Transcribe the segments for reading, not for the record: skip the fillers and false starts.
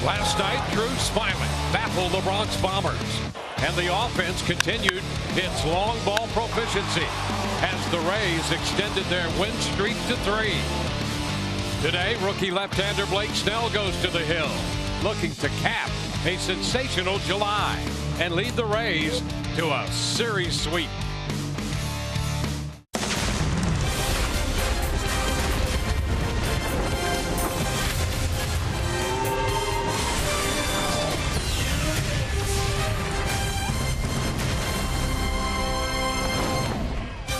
Last night, Drew Smiley baffled the Bronx Bombers, and the offense continued its long ball proficiency as the Rays extended their win streak to 3. Today, rookie left-hander Blake Snell goes to the hill, looking to cap a sensational July and lead the Rays to a series sweep.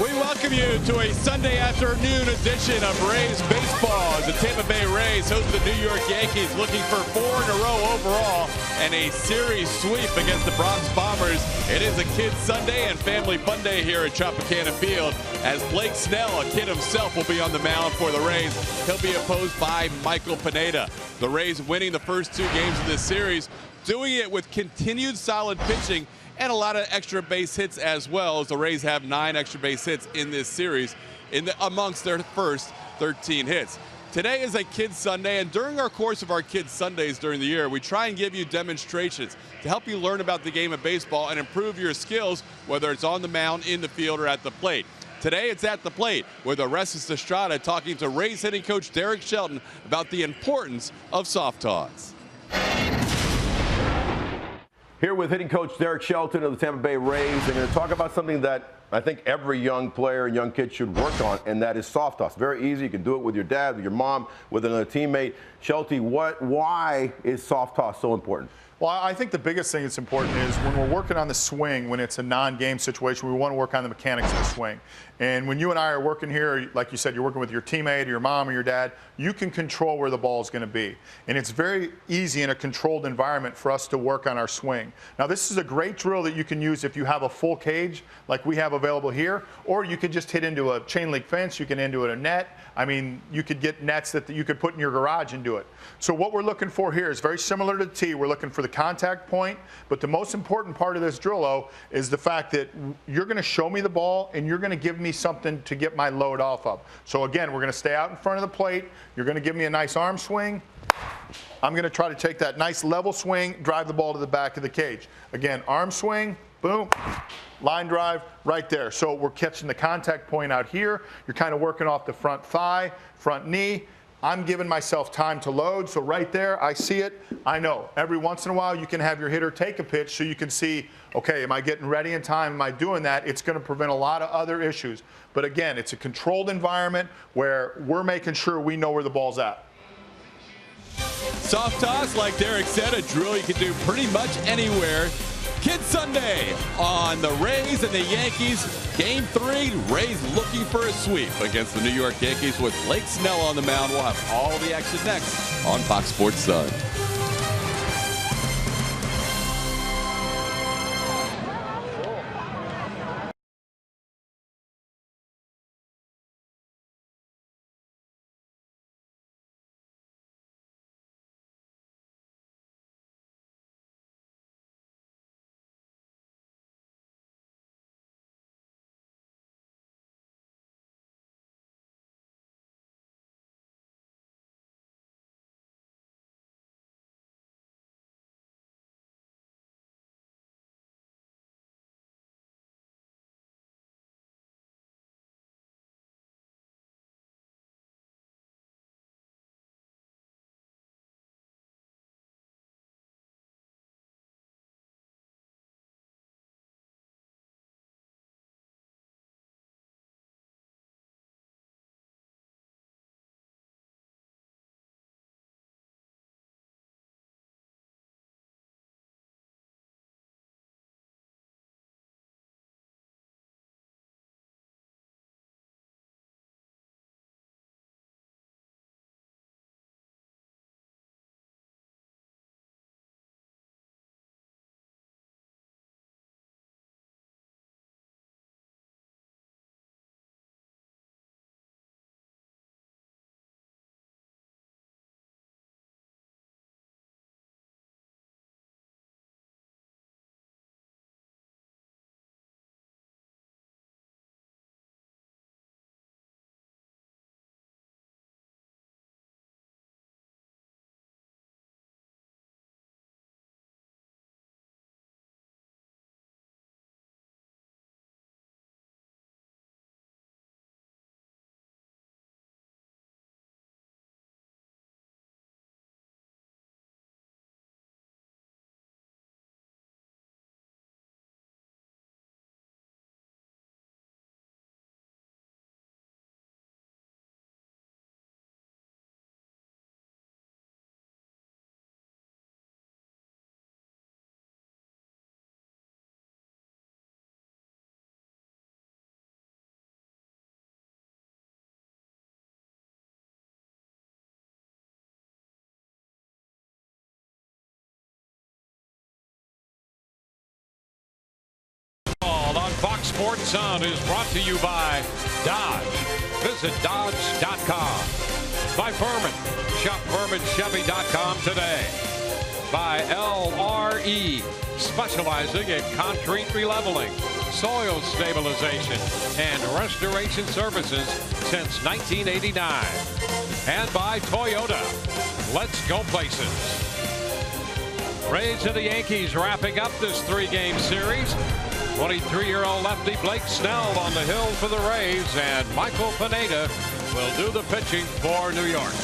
We welcome you to a Sunday afternoon edition of Rays Baseball as the Tampa Bay Rays host the New York Yankees, looking for 4 in a row overall and a series sweep against the Bronx Bombers. It is a Kids Sunday and Family Fun Day here at Tropicana Field as Blake Snell, a kid himself, will be on the mound for the Rays. He'll be opposed by Michael Pineda. The Rays winning the first 2 games of this series, doing it with continued solid pitching and a lot of extra base hits as well, as the Rays have 9 extra base hits in this series amongst their first 13 hits. Today is a Kids Sunday, and during our course of our Kids Sundays during the year, we try and give you demonstrations to help you learn about the game of baseball and improve your skills, whether it's on the mound, in the field, or at the plate. Today it's at the plate with Orestes Estrada talking to Rays hitting coach Derek Shelton about the importance of soft toss. Here with hitting coach Derek Shelton of the Tampa Bay Rays. They're going to talk about something that I think every young player and young kid should work on, and that is soft toss. Very easy. You can do it with your dad, with your mom, with another teammate. Shelty, why is soft toss so important? Well, I think the biggest thing that's important is when we're working on the swing, when it's a non-game situation, we want to work on the mechanics of the swing. And when you and I are working here, like you said, you're working with your teammate or your mom or your dad, you can control where the ball is going to be. And it's very easy in a controlled environment for us to work on our swing. Now, this is a great drill that you can use if you have a full cage like we have available here, or you could just hit into a chain link fence, you can into a net. I mean, you could get nets that you could put in your garage and do it. So what we're looking for here is very similar to the tee. We're looking for the contact point, but the most important part of this drill is the fact that you're going to show me the ball and you're going to give me something to get my load off of. So again, we're going to stay out in front of the plate. You're going to give me a nice arm swing. I'm going to try to take that nice level swing, drive the ball to the back of the cage. Again, arm swing, boom, line drive right there. So we're catching the contact point out here. You're kind of working off the front thigh, front knee. I'm giving myself time to load, so right there, I see it, I know. Every once in a while, you can have your hitter take a pitch so you can see, okay, am I getting ready in time? Am I doing that? It's going to prevent a lot of other issues. But again, it's a controlled environment where we're making sure we know where the ball's at. Soft toss, like Derek said, a drill you can do pretty much anywhere. Kids Sunday on the Rays and the Yankees. Game 3, Rays looking for a sweep against the New York Yankees with Blake Snell on the mound. We'll have all the action next on Fox Sports Sun. Sports Sun is brought to you by Dodge. Visit Dodge.com. By Furman. Shop FurmanChevy.com today. By LRE, specializing in concrete releveling, soil stabilization, and restoration services since 1989. And by Toyota. Let's go places. Rays and the Yankees wrapping up this 3-game series. 23-year-old lefty Blake Snell on the hill for the Rays, and Michael Pineda will do the pitching for New York.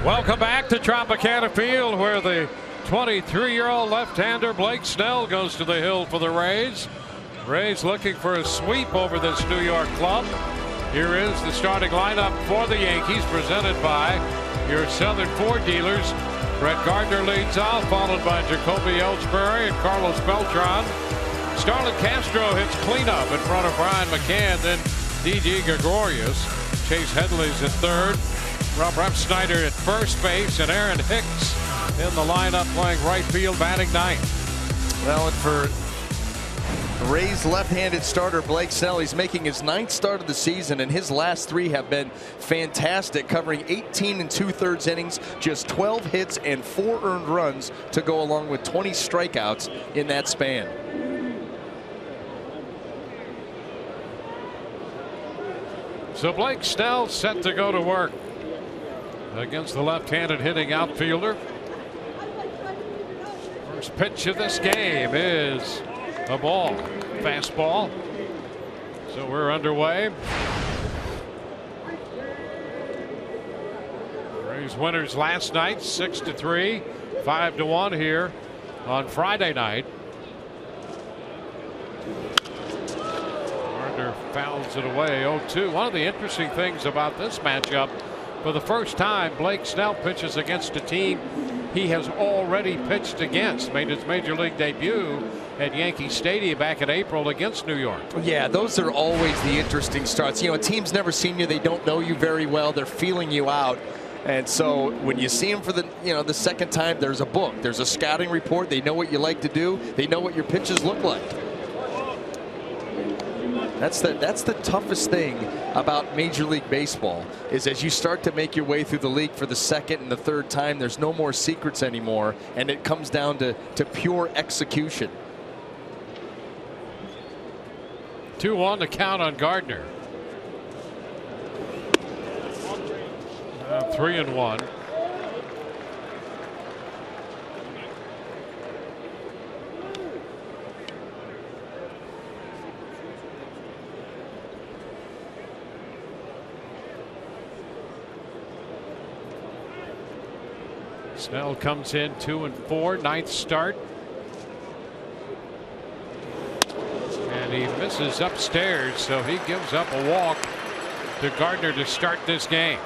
Welcome back to Tropicana Field, where the 23-year-old left-hander Blake Snell goes to the hill for the Rays. Rays looking for a sweep over this New York club. Here is the starting lineup for the Yankees, presented by your Southern Ford dealers. Brett Gardner leads off, followed by Jacoby Ellsbury and Carlos Beltran. Starlin Castro hits cleanup in front of Brian McCann, then D.G. Gregorius. Chase Headley's at third. Rob Snyder at first base, and Aaron Hicks in the lineup playing right field, batting ninth. Well, and for the Rays left-handed starter Blake Snell, he's making his 9th start of the season, and his last 3 have been fantastic, covering 18 2/3 innings, just 12 hits and 4 earned runs to go along with 20 strikeouts in that span. So Blake Snell set to go to work against the left-handed hitting outfielder. First pitch of this game is a ball, fastball. So we're underway. Rays winners last night, 6-3, 5-1 here on Friday night. Gardner fouls it away, 0-2. One of the interesting things about this matchup, for the first time, Blake Snell pitches against a team he has already pitched against. Made his major league debut at Yankee Stadium back in April against New York. Yeah, those are always the interesting starts. You know, a team's never seen you. They don't know you very well. They're feeling you out. And so when you see them for the second time, there's a book. There's a scouting report. They know what you like to do. They know what your pitches look like. That's the toughest thing about Major League Baseball, is as you start to make your way through the league for the second and the third time, there's no more secrets anymore, and it comes down to pure execution. 2-1 the count on Gardner. 3-1. Snell comes in 2-4, ninth start. And he misses upstairs, so he gives up a walk to Gardner to start this game.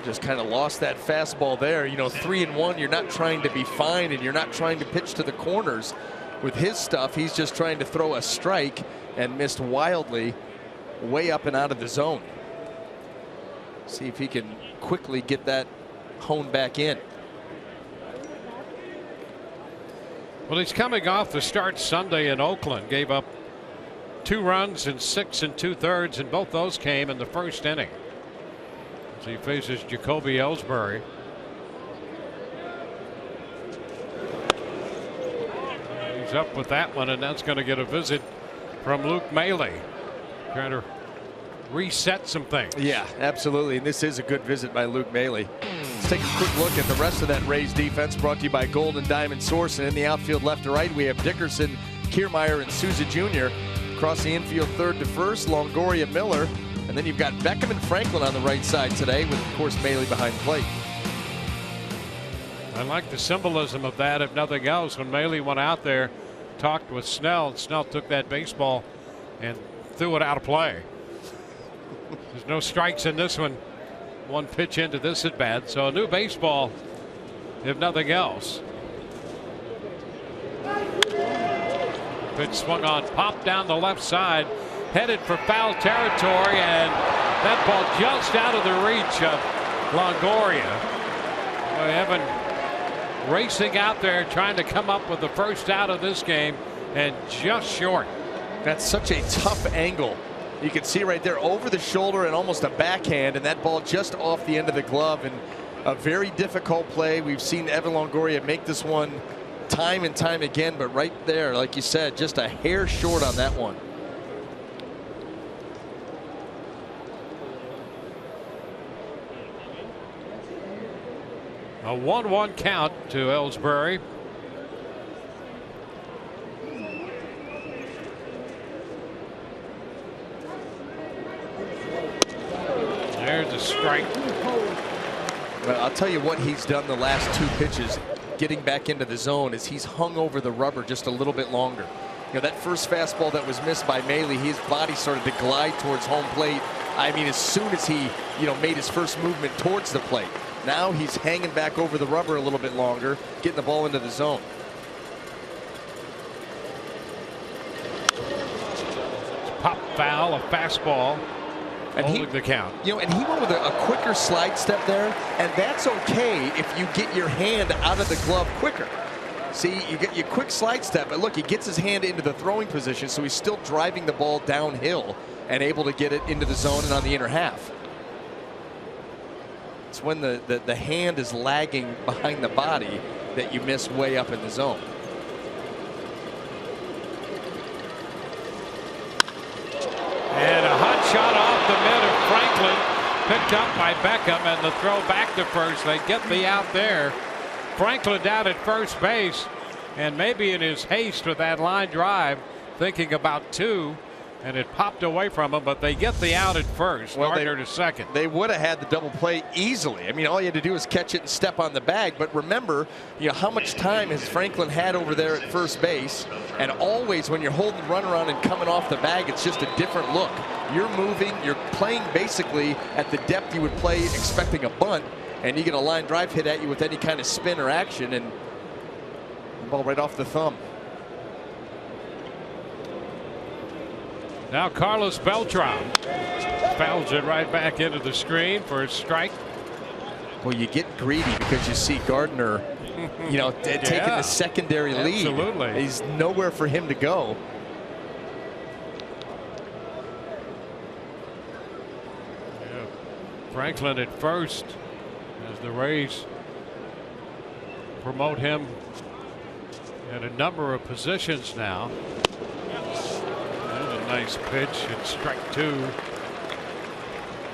Just kind of lost that fastball there. You know, 3-1, you're not trying to be fine, and you're not trying to pitch to the corners. With his stuff, he's just trying to throw a strike, and missed wildly way up and out of the zone. See if he can quickly get that honed back in. Well, he's coming off the start Sunday in Oakland. Gave up 2 runs in 6 2/3, and both those came in the first inning. As he faces Jacoby Ellsbury. He's up with that one, and that's going to get a visit from Luke Maile, trying to reset some things. Yeah, absolutely. And this is a good visit by Luke Maile. Let's take a quick look at the rest of that Rays defense, brought to you by Golden Diamond Source. And in the outfield left to right, we have Dickerson, Kiermaier, and Souza Jr. Across the infield, third to first, Longoria, Miller. And then you've got Beckham and Franklin on the right side today, with, of course, Maile behind plate. I like the symbolism of that, if nothing else. When Maile went out there, talked with Snell, and Snell took that baseball and threw it out of play. There's no strikes in this one. 1 pitch into this at bat, so a new baseball, if nothing else. Pitch swung on, popped down the left side, headed for foul territory, and that ball just out of the reach of Longoria. Evan racing out there, trying to come up with the first out of this game, and just short. That's such a tough angle. You can see right there, over the shoulder and almost a backhand, and that ball just off the end of the glove, and a very difficult play. We've seen Evan Longoria make this one time and time again, but right there, like you said, just a hair short on that one. A 1-1 count to Ellsbury. There's a strike. Well, I'll tell you what he's done the last 2 pitches, getting back into the zone, is he's hung over the rubber just a little bit longer. You know, that first fastball that was missed by Maile, his body started to glide towards home plate. I mean, as soon as he, made his first movement towards the plate. Now he's hanging back over the rubber a little bit longer, getting the ball into the zone. Pop foul, a fastball. And holding the count. And he went with a quicker slide step there, and that's okay if you get your hand out of the glove quicker. See, you get your quick slide step, but look, he gets his hand into the throwing position, so he's still driving the ball downhill and able to get it into the zone and on the inner half. It's when the hand is lagging behind the body that you miss way up in the zone. And a hot shot off the mid of Franklin, picked up by Beckham, and the throw back to first. They get the out there. Franklin down at first base, and maybe in his haste with that line drive, thinking about 2, and it popped away from him, but they get the out at first. Well, Gardner to second. They would have had the double play easily. I mean, all you had to do is catch it and step on the bag. But remember, how much time has Franklin had over there at first base? And always when you're holding the runner on and coming off the bag, it's just a different look. You're moving, you're playing basically at the depth you would play expecting a bunt, and you get a line drive hit at you with any kind of spin or action, and Ball right off the thumb. Now Carlos Beltran fouls it right back into the screen for a strike. Well, you get greedy because you see Gardner, you know, taking the secondary lead. Absolutely. He's nowhere for him to go. Yeah. Franklin at first as the Rays promote him at a number of positions now. There's a nice pitch at strike 2.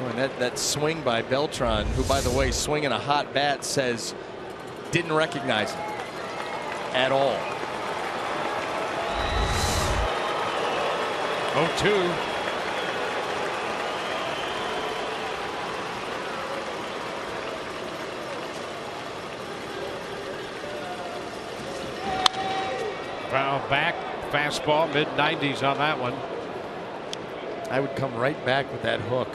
And that swing by Beltran, who, by the way, swinging a hot bat, says didn't recognize him at all. 0-2. Foul back, fastball, mid-90s on that one. I would come right back with that hook,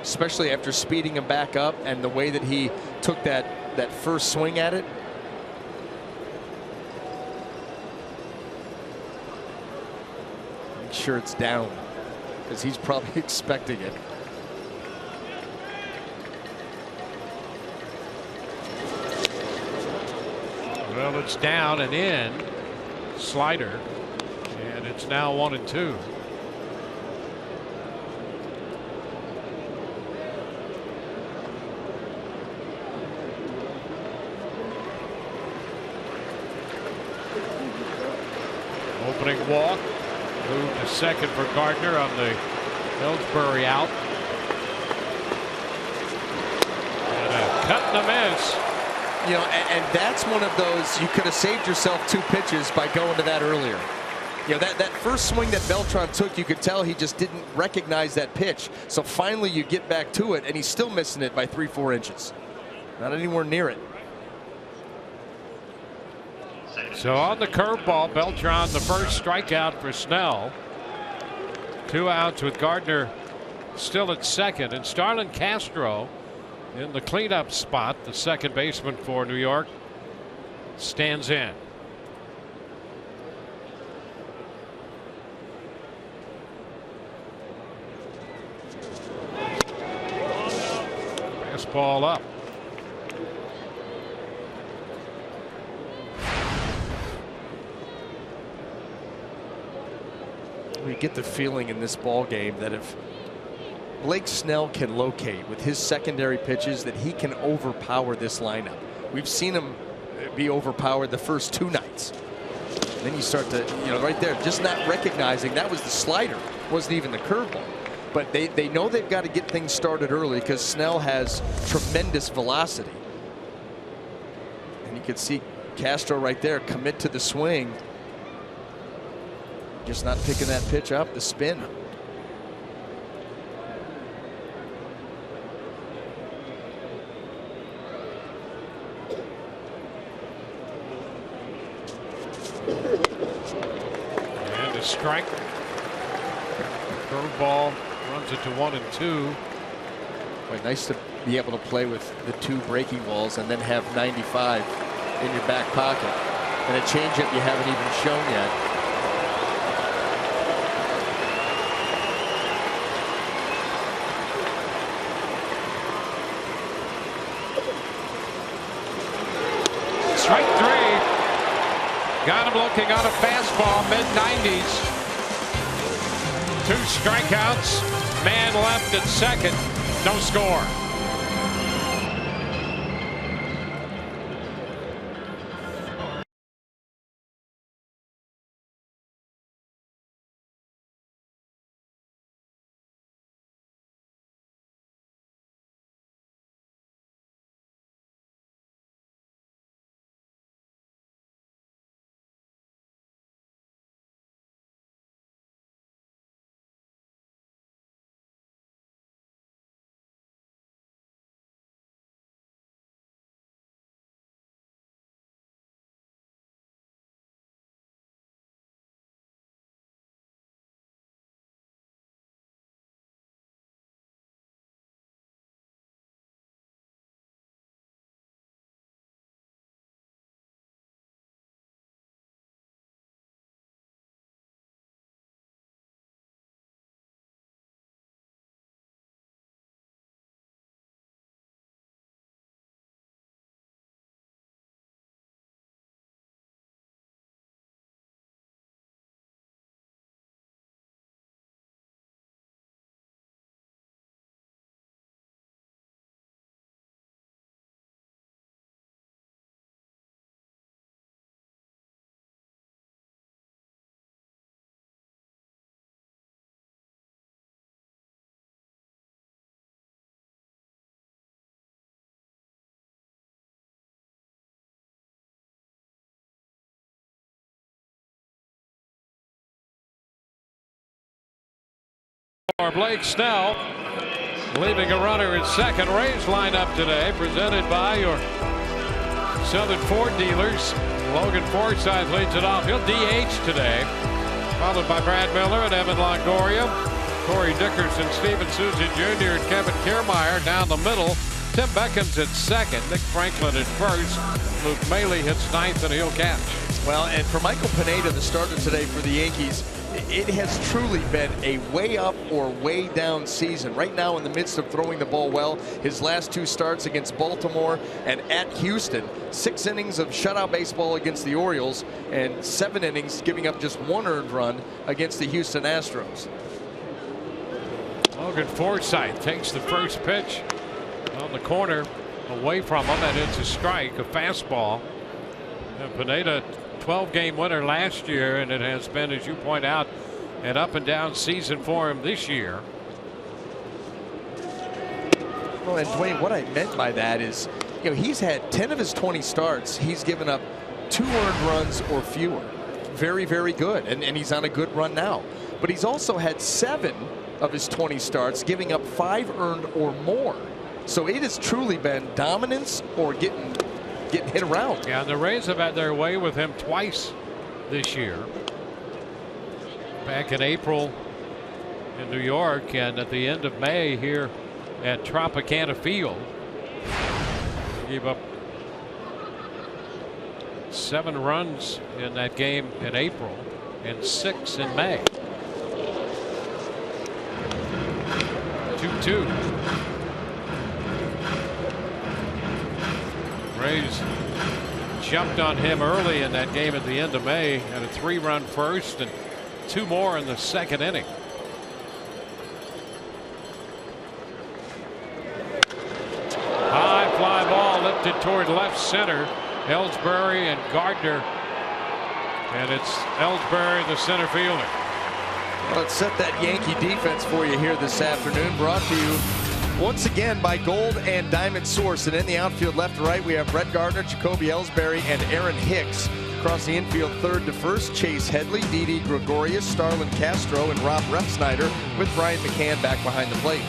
especially after speeding him back up and the way that he took that first swing at it. Make sure it's down because he's probably expecting it. Well, it's down and in. Slider, and it's now 1-2. Opening walk, move to second for Gardner on the Ellsbury out. And a cut and a miss. You know, and that's one of those, you could have saved yourself 2 pitches by going to that earlier. You know, that first swing that Beltran took, you could tell he just didn't recognize that pitch. So finally you get back to it, and he's still missing it by 3-4 inches. Not anywhere near it. So on the curveball, Beltran, the first strikeout for Snell. 2 outs with Gardner still at second, and Starlin Castro in the cleanup spot, the second baseman for New York, stands in. Fastball up. We get the feeling in this ball game that if Blake Snell can locate with his secondary pitches, that he can overpower this lineup. We've seen him be overpowered the first 2 nights. And then you start to, you know, right there, just not recognizing that was the slider, wasn't even the curveball. But they know they've got to get things started early because Snell has tremendous velocity. And you could see Castro right there commit to the swing. Just not picking that pitch up, the spin. And a strike. Curveball runs it to 1-2. Quite nice to be able to play with the 2 breaking balls and then have 95 in your back pocket. And a changeup you haven't even shown yet. Strike 3. Got him looking on a fastball, mid-90s. 2 strikeouts. Man left at second. No score. Blake Snell leaving a runner at second. Rays lineup today presented by your Southern Ford dealers. Logan Forsythe leads it off. He'll DH today, followed by Brad Miller and Evan Longoria. Corey Dickerson, Steven Souza Jr. and Kevin Kiermaier down the middle. Tim Beckham's at second. Nick Franklin at first. Luke Maile hits ninth and he'll catch. Well, and for Michael Pineda, the starter today for the Yankees, it has truly been a way up or way down season. Right now in the midst of throwing the ball well, his last 2 starts against Baltimore and at Houston, 6 innings of shutout baseball against the Orioles and 7 innings giving up just 1 earned run against the Houston Astros. Logan Forsythe takes the first pitch on the corner away from him, and it's a strike, a fastball. And Pineda, 12-game winner last year, and it has been, as you point out, an up and down season for him this year. Well, and Dwayne, what I meant by that is, you know, he's had 10 of his 20 starts. He's given up 2 earned runs or fewer. Very, very good, and he's on a good run now. But he's also had 7 of his 20 starts giving up 5 earned or more. So it has truly been dominance or getting hit around. Yeah, and the Rays have had their way with him twice this year. Back in April in New York, and at the end of May here at Tropicana Field. He gave up 7 runs in that game in April and 6 in May. 2-2. Rays jumped on him early in that game at the end of May, had a 3-run first and 2 more in the second inning. High fly ball lifted toward left center. Ellsbury and Gardner, and it's Ellsbury, the center fielder. Well, let's set that Yankee defense for you here this afternoon, brought to you once again by Gold and Diamond Source. And in the outfield left to right, we have Brett Gardner, Jacoby Ellsbury, and Aaron Hicks. Across the infield, third to first, Chase Headley, Didi Gregorius, Starlin Castro, and Rob Refsnyder, with Brian McCann back behind the plate.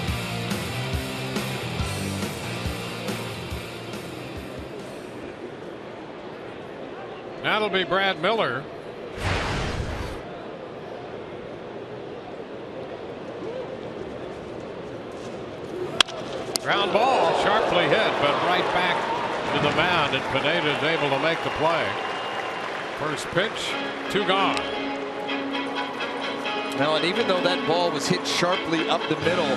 That'll be Brad Miller. Ground ball, sharply hit, but right back to the mound, and Pineda is able to make the play. First pitch, 2 gone. Now, and even though that ball was hit sharply up the middle,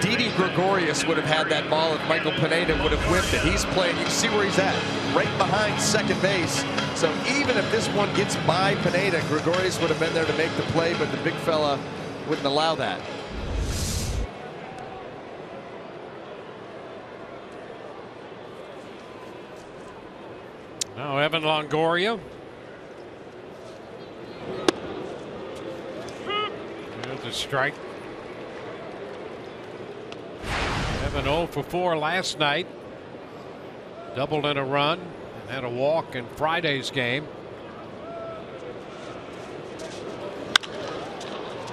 Didi Gregorius would have had that ball if Michael Pineda would have whipped it. He's playing, you can see where he's at, right behind second base. So even if this one gets by Pineda, Gregorius would have been there to make the play, but the big fella wouldn't allow that. Now Evan Longoria. There's a strike. Evan 0 for 4 last night. Doubled in a run and had a walk in Friday's game.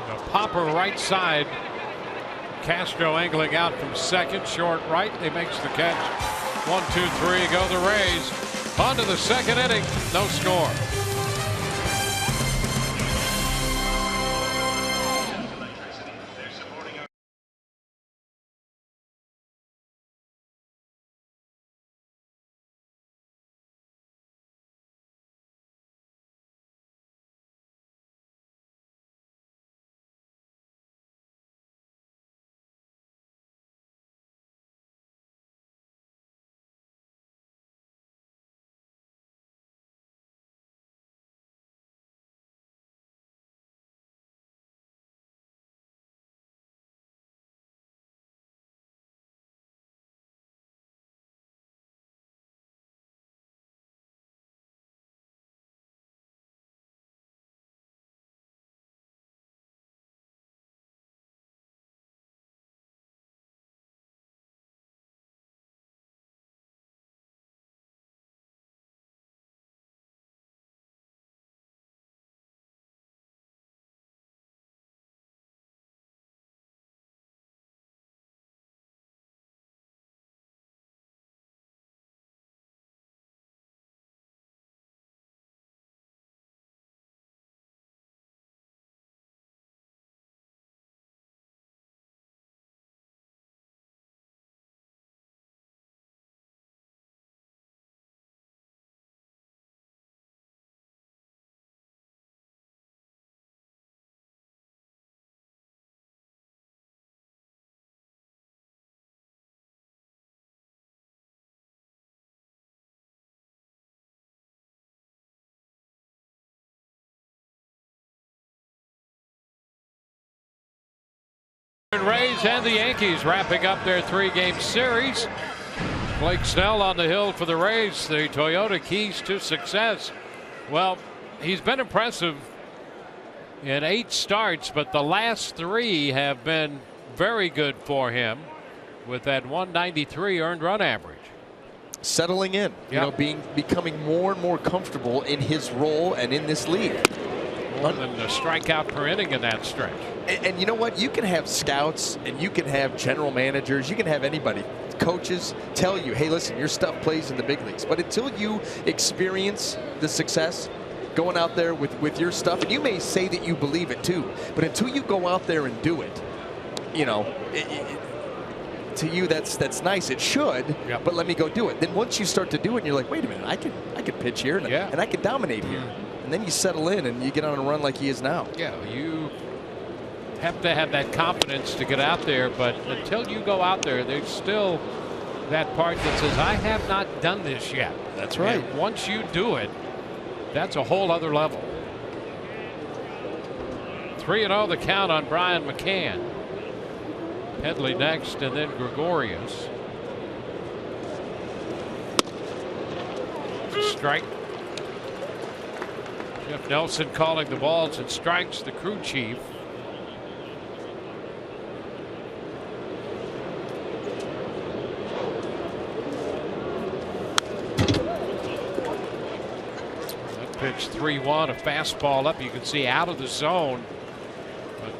A popper right side. Castro angling out from second, short right. He makes the catch. 1, 2, 3, go the Rays. On to the second inning, no score. Rays and the Yankees wrapping up their 3-game series. Blake Snell on the hill for the Rays, the Toyota keys to success. Well, he's been impressive in 8 starts, but the last 3 have been very good for him with that 193 earned run average. Settling in, you know, becoming more and more comfortable in his role and in this league. More than a strikeout per inning in that stretch. And you know what? You can have scouts and you can have general managers. You can have anybody, coaches, tell you, hey, listen, your stuff plays in the big leagues. But until you experience the success going out there with your stuff, and you may say that you believe it too, but until you go out there and do it, you know, to you that's nice. It should, but let me go do it. Then once you start to do it, and you're like, wait a minute, I can pitch here and I can dominate here. And then you settle in and you get on a run like he is now. Yeah, you have to have that confidence to get out there, but until you go out there, there's still that part that says, I have not done this yet. That's right. And once you do it, that's a whole other level. 3-0 the count on Brian McCann. Headley next, and then Gregorius. Strike. Jeff Nelson calling the balls and strikes, the crew chief. That pitch 3-1, a fastball up. You can see out of the zone,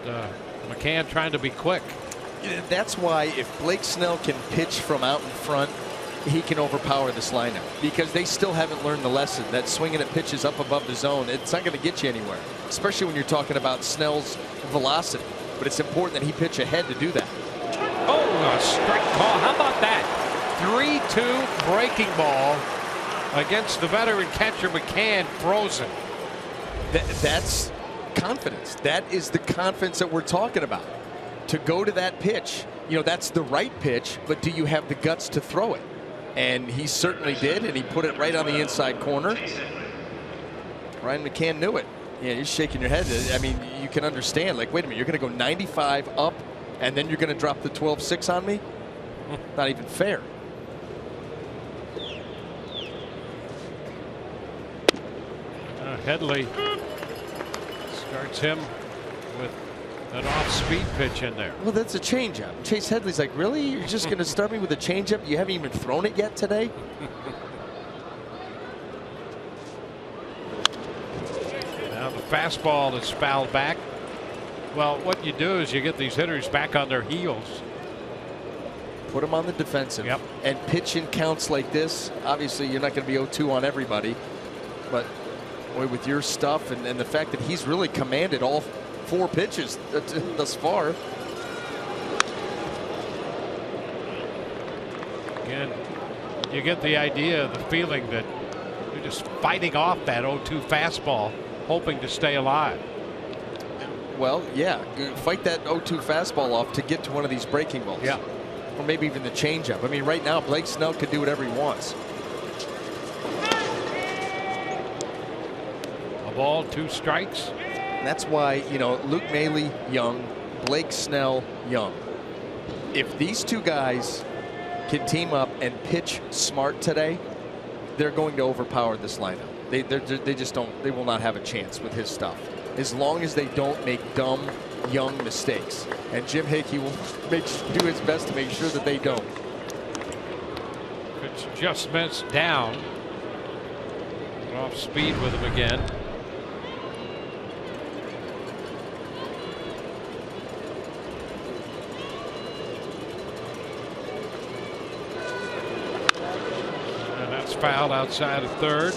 but McCann trying to be quick. That's why if Blake Snell can pitch from out in front, he can overpower this lineup, because they still haven't learned the lesson that swinging at pitches up above the zone, it's not going to get you anywhere, especially when you're talking about Snell's velocity. But it's important that he pitch ahead to do that. Oh, a strike call. How about that? 3-2 breaking ball against the veteran catcher McCann, frozen. That's confidence. That is the confidence that we're talking about. To go to that pitch, you know, that's the right pitch, but do you have the guts to throw it? And he certainly did, and he put it right on the inside corner. Ryan McCann knew it. Yeah, you're shaking your head. I mean, you can understand, like, wait a minute, you're going to go 95 up, and then you're going to drop the 12-6 on me? Not even fair. Headley starts him with an off-speed pitch in there. Well, that's a changeup. Chase Headley's like, really? You're just going to start me with a changeup? You haven't even thrown it yet today? Now the fastball is fouled back. Well, what you do is you get these hitters back on their heels. Put them on the defensive. Yep. And pitch in counts like this. Obviously, you're not going to be 0-2 on everybody. But boy, with your stuff and the fact that he's really commanded all 4 pitches thus far. Again, you get the idea, the feeling that you're just fighting off that 0-2 fastball, hoping to stay alive. Well, yeah, fight that 0-2 fastball off to get to one of these breaking balls. Yeah. Or maybe even the changeup. I mean, right now, Blake Snell could do whatever he wants. A ball, 2 strikes. And that's why, you know, Luke Maile young, Blake Snell young. If these 2 guys can team up and pitch smart today, they're going to overpower this lineup. They just don't. They will not have a chance with his stuff as long as they don't make dumb young mistakes. And Jim Hickey will do his best to make sure that they don't. It's just missed down. Off speed with him again. Fouled outside of third.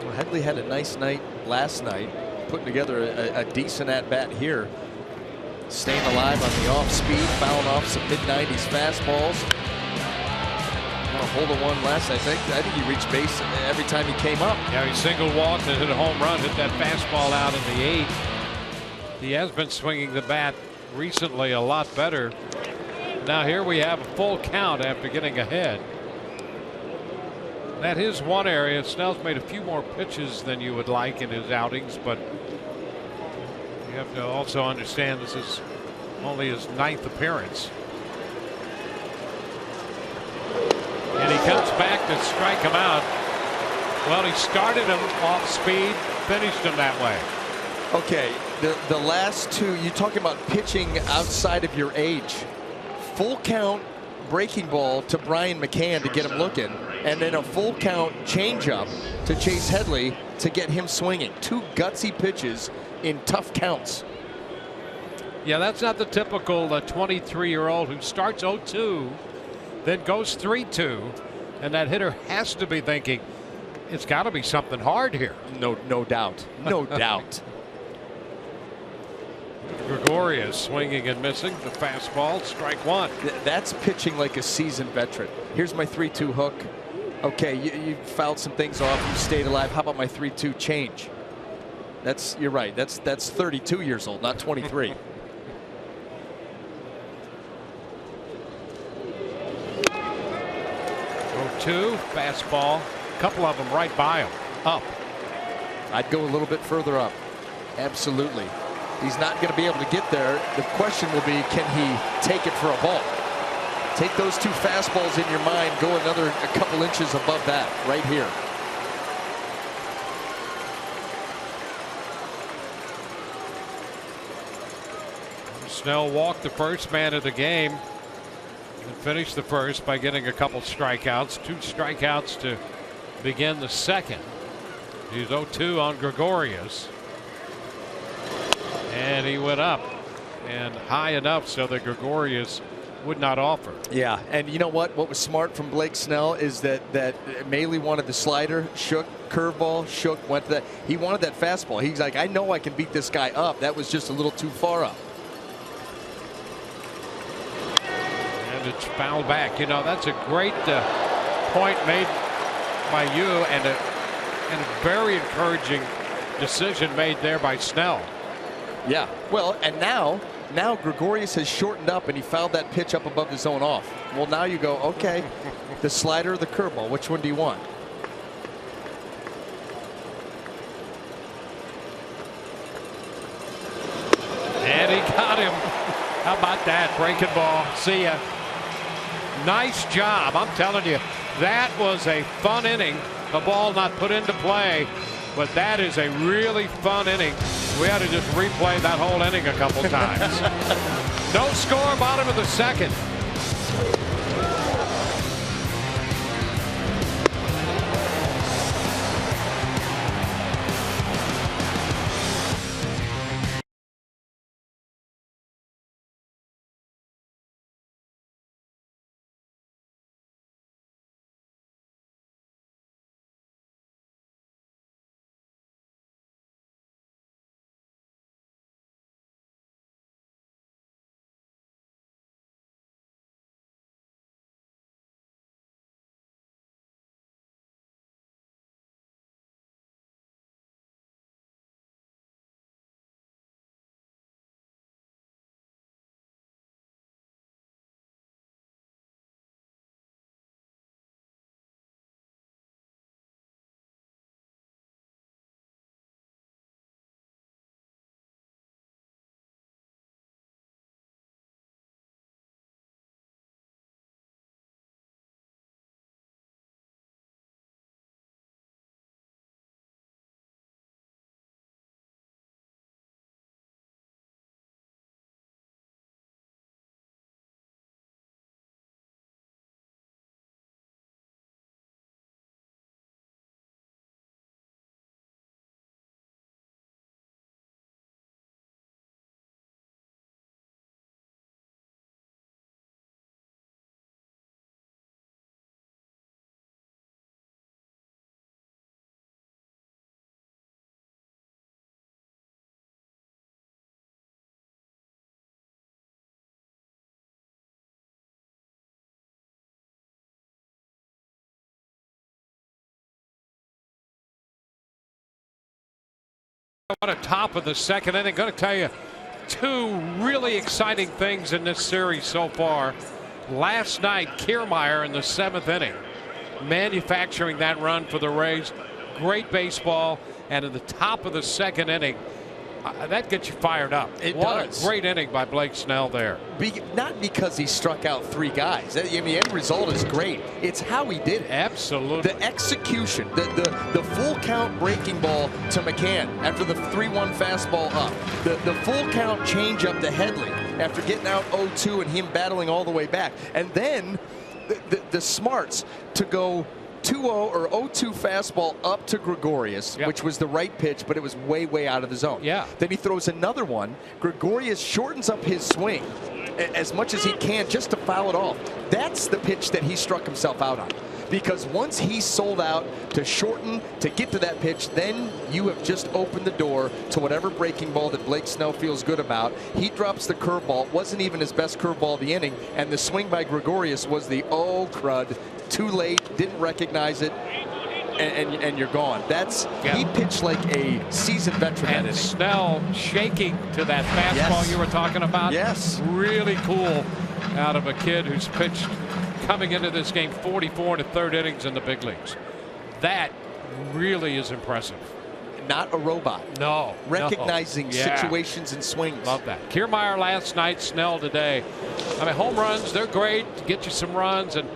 Well, Headley had a nice night last night, putting together a decent at bat here, staying alive on the off speed, fouling off some mid-90s fastballs. A hole to one last. I think he reached base every time he came up. Yeah, he single walked and hit a home run, hit that fastball out in the 8th. He has been swinging the bat recently a lot better. Now here we have a full count after getting ahead. That is one area. Snell's made a few more pitches than you would like in his outings, but you have to also understand this is only his 9th appearance. And he comes back to strike him out. Well, he started him off speed, finished him that way. Okay, the last two, you're talking about pitching outside of your age. Full count breaking ball to Brian McCann to get him looking, and then a full count changeup to Chase Headley to get him swinging. 2 gutsy pitches in tough counts. Yeah, that's not the typical 23-year-old who starts 0-2, then goes 3-2, and that hitter has to be thinking, it's got to be something hard here. No doubt. No doubt. Gregorius swinging and missing the fastball, strike 1. That's pitching like a seasoned veteran. Here's my 3-2 hook. Okay, you fouled some things off. You stayed alive. How about my 3-2 change? You're right. That's 32 years old, not 23. 0-2 fastball. A couple of them right by him. Up. I'd go a little bit further up. Absolutely. He's not going to be able to get there. The question will be, can he take it for a ball? Take those 2 fastballs in your mind, go a couple inches above that right here. Snell walked the first man of the game and finished the first by getting a couple strikeouts. 2 strikeouts to begin the second. He's 0-2 on Gregorius. And he went up and high enough so that Gregorius would not offer. Yeah, and you know what? What was smart from Blake Snell is that Mahle wanted the slider, shook, curveball, shook, went to that. He wanted that fastball. He's like, I know I can beat this guy up. That was just a little too far up. And it's fouled back. You know, that's a great point made by you, and a very encouraging decision made there by Snell. Yeah, well, and now Gregorius has shortened up and he fouled that pitch up above the zone off. Well, now you go, okay, the slider or the curveball, which one do you want? And he got him. How about that breaking ball? See ya. Nice job. I'm telling you, that was a fun inning. The ball not put into play, but that is a really fun inning. We had to just replay that whole inning a couple times. No score, bottom of the second. What a top of the second inning. Going to tell you 2 really exciting things in this series so far. Last night, Kiermaier in the 7th inning, manufacturing that run for the Rays. Great baseball. And in the top of the second inning, That gets you fired up. What a great inning by Blake Snell there. Not because he struck out 3 guys. I mean, the end result is great. It's how he did it. Absolutely. The execution, the full count breaking ball to McCann after the 3-1 fastball up. The full count changeup to Headley after getting out 0-2 and him battling all the way back. And then the smarts to go 2-0 or 0-2 fastball up to Gregorius, which was the right pitch, but it was way, way out of the zone. Yeah. Then he throws another one. Gregorius shortens up his swing as much as he can just to foul it off. That's the pitch that he struck himself out on. Because once he sold out to shorten to get to that pitch, then you have just opened the door to whatever breaking ball that Blake Snell feels good about. He drops the curveball. It wasn't even his best curveball of the inning. And the swing by Gregorius was the oh crud. Too late, didn't recognize it, and you're gone. He pitched like a seasoned veteran. And Snell shaking to that fastball you were talking about. Yes. Really cool out of a kid who's pitched coming into this game 44 and a third innings in the big leagues. That really is impressive. Not a robot. No. Recognizing situations and swings. Love that. Kiermaier last night, Snell today. I mean, home runs, they're great to get you some runs and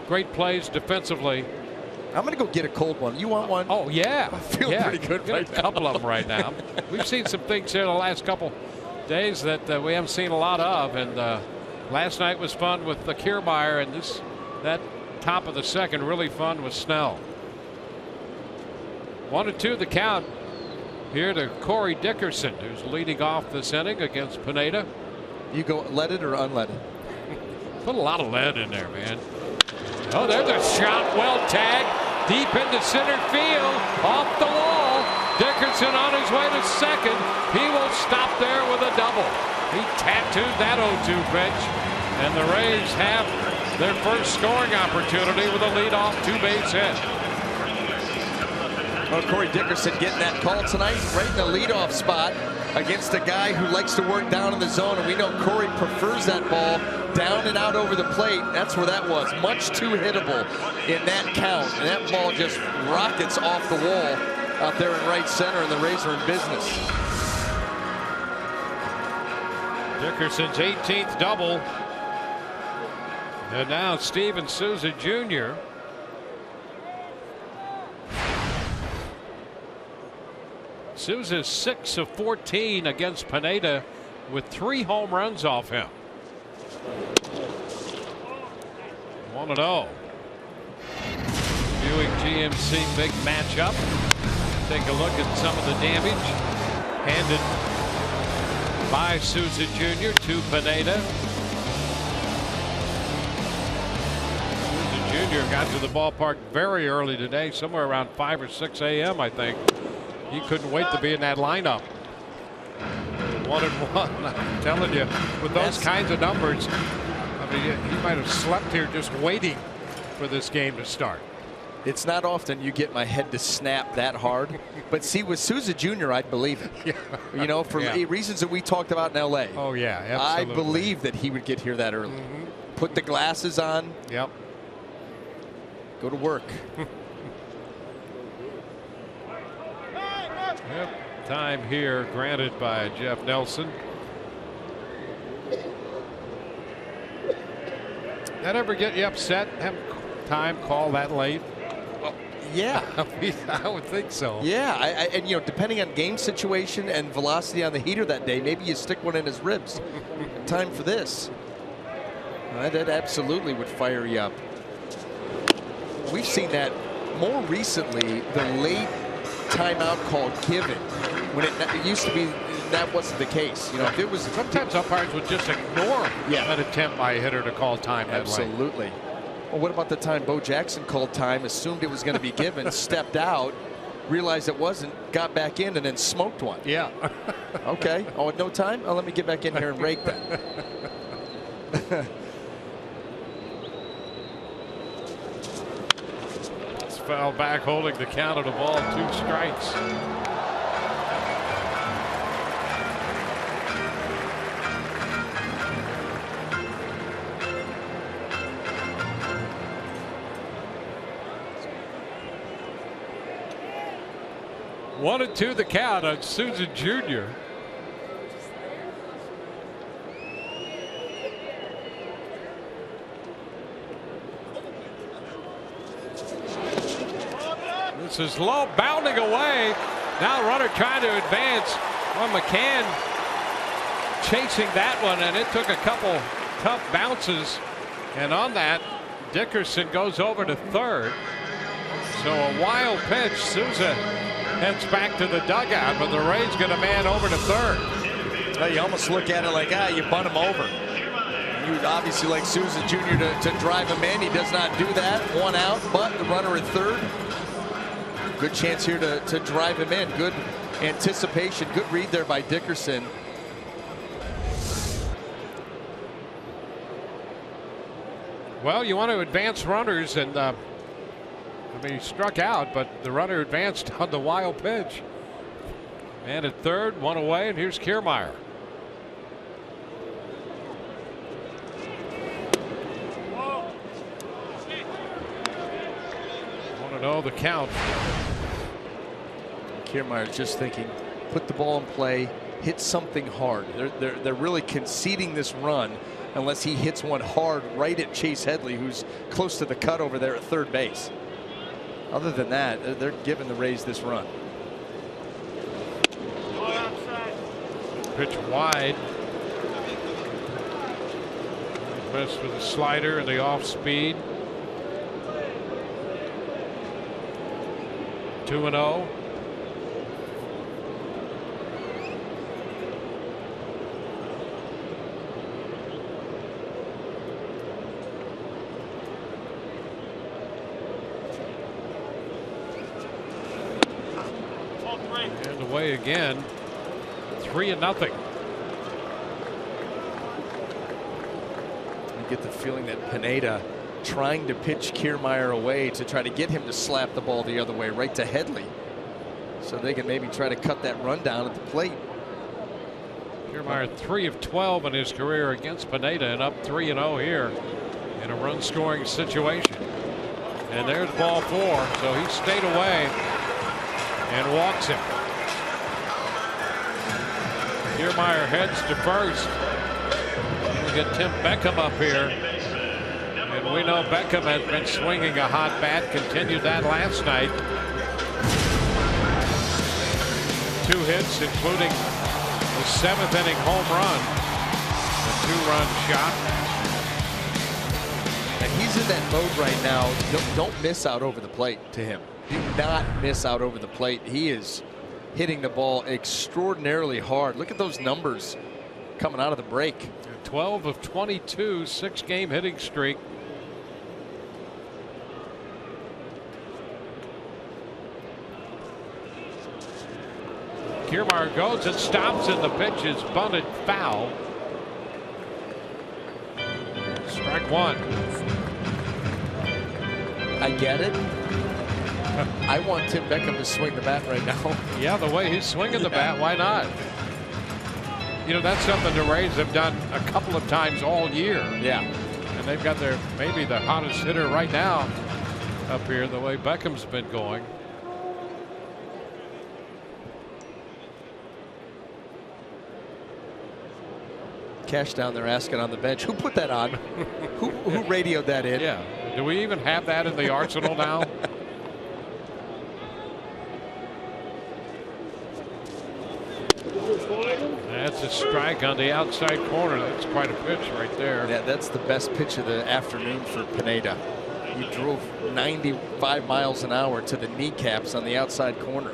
great plays defensively. I'm going to go get a cold one. You want one? Oh, yeah. I feel pretty good right now. A couple of them right now. We've seen some things here the last couple days that we haven't seen a lot of. And last night was fun with the Kiermaier, and that top of the second really fun with Snell. 1-2 the count here to Corey Dickerson, who's leading off this inning against Pineda. You go leaded or unleaded? Put a lot of lead in there, man. Oh, there's a shot, well tagged, deep into center field, off the wall. Dickerson on his way to second. He will stop there with a double. He tattooed that 0-2 pitch, and the Rays have their first scoring opportunity with a leadoff 2-base hit. Well, Corey Dickerson getting that call tonight, right in the leadoff spot against a guy who likes to work down in the zone, and we know Corey prefers that ball down and out over the plate. That's where that was. Much too hittable in that count, and that ball just rockets off the wall out there in right center, and the Rays are in business. Dickerson's 18th double. And now Steven Souza Jr. Souza's 6 of 14 against Pineda with 3 home runs off him. 1-0. Viewing GMC big matchup. Take a look at some of the damage handed by Souza Jr. to Pineda. Souza Jr. got to the ballpark very early today, somewhere around 5 or 6 a.m. I think. He couldn't wait to be in that lineup. 1-1. I'm telling you, with those kinds of numbers, I mean, he might have slept here just waiting for this game to start. It's not often you get my head to snap that hard, but see, with Souza Jr., I'd believe it. Yeah. You know, for reasons that we talked about in L.A. Oh yeah, absolutely. I believe that he would get here that early. Put the glasses on. Yep. Go to work. Yep. Time here granted by Jeff Nelson. That ever get you upset? Have time call that late? Well, yeah. I would think so. Yeah, and you know, depending on game situation and velocity on the heater that day, maybe you stick one in his ribs. Time for this. That absolutely would fire you up. We've seen that more recently, the late timeout call given, when it used to be that wasn't the case. You know, if it was, sometimes umpires would just ignore an attempt by a hitter to call time that absolutely. late. Well, what about the time Bo Jackson called time, assumed it was going to be given, stepped out, realized it wasn't, got back in, and then smoked one? Yeah. Okay. Oh, no time? Oh, let me get back in here and rake that. Foul back, holding the count of the ball, 2 strikes. 1-2 the count on Souza Jr. This is low, bounding away. Now runner trying to advance. Well, McCann chasing that one, and it took a couple tough bounces. And on that, Dickerson goes over to third. So a wild pitch. Souza heads back to the dugout, but the Rays get a man over to third. Well, you almost look at it like, you bunt him over. You would obviously like Souza Jr. to drive him in. He does not do that. One out, but the runner at third. Good chance here to drive him in. Good anticipation. Good read there by Dickerson. Well, you want to advance runners, and I mean, he struck out, but the runner advanced on the wild pitch. And at third, one away, and here's Kiermaier. 1-0 the count. Kiermaier just thinking, put the ball in play, hit something hard. They're really conceding this run unless he hits one hard right at Chase Headley, who's close to the cut over there at third base. Other than that, they're giving the Rays this run. Pitch wide. Missed with a slider and the off speed. 2-0. And away again. 3-0. You get the feeling that Pineda trying to pitch Kiermaier away to try to get him to slap the ball the other way, right to Headley, so they can maybe try to cut that run down at the plate. Kiermaier 3 of 12 in his career against Pineda, and up 3-0 here in a run scoring situation. And there's ball 4, so he stayed away and walks him. Kiermaier heads to first. We get Tim Beckham up here, and we know Beckham has been swinging a hot bat. Continued that last night. 2 hits, including the 7th inning home run, a 2-run shot. And he's in that mode right now. Don't miss out over the plate to him. Do not miss out over the plate. He is hitting the ball extraordinarily hard. Look at those numbers coming out of the break. 12 of 22, 6-game hitting streak. Kiermaier goes and stops, and the pitch is bunted foul. Strike 1. I get it. I want Tim Beckham to swing the bat right now. Yeah, the way he's swinging the bat, why not? You know, that's something the Rays have done a couple of times all year. Yeah. And they've got their maybe the hottest hitter right now up here, the way Beckham's been going. Cash down there asking on the bench, who put that on? who radioed that in? Yeah. Do we even have that in the arsenal now? That's a strike on the outside corner. That's quite a pitch right there. Yeah, that's the best pitch of the afternoon for Pineda. He drove 95 miles an hour to the kneecaps on the outside corner.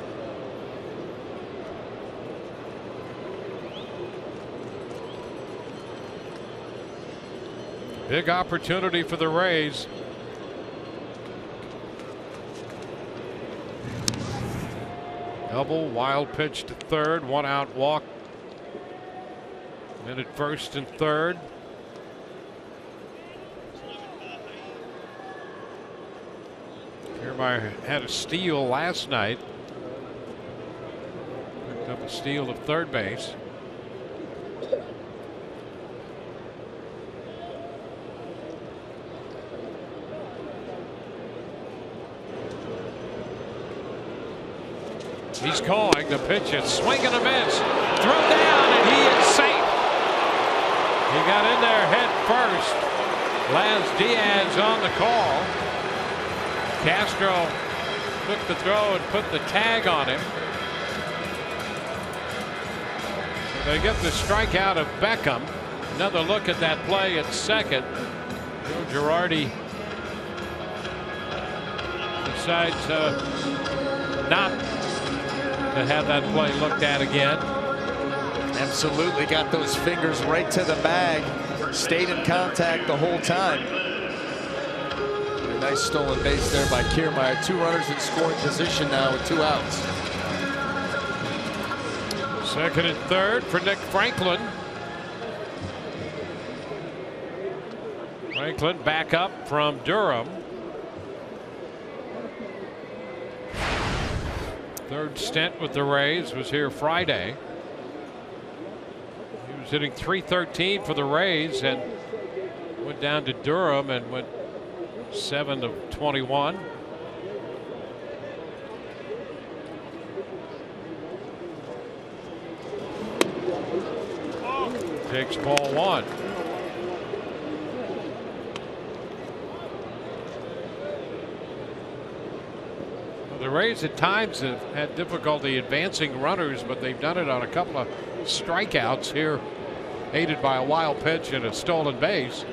Big opportunity for the Rays. Double, wild pitch to third, 1 out walk. Men at first and third. Kiermaier had a steal last night. Picked up a steal at third base. He's calling the pitch. It's swing and a miss. Throw down, and he is safe. He got in there head first. Laz Diaz on the call. Castro took the throw and put the tag on him. So they get the strikeout of Beckham. Another look at that play at second. Joe Girardi decides not to have that play looked at again. Absolutely got those fingers right to the bag. Stayed in contact the whole time. A nice stolen base there by Kiermaier. 2 runners in scoring position now with 2 outs. Second and third for Nick Franklin. Franklin back up from Durham. Third stint with the Rays, was here Friday. He was hitting .313 for the Rays and went down to Durham and went 7 of 21. Takes ball 1. The Rays at times have had difficulty advancing runners, but they've done it on a couple of strikeouts here, aided by a wild pitch and a stolen base.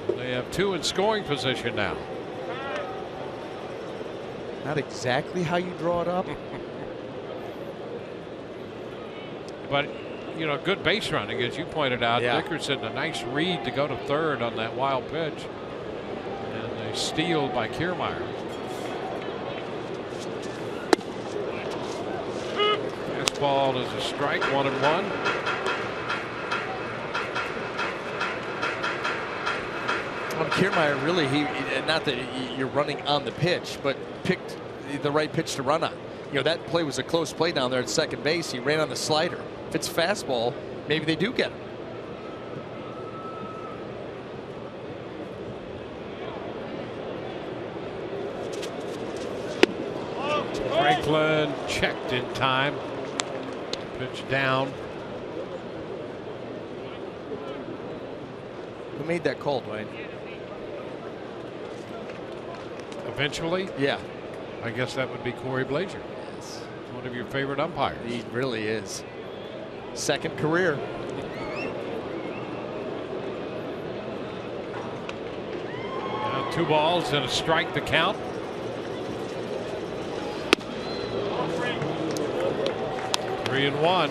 They have 2 in scoring position now. Not exactly how you draw it up. But, you know, good base running, as you pointed out. Yeah. Dickerson, a nice read to go to third on that wild pitch. And a steal by Kiermaier. Fastball is a strike, 1-1. Well, Kiermaier really, not that you're running on the pitch, but picked the right pitch to run on. You know, that play was a close play down there at second base. He ran on the slider. If it's fastball, maybe they do get him. Franklin checked in time. Pitch down. Who made that call, Dwayne? Eventually? Yeah. I guess that would be Corey Blazier. Yes. One of your favorite umpires. He really is. Second career. Now 2 balls and a strike to count. Three and 1.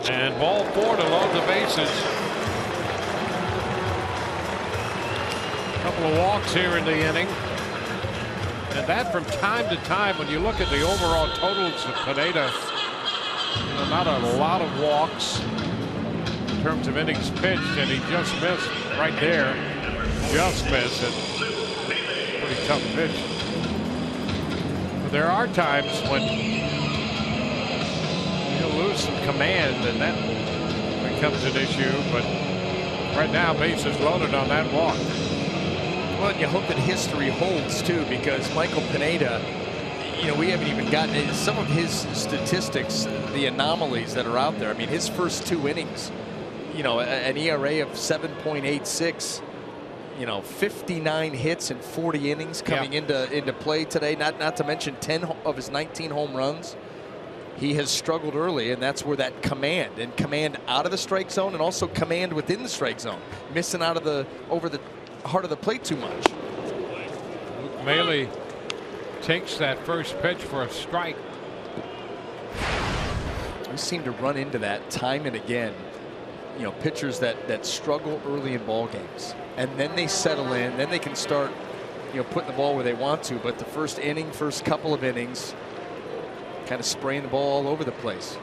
And ball 4 to load the bases. Couple of walks here in the inning. And that from time to time, when you look at the overall totals of Pineda, you know, not a lot of walks in terms of innings pitched, and he just missed right there. Just missed it. Pretty tough pitch. But there are times when lose some command, and that becomes an issue. But right now, bases loaded on that walk. Well, and you hope that history holds too, because Michael Pineda, you know, we haven't even gotten some of his statistics, the anomalies that are out there. I mean, his first 2 innings, you know, an ERA of 7.86. You know, 59 hits in 40 innings coming into play today. Not to mention 10 of his 19 home runs. He has struggled early, and that's where that command out of the strike zone, and also command within the strike zone, missing out of over the heart of the plate too much. Luke Maile takes that first pitch for a strike. We seem to run into that time and again. You know, pitchers that struggle early in ball games, and then they settle in, then they can start, you know, putting the ball where they want to. But the first couple of innings, kind of spraying the ball all over the place.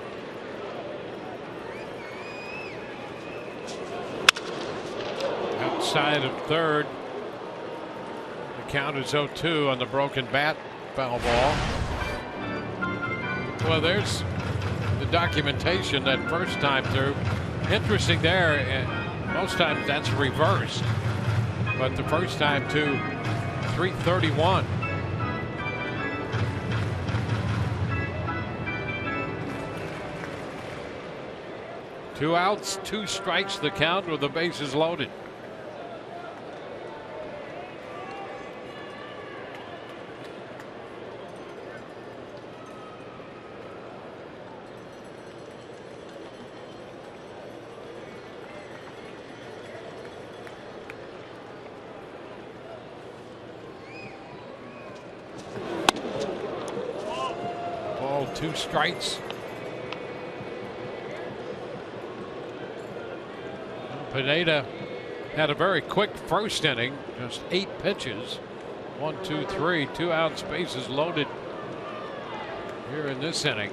side of third. The count is 0-2 on the broken bat. Foul ball. Well, there's the documentation that first time through. Interesting there. Most times that's reversed, but the first time to 331. Two outs, 2 strikes the count with the bases loaded. Ball, 2 strikes. Pineda had a very quick first inning, just 8 pitches. 1, 2, 3, 2 outs, bases loaded here in this inning.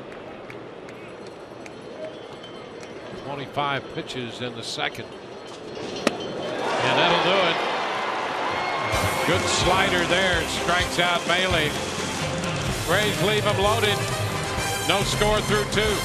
25 pitches in the second. And that'll do it. Good slider there, strikes out Bailey. Rays leave him loaded. No score through 2.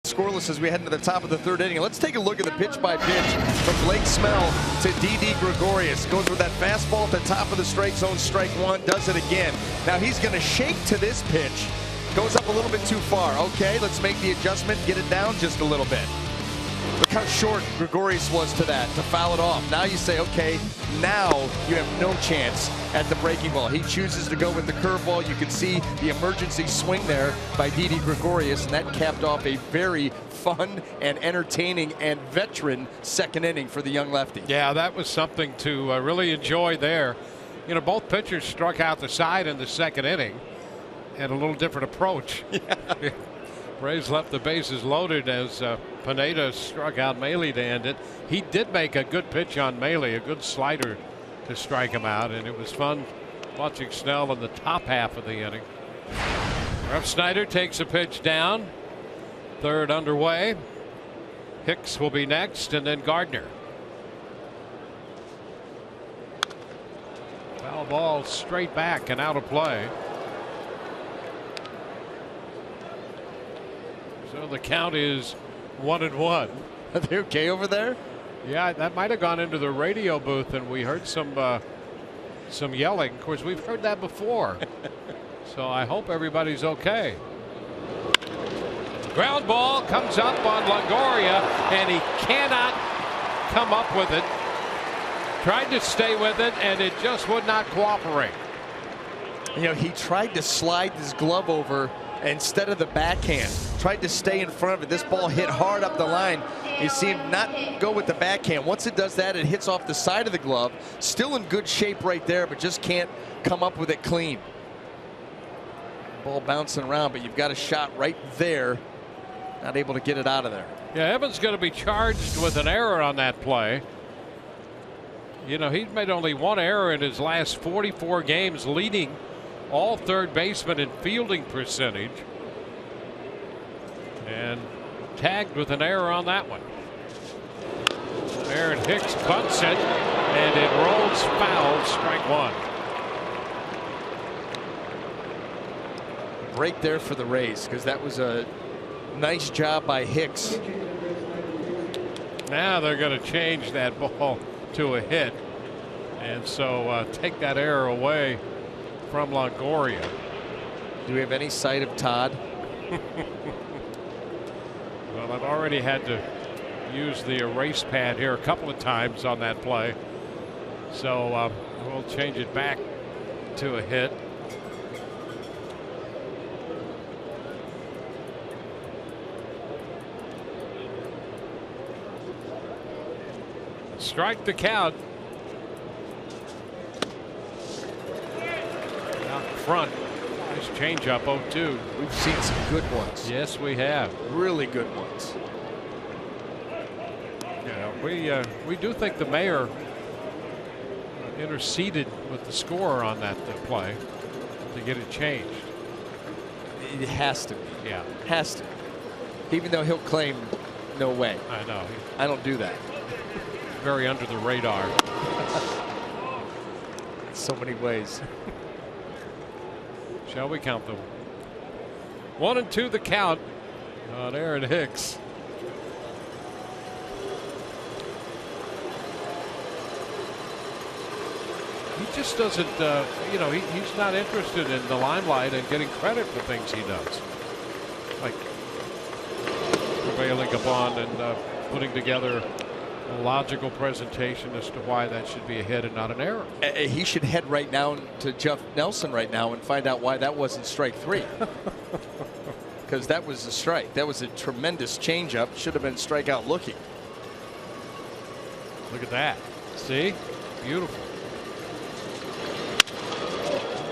Scoreless as we head into the top of the 3rd inning. Let's take a look at the pitch by pitch from Blake Snell to Didi Gregorius. Goes with that fastball at the top of the strike zone, strike 1, does it again. Now he's going to shake to this pitch. Goes up a little bit too far. Okay, let's make the adjustment, get it down just a little bit. Look how short Gregorius was to that, to foul it off. Now you say, okay, now you have no chance at the breaking ball. He chooses to go with the curveball. You can see the emergency swing there by Didi Gregorius, and that capped off a very fun and entertaining and veteran 2nd inning for the young lefty. Yeah, that was something to really enjoy there. You know, both pitchers struck out the side in the 2nd inning. Had a little different approach. Yeah. Rays left the bases loaded as Pineda struck out Maile to end it. He did make a good pitch on Maile, a good slider to strike him out, and it was fun watching Snell in the top half of the inning. Rough Snyder takes a pitch down. 3rd underway. Hicks will be next, and then Gardner. Foul ball straight back and out of play. So the count is 1-1. Are they okay over there? Yeah, that might have gone into the radio booth, and we heard some yelling. Of course, we've heard that before. So I hope everybody's okay. Ground ball comes up on Longoria, and he cannot come up with it. Tried to stay with it, and it just would not cooperate. You know, he tried to slide his glove over instead of the backhand. Tried to stay in front of it. This ball hit hard up the line. You see him not go with the backhand. Once it does that, it hits off the side of the glove. Still in good shape right there, but just can't come up with it clean. Ball bouncing around, but you've got a shot right there. Not able to get it out of there. Yeah, Evans going to be charged with an error on that play. You know, he's made only one error in his last 44 games, leading all third basemen in fielding percentage. And tagged with an error on that one. Aaron Hicks bunts it, and it rolls foul, strike one. Break there for the Rays, because that was a nice job by Hicks. Now they're going to change that ball to a hit, and so take that error away from Longoria. Do we have any sight of Todd? Well, I've already had to use the erase pad here a couple of times on that play, so we'll change it back to a hit. Strike the count. Out front. Nice changeup, 0-2. We've seen some good ones. Yes, we have. Really good ones. Yeah, we do think the mayor interceded with the scorer on that play to get it changed. It has to be. Yeah. Has to be. Even though he'll claim no way. I know. I don't do that. Very under the radar. So many ways. Shall we count them? 1-2 the count on Aaron Hicks. He just doesn't, you know, he's not interested in the limelight and getting credit for things he does. Like prevailing upon and putting together a logical presentation as to why that should be a hit and not an error. He should head right now to Jeff Nelson right now and find out why that wasn't strike three. Because that was a strike. That was a tremendous changeup. Should have been strikeout looking. Look at that. See? Beautiful.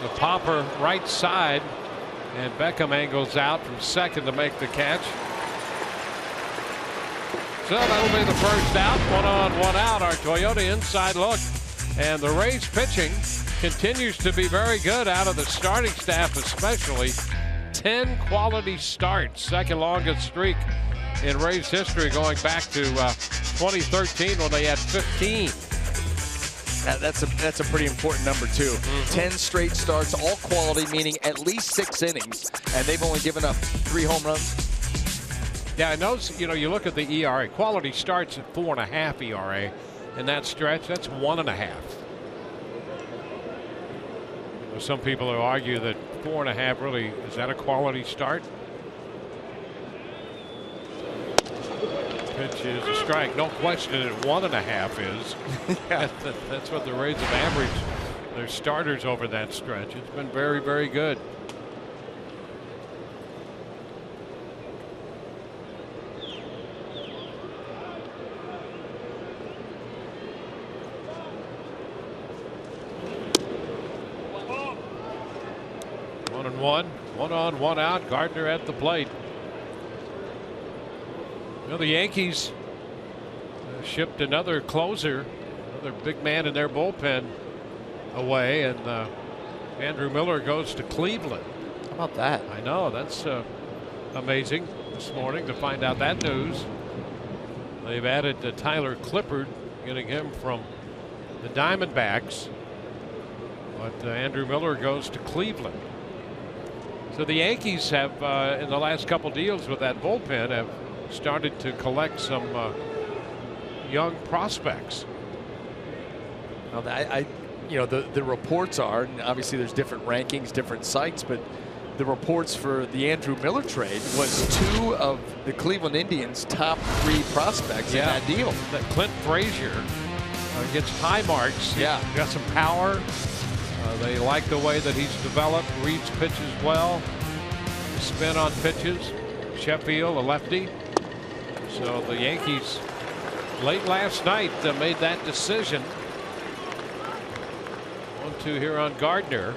The popper right side, and Beckham angles out from second to make the catch. So that'll be the first out. 1 on, 1 out. Our Toyota inside look. And the Rays pitching continues to be very good out of the starting staff, especially. 10 quality starts, second longest streak in Rays history, going back to 2013 when they had 15. That's a pretty important number too. 10 straight starts, all quality, meaning at least 6 innings, and they've only given up 3 home runs. Yeah, I notice, you know, you look at the ERA. Quality starts at 4.5 ERA. In that stretch, that's 1.5. Some people will argue that 4.5 really, is that a quality start? Pitch is a strike. No question that 1.5 is. Yeah. That's what the Rays have averaged their starters over that stretch. It's been very, very good. One on, 1 out. Gardner at the plate. You know, the Yankees shipped another closer, another big man in their bullpen away, and Andrew Miller goes to Cleveland. How about that? I know, that's amazing this morning to find out that news. They've added Tyler Clippard, getting him from the Diamondbacks, but Andrew Miller goes to Cleveland. So the Yankees have, in the last couple deals with that bullpen, have started to collect some young prospects. Now, you know, the reports are, and obviously there's different rankings, different sites, but the reports for the Andrew Miller trade was 2 of the Cleveland Indians' top 3 prospects in that deal. That Clint Frazier gets high marks. Yeah, got some power. They like the way that he's developed, reads pitches well, spin on pitches. Sheffield, a lefty. So the Yankees late last night made that decision. 1-2 here on Gardner.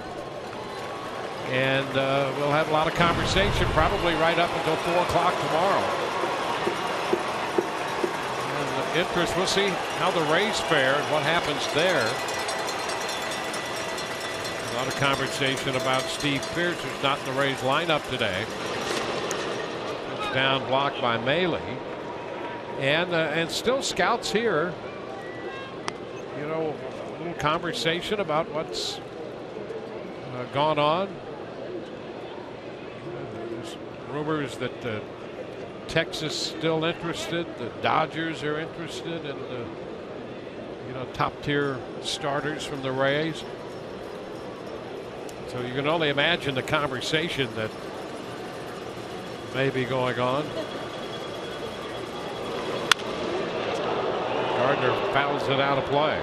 And we'll have a lot of conversation probably right up until 4 o'clock tomorrow. interest. We'll see how the Rays fare and what happens there. A lot of conversation about Steve Pearce, who's not in the Rays lineup today. It's down, blocked by Maile, and still scouts here. You know, a little conversation about what's gone on. There's rumors that Texas still interested. The Dodgers are interested in top tier starters from the Rays. So you can only imagine the conversation that may be going on. Gardner fouls it out of play.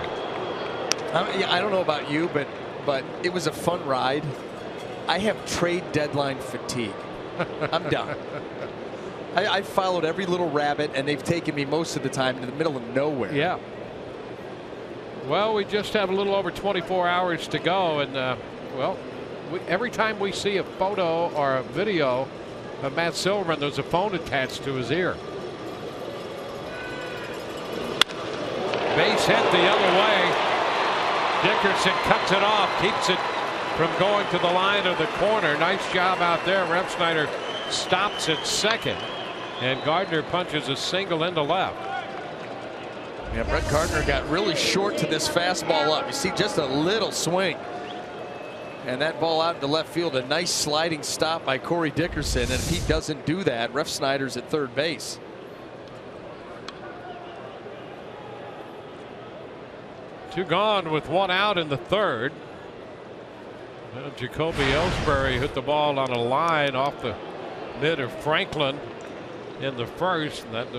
I don't know about you, but it was a fun ride. I have trade deadline fatigue. I'm done. I followed every little rabbit, and they've taken me most of the time to the middle of nowhere. Yeah. Well, we just have a little over 24 hours to go, and well, every time we see a photo or a video of Matt Silverman, there's a phone attached to his ear. Base hit the other way. Dickerson cuts it off, keeps it from going to the line of the corner. Nice job out there. Refsnyder stops at second, and Gardner punches a single into left. Yeah, Brett Gardner got really short to this fastball up. You see just a little swing. And that ball out into left field, a nice sliding stop by Corey Dickerson. And if he doesn't do that, Refsnyder's at third base. Two gone with one out in the third. Jacoby Ellsbury hit the ball on a line off the mid of Franklin in the first, and that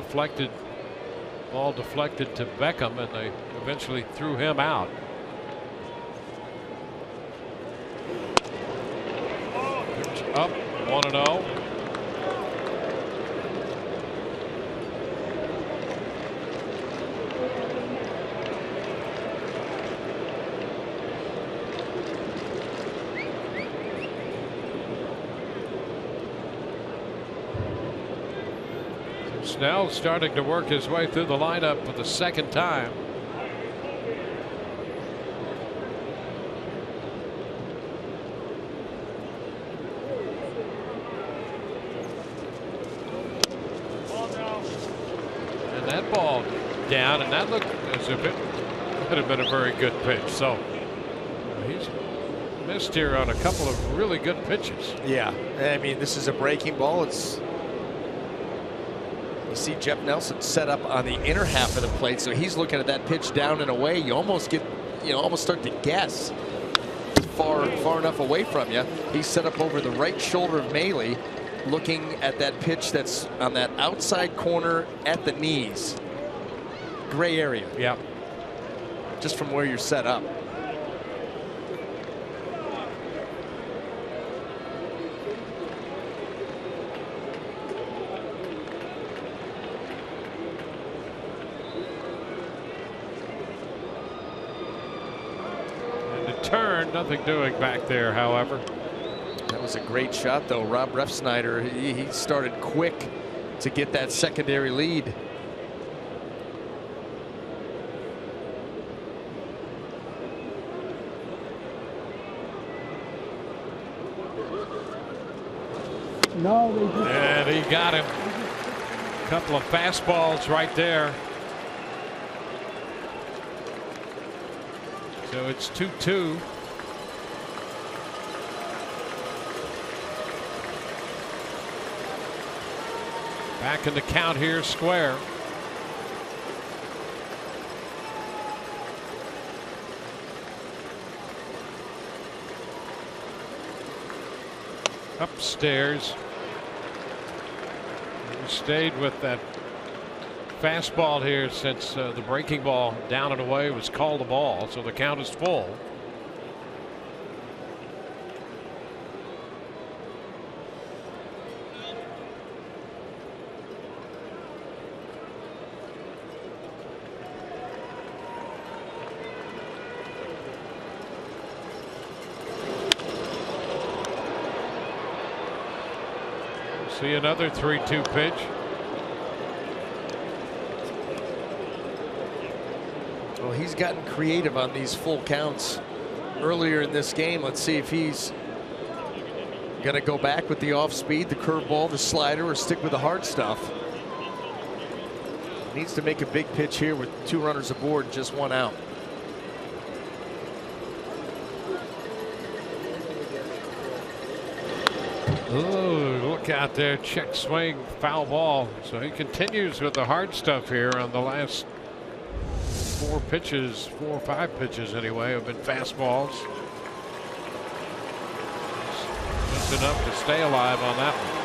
ball deflected to Beckham, and they eventually threw him out. Pitch up, 1-0. Snell starting to work his way through the lineup for the second time. And that ball down, and that looked as if it could have been a very good pitch. So he's missed here on a couple of really good pitches. Yeah, I mean, this is a breaking ball. You see Jeff Nelson set up on the inner half of the plate, so he's looking at that pitch down and away. You almost start to guess. It's far enough away from you. He's set up over the right shoulder of Maile, looking at that pitch that's on that outside corner at the knees. Gray area. Yeah. Just from where you're set up. Turn, nothing doing back there, however. That was a great shot, though. Rob Refsnyder, he started quick to get that secondary lead. And he got him. A couple of fastballs right there. So it's 2-2. Back in the count here, square. Upstairs. We stayed with that fastball here since the breaking ball down and away was called a ball, so the count is full. See another 3-2 pitch. Well, he's gotten creative on these full counts earlier in this game. Let's see if he's going to go back with the off speed, the curveball, the slider, or stick with the hard stuff. Needs to make a big pitch here with 2 runners aboard, just 1 out. Oh, look out there. Check swing, foul ball. So he continues with the hard stuff here on the last 4 pitches, 4 or 5 pitches anyway, have been fastballs. Just enough to stay alive on that one.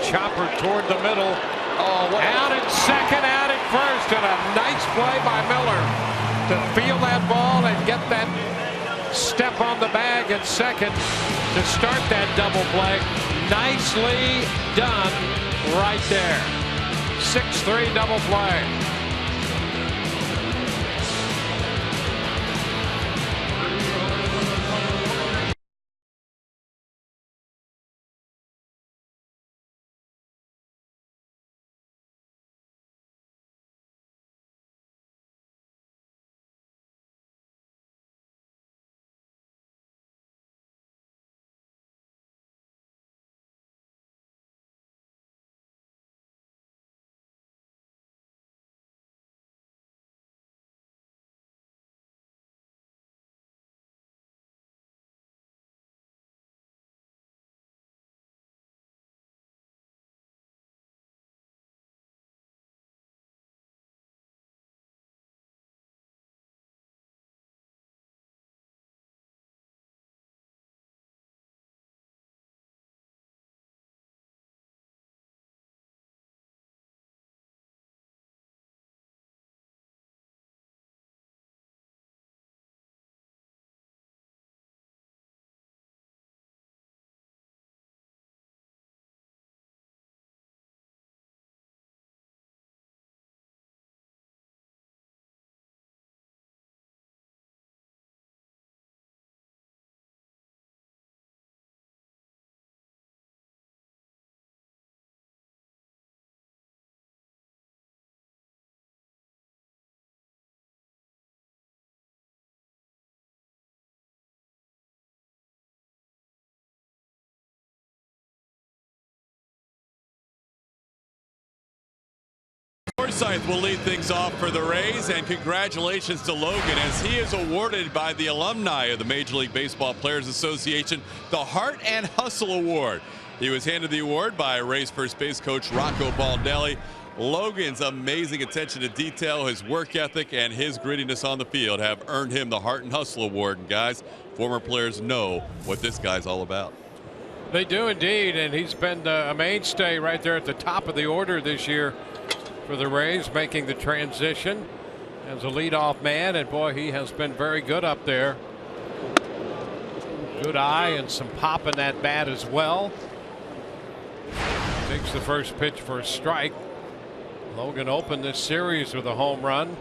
Chopper toward the middle. Oh, out at second, out at first, and a nice play by Miller to feel that ball and get that step on the bag at second to start that double play. Nicely done right there. 6-3 double play. Forsythe will lead things off for the Rays, and congratulations to Logan as he is awarded by the alumni of the Major League Baseball Players Association the Heart and Hustle Award. He was handed the award by Rays first base coach Rocco Baldelli. Logan's amazing attention to detail, his work ethic, and his grittiness on the field have earned him the Heart and Hustle Award. And guys, former players know what this guy's all about. They do indeed, and he's been a mainstay right there at the top of the order this year for the Rays, making the transition as a leadoff man, and boy, he has been very good up there. Good eye and some pop in that bat as well. Takes the first pitch for a strike. Logan opened this series with a home run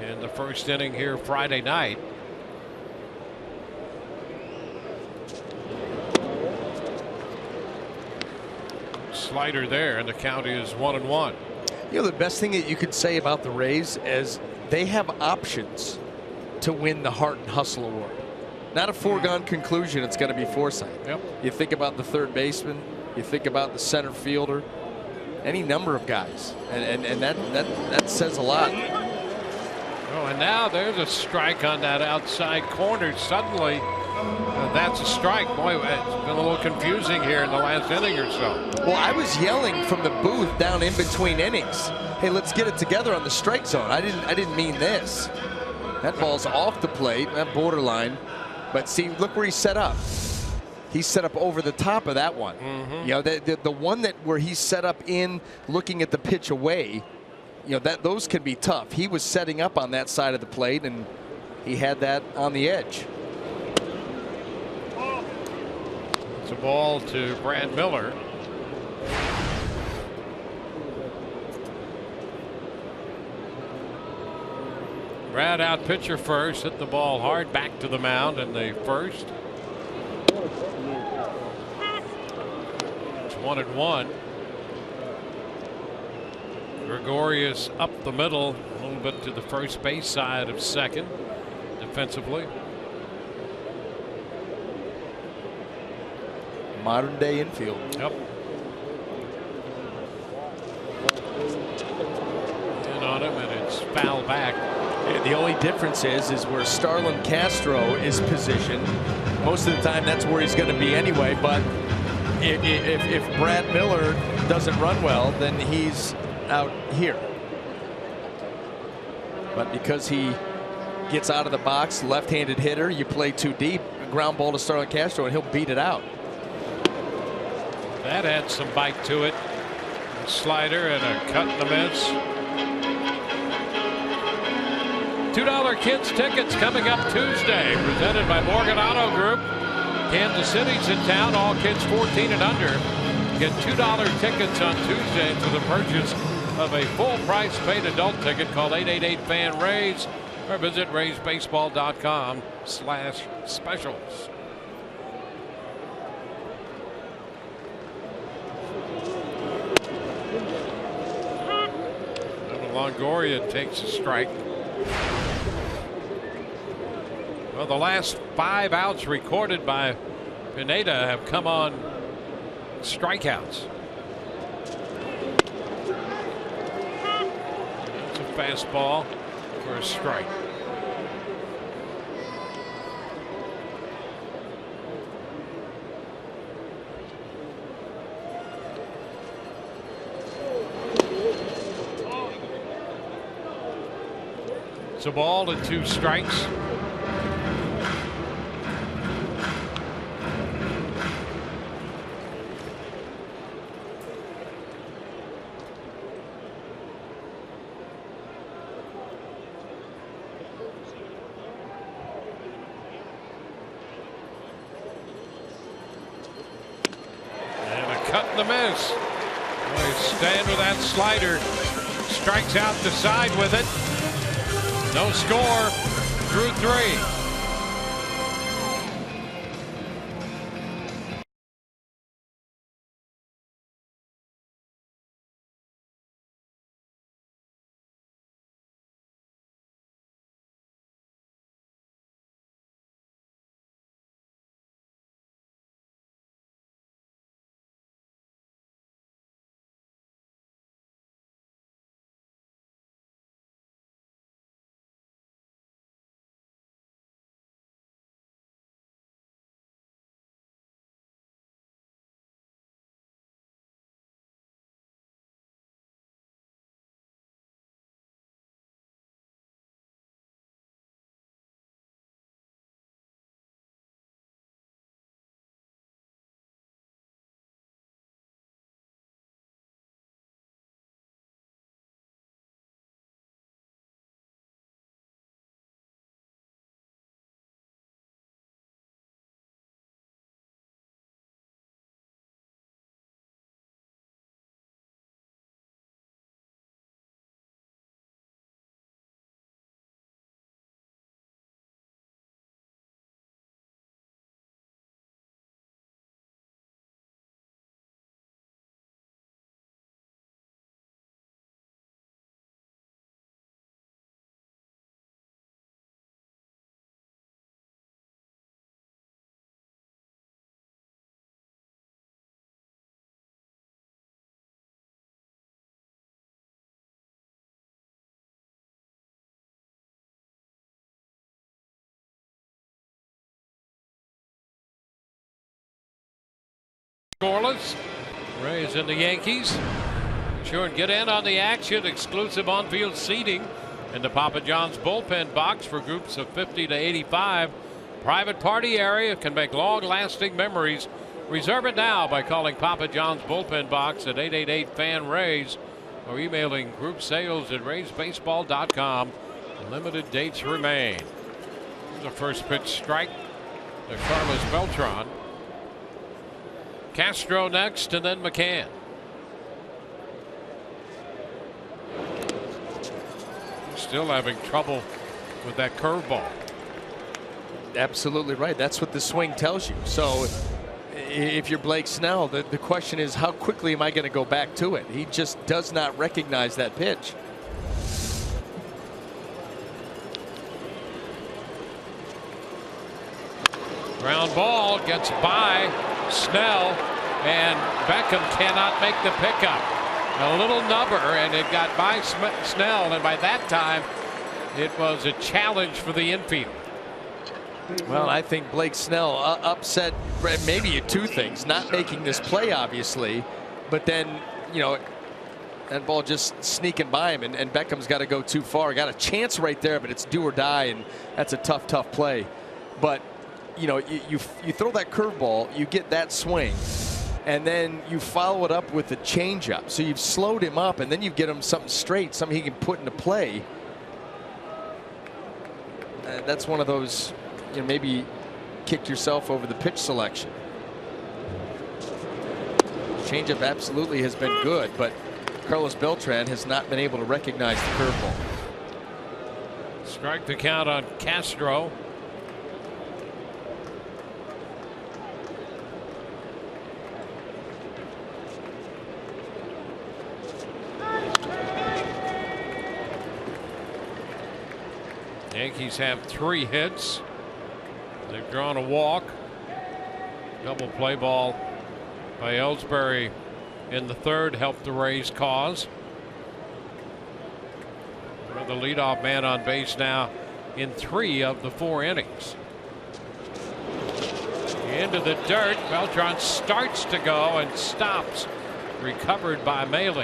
in the first inning here Friday night. Slider there, and the count is 1-1. You know, the best thing that you could say about the Rays is they have options to win the Heart and Hustle Award. Not a foregone conclusion it's going to be Forsythe. Yep. You think about the third baseman, you think about the center fielder, any number of guys, and that says a lot. Oh, and now there's a strike on that outside corner. Suddenly, that's a strike. Boy, it's been a little confusing here in the last inning or so. Well, I was yelling from the booth down in between innings, hey, let's get it together on the strike zone. I didn't mean this. That ball's off the plate, that borderline. But see, look where he's set up. He's set up over the top of that one. You know, the one where he's set up in looking at the pitch away, you know, those can be tough. He was setting up on that side of the plate, and he had that on the edge. It's a ball to Brad Miller. Brad out pitcher first, hit the ball hard back to the mound in the first. It's 1-1. Gregorius up the middle, a little bit to the first base side of second defensively. Modern day infield. Yep. In on him, and it's foul back. The only difference is where Starlin Castro is positioned. Most of the time, that's where he's going to be anyway. But if Brad Miller doesn't run well, then he's out here. But because he gets out of the box, left-handed hitter, you play too deep, a ground ball to Starlin Castro, and he'll beat it out. That had some bite to it. A slider and a cut in the miss. $2 kids tickets coming up Tuesday, presented by Morgan Auto Group. Kansas City's in town. All kids 14 and under get $2 tickets on Tuesday for the purchase of a full price paid adult ticket. Call 888-FAN-RAISE or visit raisebaseball.com/specials. Longoria takes a strike. Well, the last 5 outs recorded by Pineda have come on strikeouts. It's a fastball for a strike. It's a ball and 2 strikes. And a cut in the miss. They stand with that slider. Strikes out the side with it. No score through 3. Scoreless. Rays and the Yankees. Be sure and get in on the action. Exclusive on-field seating in the Papa John's bullpen box for groups of 50 to 85. Private party area can make long-lasting memories. Reserve it now by calling Papa John's bullpen box at 888-FAN-RAISE or emailing group sales at raisebaseball.com. Limited dates remain. The first pitch strike to Carlos Beltran. Castro next, and then McCann. Still having trouble with that curveball. Absolutely right. That's what the swing tells you. So if you're Blake Snell, the question is, how quickly am I going to go back to it? He just does not recognize that pitch. Ground ball gets by Snell, and Beckham cannot make the pickup. A little nubber, and it got by Snell, and by that time it was a challenge for the infield. Well, I think Blake Snell upset maybe two things: not making this play, obviously, but then, you know, that ball just sneaking by him, and Beckham's got to go too far. Got a chance right there, but it's do or die, and that's a tough play. But you know, you throw that curveball, you get that swing, and then you follow it up with a changeup. So you've slowed him up, and then you get him something straight, something he can put into play. That's one of those, you know, maybe kick yourself over the pitch selection. Changeup absolutely has been good, but Carlos Beltran has not been able to recognize the curveball. Strike the count on Castro. Yankees have 3 hits. They've drawn a walk. Double play ball by Ellsbury in the 3rd helped the Rays' cause. They're the leadoff man on base now in 3 of the 4 innings. Into the dirt. Beltran starts to go and stops. Recovered by Maile.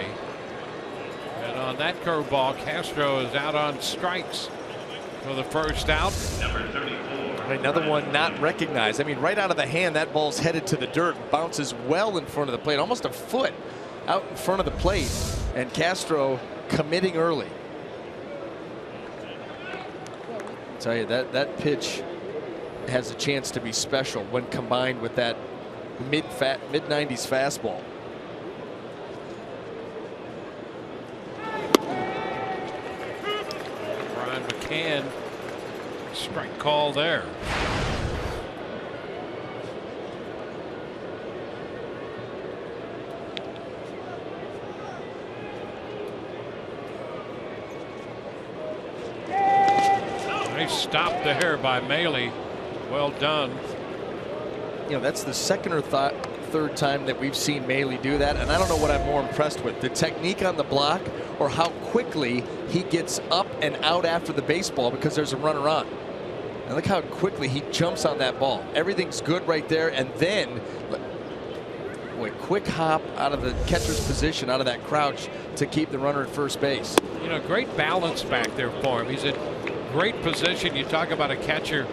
And on that curveball, Castro is out on strikes for the first out. Number 34. Another one not recognized. I mean, right out of the hand, that ball's headed to the dirt, bounces well in front of the plate, almost a foot out in front of the plate, and Castro committing early. I'll tell you, that pitch has a chance to be special when combined with that mid-90s fastball. Brian McCann, strike call there. Nice stop there by Maile. Well done. You know, that's the 2nd or 3rd time that we've seen Maile do that, and I don't know what I'm more impressed with, the technique on the block or how quickly he gets up and out after the baseball because there's a runner on. And look how quickly he jumps on that ball. Everything's good right there, and then boy, quick hop out of the catcher's position, out of that crouch to keep the runner at first base. You know, great balance back there for him. He's in great position. You talk about a catcher,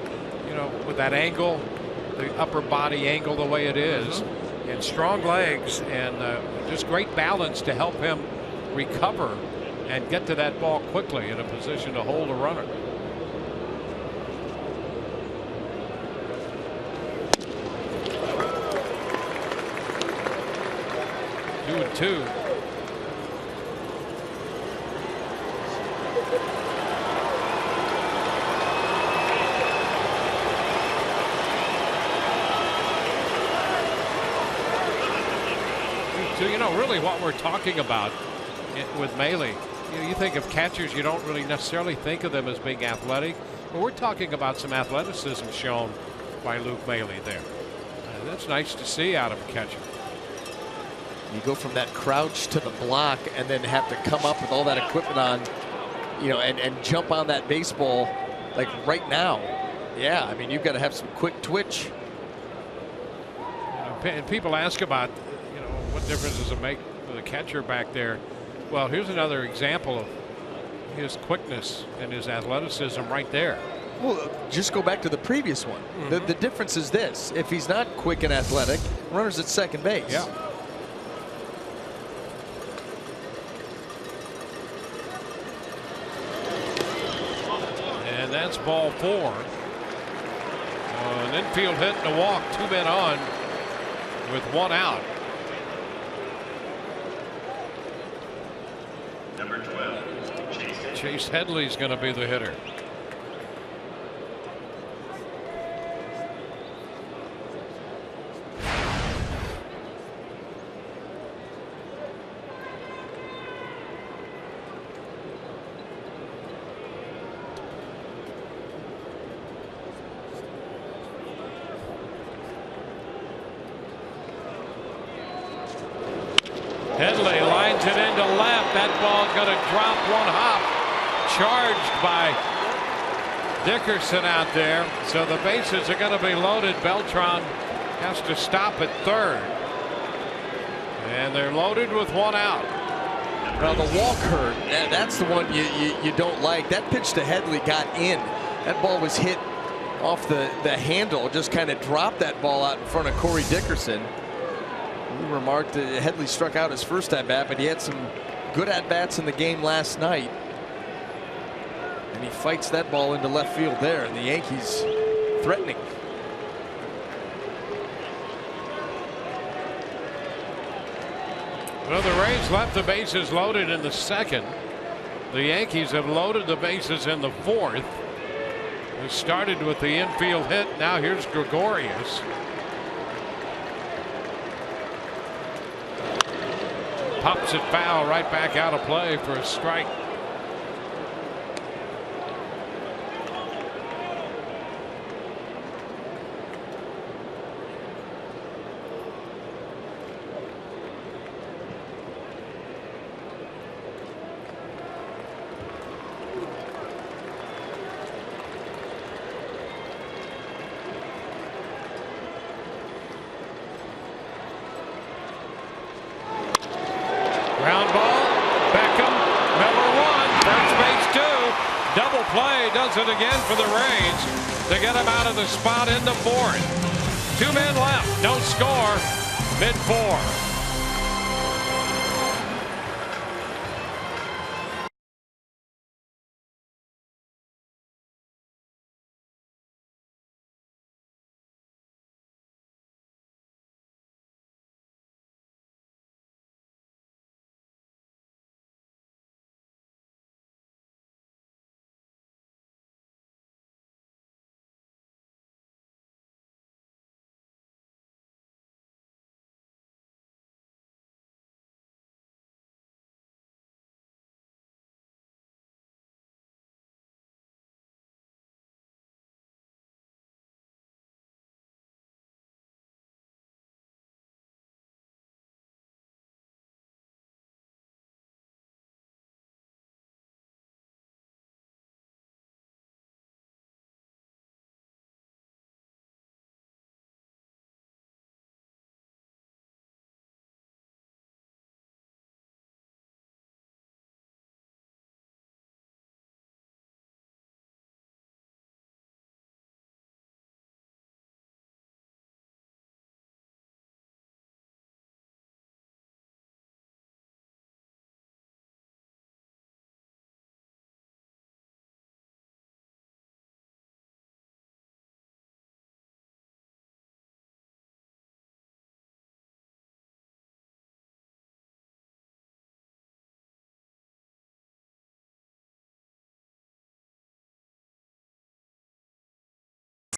you know, with that angle, the upper body angle the way it is, and strong legs, and just great balance to help him recover and get to that ball quickly in a position to hold a runner. Two and two. So, you know, really what we're talking about with Maile, you think of catchers, you don't really necessarily think of them as being athletic, but we're talking about some athleticism shown by Luke Maile there. That's nice to see out of a catcher. You go from that crouch to the block and then have to come up with all that equipment on, you know, and jump on that baseball like right now. Yeah, I mean, you've got to have some quick twitch. And people ask about, you know, what difference does it make for the catcher back there? Well, here's another example of his quickness and his athleticism right there. Well, just go back to the previous one. The difference is this: if he's not quick and athletic, runner's at second base. Yeah. And that's ball 4. An infield hit and a walk, 2 men on with 1 out. Number 12, Chase Headley's going to be the hitter. Headley lines it into left. That ball's going to drop one hop. Charged by Dickerson out there. So the bases are going to be loaded. Beltran has to stop at third. And they're loaded with one out. Well, the walk hurt. That's the one you don't like. That pitch to Headley got in. That ball was hit off the handle. Just kind of dropped that ball out in front of Corey Dickerson. We remarked that Headley struck out his first at bat, but he had some good at bats in the game last night. And he fights that ball into left field there, and the Yankees threatening. Well, the Rays left the bases loaded in the second. The Yankees have loaded the bases in the fourth. It started with the infield hit. Now here's Gregorius. Pops it foul right back out of play for a strike. Ground ball. Beckham. Miller one. First base two. Double play does it again for the Rays to get him out of the spot in the fourth. 2 men left. No score. Mid-4.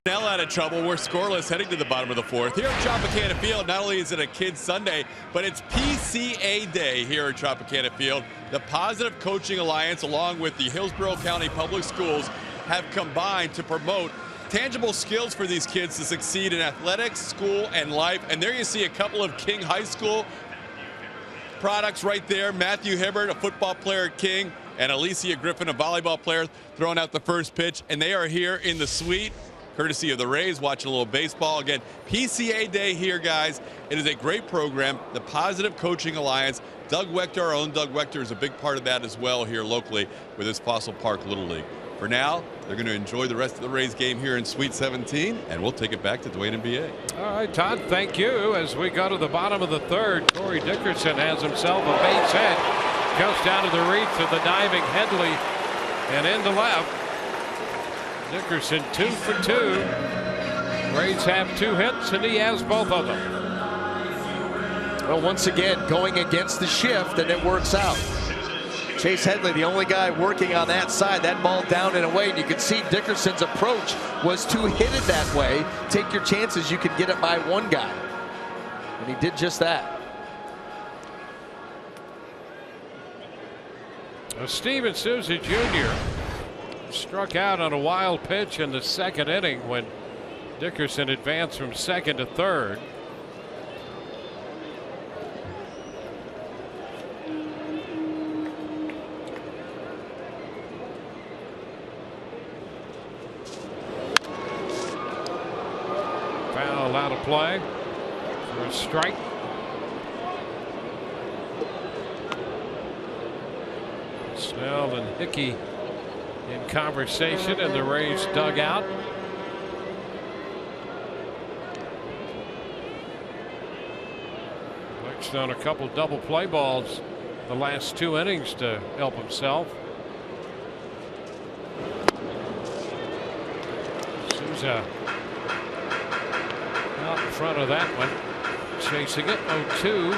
Snell out of trouble. We're scoreless heading to the bottom of the fourth. Here at Tropicana Field, not only is it a Kids Sunday, but it's PCA Day here at Tropicana Field. The Positive Coaching Alliance, along with the Hillsborough County Public Schools, have combined to promote tangible skills for these kids to succeed in athletics, school, and life. And there you see a couple of King High School products right there. Matthew Hibbert, a football player at King, and Alicia Griffin, a volleyball player, throwing out the first pitch. And they are here in the suite, courtesy of the Rays, watching a little baseball. Again, PCA Day here, guys. It is a great program. The Positive Coaching Alliance. Doug Wechter, our own Doug Wechter, is a big part of that as well here locally with this Fossil Park Little League. For now, they're going to enjoy the rest of the Rays game here in Suite 17, and we'll take it back to Dwayne and BA. All right, Todd, thank you. As we go to the bottom of the third, Corey Dickerson has himself a base hit. Goes down to the reach of the diving Headley and into left. Dickerson 2 for 2. Rays have 2 hits, and he has both of them. Well, once again, going against the shift, and it works out. Chase Headley, the only guy working on that side. That ball down and away, and you can see Dickerson's approach was to hit it that way. Take your chances, you can get it by one guy. And he did just that. Steven Souza Jr. struck out on a wild pitch in the second inning when Dickerson advanced from second to third. Ball out of play for a strike. Snell and Hickey in conversation in the Rays dugout. Blake's done a couple double play balls the last 2 innings to help himself. Souza out in front of that one, chasing it. 0-2.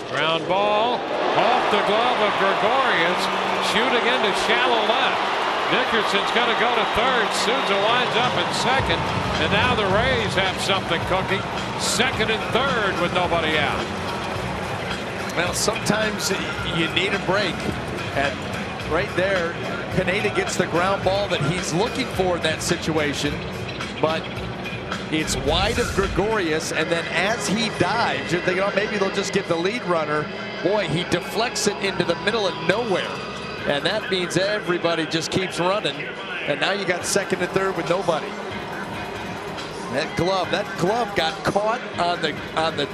Ground ball off the glove of Gregorius, shooting into shallow left. Dickerson's going to go to third. Souza winds up in second, and now the Rays have something cooking. Second and third with nobody out. Well, sometimes you need a break, and right there, Pineda gets the ground ball that he's looking for in that situation, but it's wide of Gregorius, and then as he dives, you're thinking, oh, maybe they'll just get the lead runner. Boy, he deflects it into the middle of nowhere, and that means everybody just keeps running, and now you got second and third with nobody. That glove got caught on the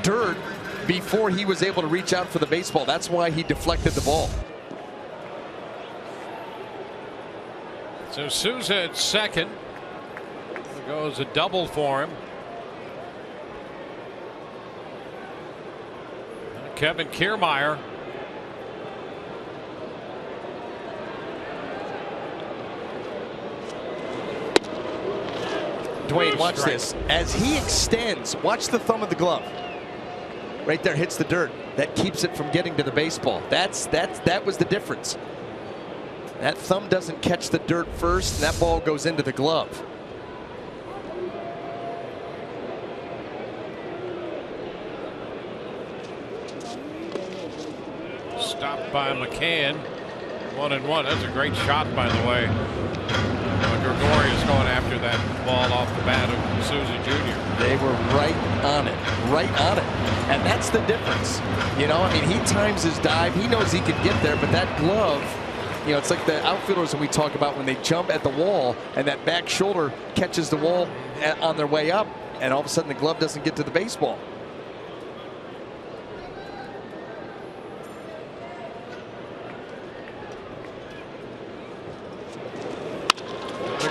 dirt before he was able to reach out for the baseball. That's why he deflected the ball. So Souza at second. There goes a double for him. Kevin Kiermaier. Dwayne, watch this. As he extends, watch the thumb of the glove. Right there, hits the dirt. That keeps it from getting to the baseball. That was the difference. That thumb doesn't catch the dirt first, and that ball goes into the glove. Stopped by McCann. 1-1. That's a great shot, by the way. Gregorius going after that ball off the bat of Souza Jr. They were right on it. And that's the difference. You know, I mean, he times his dive. He knows he can get there, but that glove, you know, it's like the outfielders that we talk about when they jump at the wall and that back shoulder catches the wall on their way up, and all of a sudden the glove doesn't get to the baseball.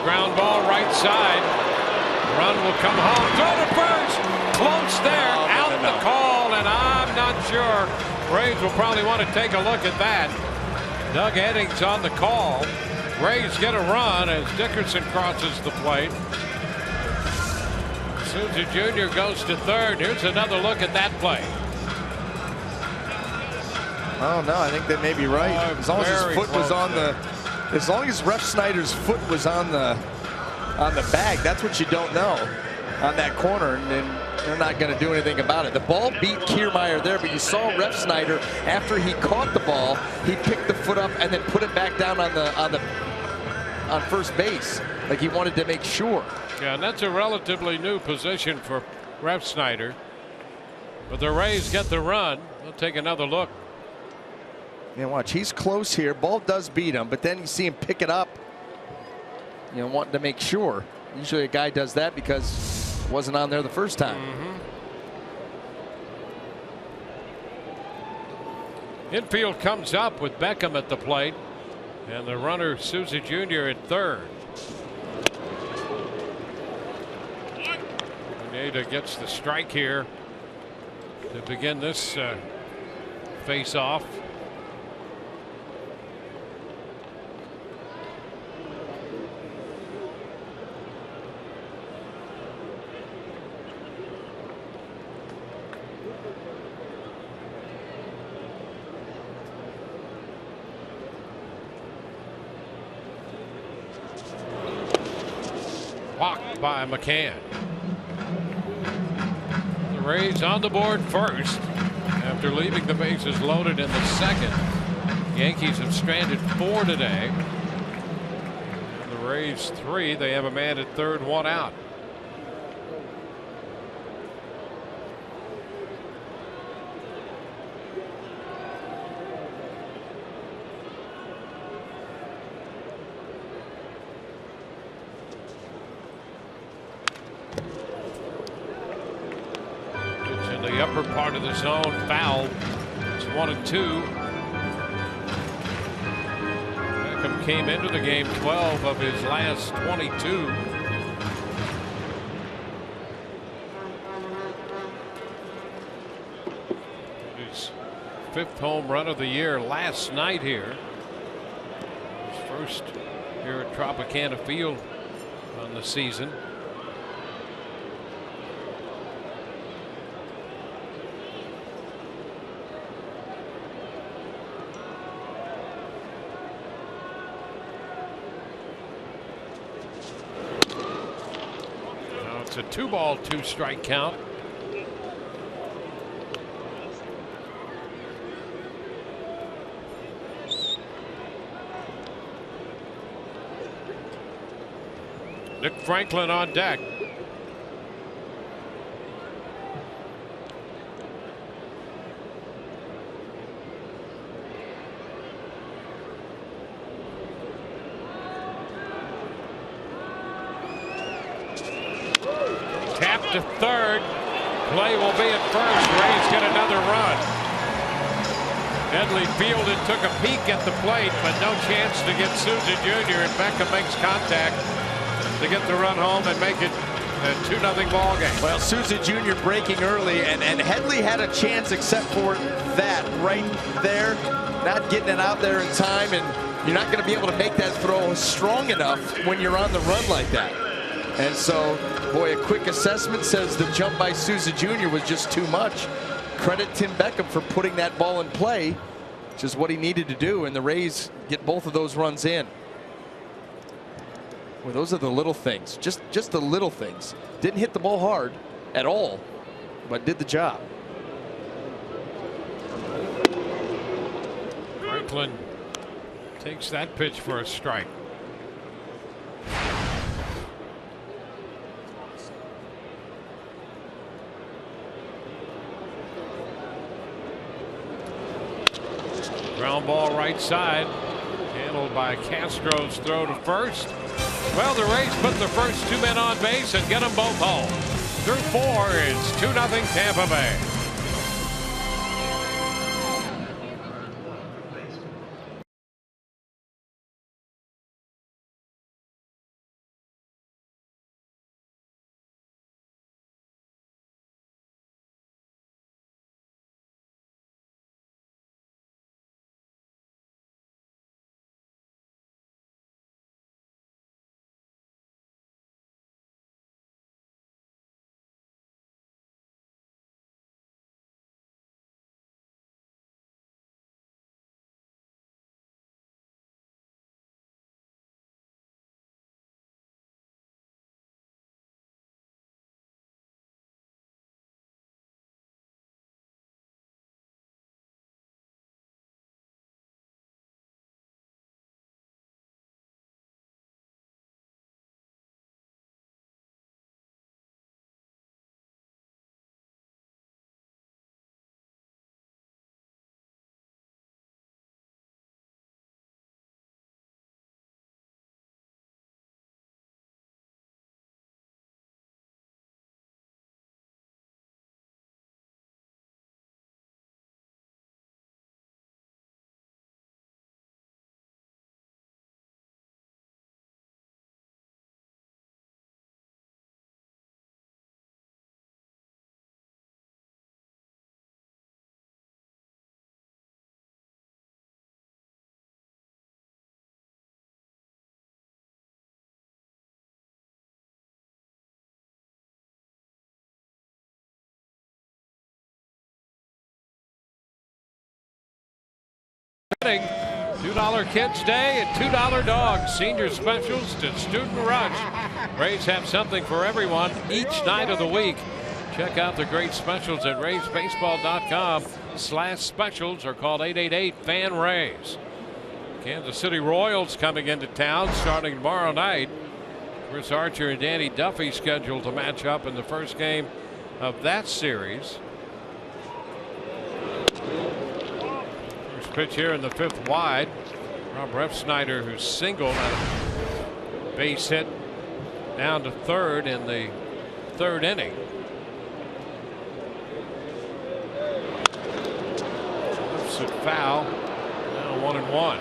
Ground ball right side. Run will come home. Throw to first. Close there. Out the call, and I'm not sure. Rays will probably want to take a look at that. Doug Eddings on the call. Rays get a run as Dickerson crosses the plate. Souza Jr. goes to third. Here's another look at that play. Oh no, I think they may be right. As long as his foot was on the. As long as Ref Snyder's foot was on the bag, that's what you don't know on that corner, and then they're not going to do anything about it. The ball beat Kiermaier there, but you saw Ref Snyder after he caught the ball, he picked the foot up and then put it back down on first base, like he wanted to make sure. Yeah, and that's a relatively new position for Ref Snyder. But the Rays get the run. They'll take another look. Yeah, watch, he's close here. Ball does beat him, but then you see him pick it up, you know, wanting to make sure. Usually a guy does that because it wasn't on there the first time. Infield comes up with Beckham at the plate, and the runner Souza Jr. at third. Pineda gets the strike here to begin this face-off. Walked by McCann. The Rays on the board first after leaving the bases loaded in the second. Yankees have stranded 4 today. And the Rays 3. They have a man at third, 1 out. upper part of the zone, foul. It's 1-2. Beckham came into the game 12 of his last 22. His 5th home run of the year last night here. His first here at Tropicana Field on the season. Now it's a 2-ball, 2-strike count. Nick Franklin on deck. Tap to third. Play will be at first. Rays get another run. Nedley fielded, took a peek at the plate, but no chance to get Souza Jr. and Beckham makes contact to get the run home and make it a 2-0 ball game. Well, Souza Jr. breaking early, and Headley had a chance except for that right there, not getting it out there in time, and you're not going to be able to make that throw strong enough when you're on the run like that. And so, boy, a quick assessment says the jump by Souza Jr. was just too much. Credit Tim Beckham for putting that ball in play, which is what he needed to do, and the Rays get both of those runs in. Well, those are the little things, just the little things. Didn't hit the ball hard at all, but did the job. Franklin takes that pitch for a strike. Ground ball right side, handled by Castro's throw to first. Well, the Rays put the first 2 men on base and get them both home. Through 4, it's 2-0 Tampa Bay. $2 Kids Day and $2 Dogs. Senior specials to Student Rush. Rays have something for everyone each night of the week. Check out the great specials at RaysBaseball.com/specials or call 888-FAN-RAYS. Kansas City Royals coming into town starting tomorrow night. Chris Archer and Danny Duffy scheduled to match up in the first game of that series. Pitch here in the 5th wide. Rob Refsnyder, who singled on a base hit down to third in the 3rd inning. Opposite foul. Now 1-1.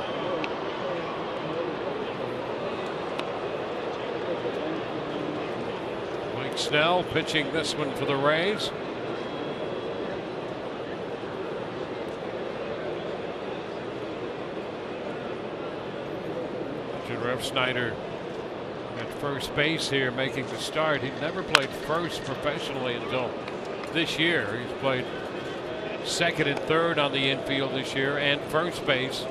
Blake Snell pitching this one for the Rays. Rev Snyder at first base here, making the start. He'd never played first professionally until this year. He's played second and third on the infield this year, and first base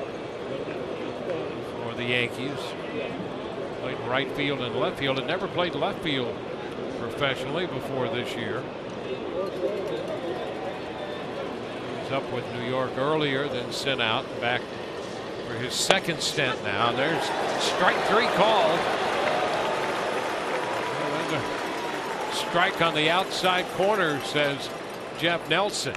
for the Yankees. Played right field and left field, and never played left field professionally before this year. He's up with New York earlier, then sent out back for his second stint now. There's strike 3 called. Well, there's a strike on the outside corner, says Jeff Nelson.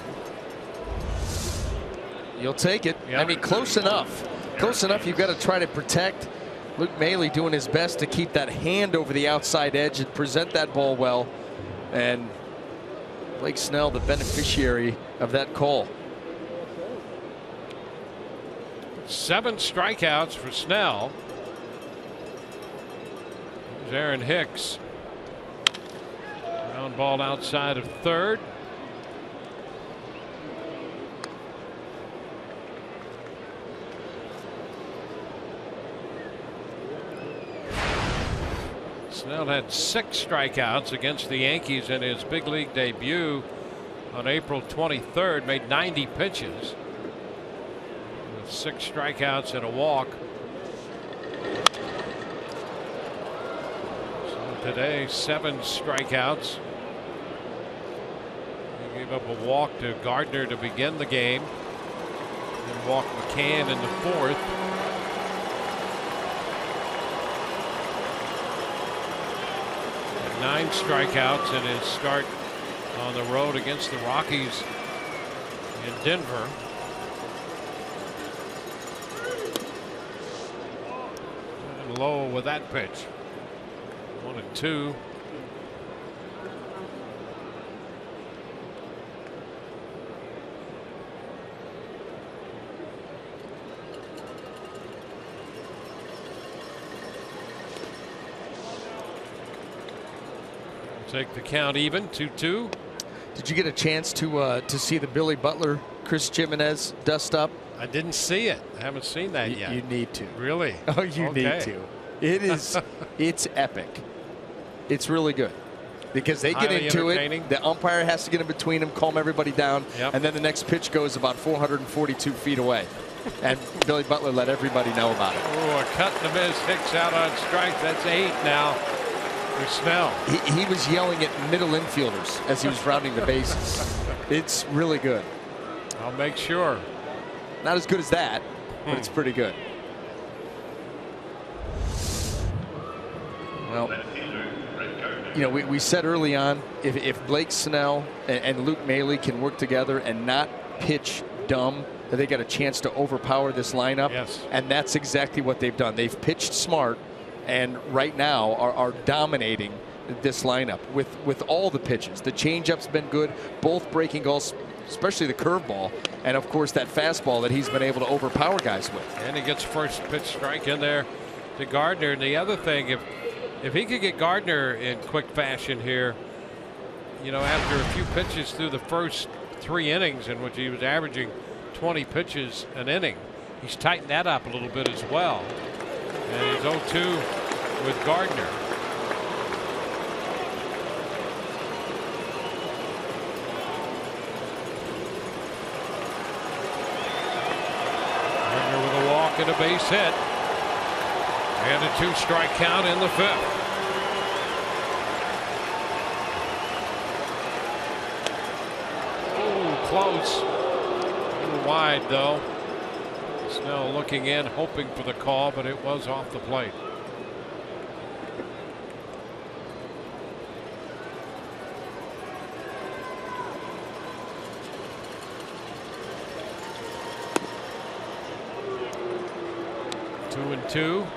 You'll take it. Yep. I mean, close enough. Close enough. You've got to try to protect. Luke Maile doing his best to keep that hand over the outside edge and present that ball well. And Blake Snell, the beneficiary of that call. 7 strikeouts for Snell. There's Aaron Hicks. Ground ball outside of third. Snell had 6 strikeouts against the Yankees in his big league debut on April 23rd. Made 90 pitches. 6 strikeouts and a walk. So today 7 strikeouts. He gave up a walk to Gardner to begin the game, and walked McCann in the 4th. And 9 strikeouts in his start on the road against the Rockies in Denver. Low with that pitch. 1-2. Take the count even. 2-2. Did you get a chance to see the Billy Butler, Chris Jimenez dust up? I didn't see it. I haven't seen that yet. You need to. Really? Oh, you need to. It is. It's epic. It's really good because they get into it. The umpire has to get in between them, calm everybody down, and then the next pitch goes about 442 feet away. And Billy Butler let everybody know about it. Oh, a cut and a miss. Hicks out on strike. That's 8 now for Snell. He was yelling at middle infielders as he was rounding the bases. It's really good. I'll make sure. Not as good as that, but it's pretty good. Well, you know, we said early on, if Blake Snell and Luke Maile can work together and not pitch dumb, that they got a chance to overpower this lineup. Yes. And that's exactly what they've done. They've pitched smart, and right now are dominating this lineup with all the pitches. The changeup's been good, both breaking balls, especially the curveball, and of course that fastball that he's been able to overpower guys with. And he gets first pitch strike in there to Gardner. And the other thing, if he could get Gardner in quick fashion here, you know, after a few pitches through the first 3 innings in which he was averaging 20 pitches an inning, he's tightened that up a little bit as well. And he's 0-2 with Gardner. Gardner with a walk and a base hit. And a 2-strike count in the 5th. Oh, close. A little wide, though. Snell looking in, hoping for the call, but it was off the plate. Two and two.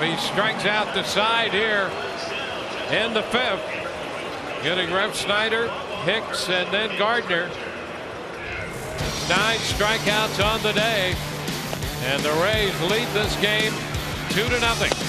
He strikes out the side here in the 5th. Getting Rev Snyder, Hicks, and then Gardner. 9 strikeouts on the day. And the Rays lead this game 2-0.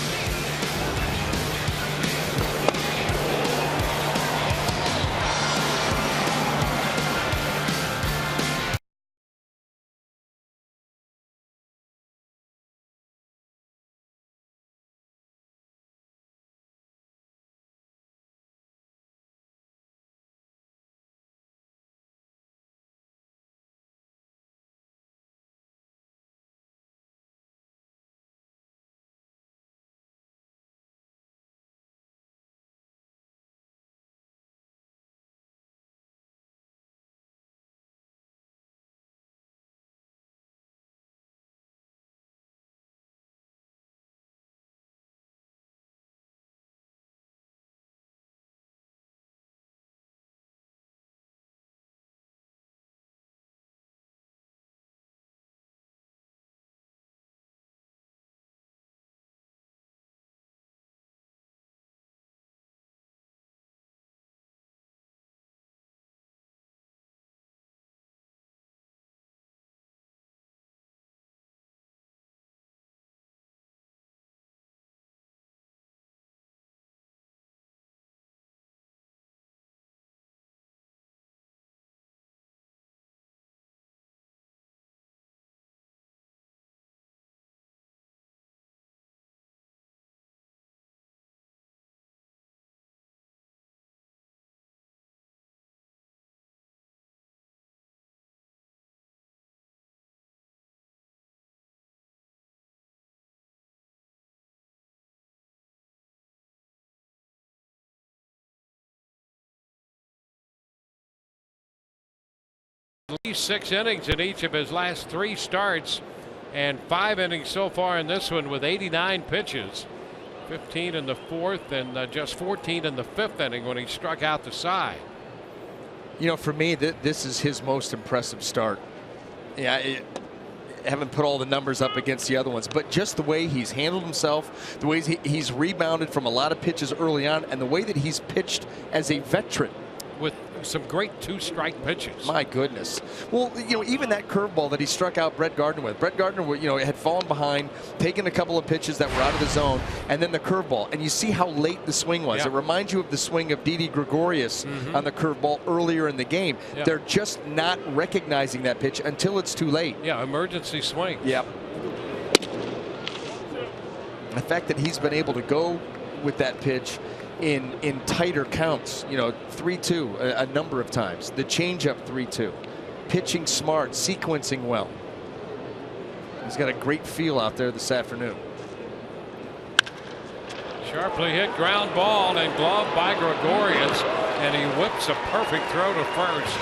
At least 6 innings in each of his last 3 starts, and 5 innings so far in this one with 89 pitches. 15 in the 4th and just 14 in the 5th inning when he struck out the side. You know, for me, this is his most impressive start. Yeah, I haven't put all the numbers up against the other ones, but just the way he's handled himself, the way he's rebounded from a lot of pitches early on, and the way that he's pitched as a veteran. With some great 2-strike pitches. My goodness. Well, you know, even that curveball that he struck out Brett Gardner with. Brett Gardner, you know, had fallen behind, taken a couple of pitches that were out of the zone, and then the curveball. And you see how late the swing was. Yeah. It reminds you of the swing of Didi Gregorius on the curveball earlier in the game. Yeah. They're just not recognizing that pitch until it's too late. Yeah, emergency swing. Yep. The fact that he's been able to go with that pitch in tighter counts, you know, 3-2 a number of times. The changeup 3-2. Pitching smart, sequencing well. He's got a great feel out there this afternoon. Sharply hit ground ball and gloved by Gregorius, and he whips a perfect throw to first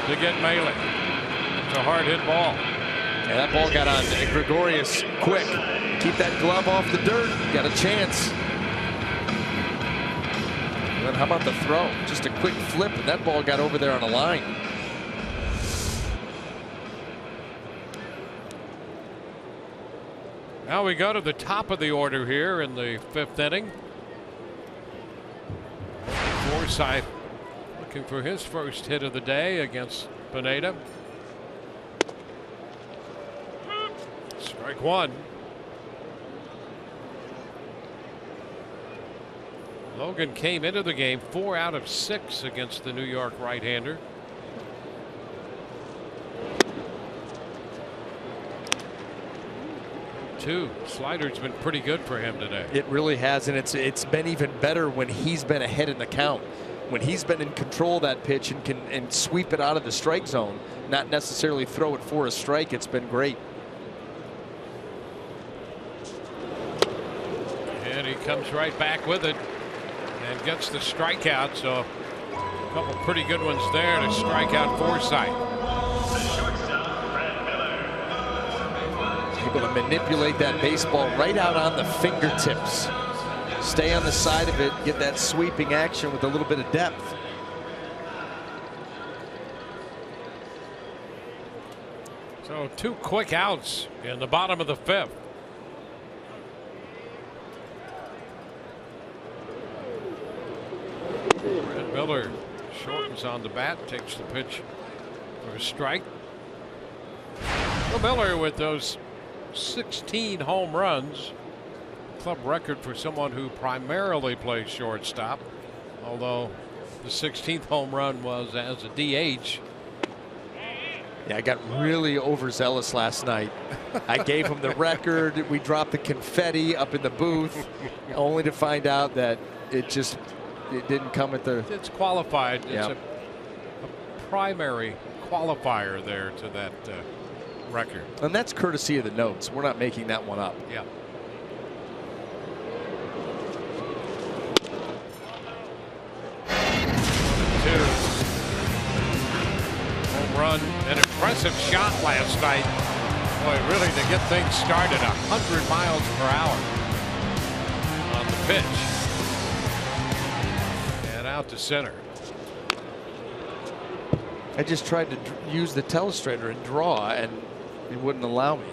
to get Malin. It's a hard hit ball. And that ball got on Gregorius quick. Keep that glove off the dirt. Got a chance. And how about the throw? Just a quick flip, and that ball got over there on a line. Now we go to the top of the order here in the 5th inning. Forsythe looking for his first hit of the day against Pineda. Strike 1. Logan came into the game 4 out of 6 against the New York right-hander. Slider's been pretty good for him today. It really has, and it's been even better when he's been ahead in the count. When he's been in control of that pitch and can sweep it out of the strike zone, not necessarily throw it for a strike. It's been great. And he comes right back with it and gets the strikeout. So a couple pretty good ones there to strike out Forsythe. Able to manipulate that baseball right out on the fingertips. Stay on the side of it, get that sweeping action with a little bit of depth. So 2 quick outs in the bottom of the 5th. Brad Miller shortens on the bat, takes the pitch for a strike. Well, Miller with those 16 home runs, club record for someone who primarily plays shortstop, although the 16th home run was as a DH. Yeah, I got really overzealous last night. I gave him the record. We dropped the confetti up in the booth, only to find out that it didn't come at the. It's qualified. It's Yeah. a primary qualifier there to that record. And that's courtesy of the notes. We're not making that one up. Yeah. Run, an impressive shot last night. Boy, really to get things started, 100 miles per hour on the pitch. And out to center. I just tried to use the telestrator and draw, and it wouldn't allow me.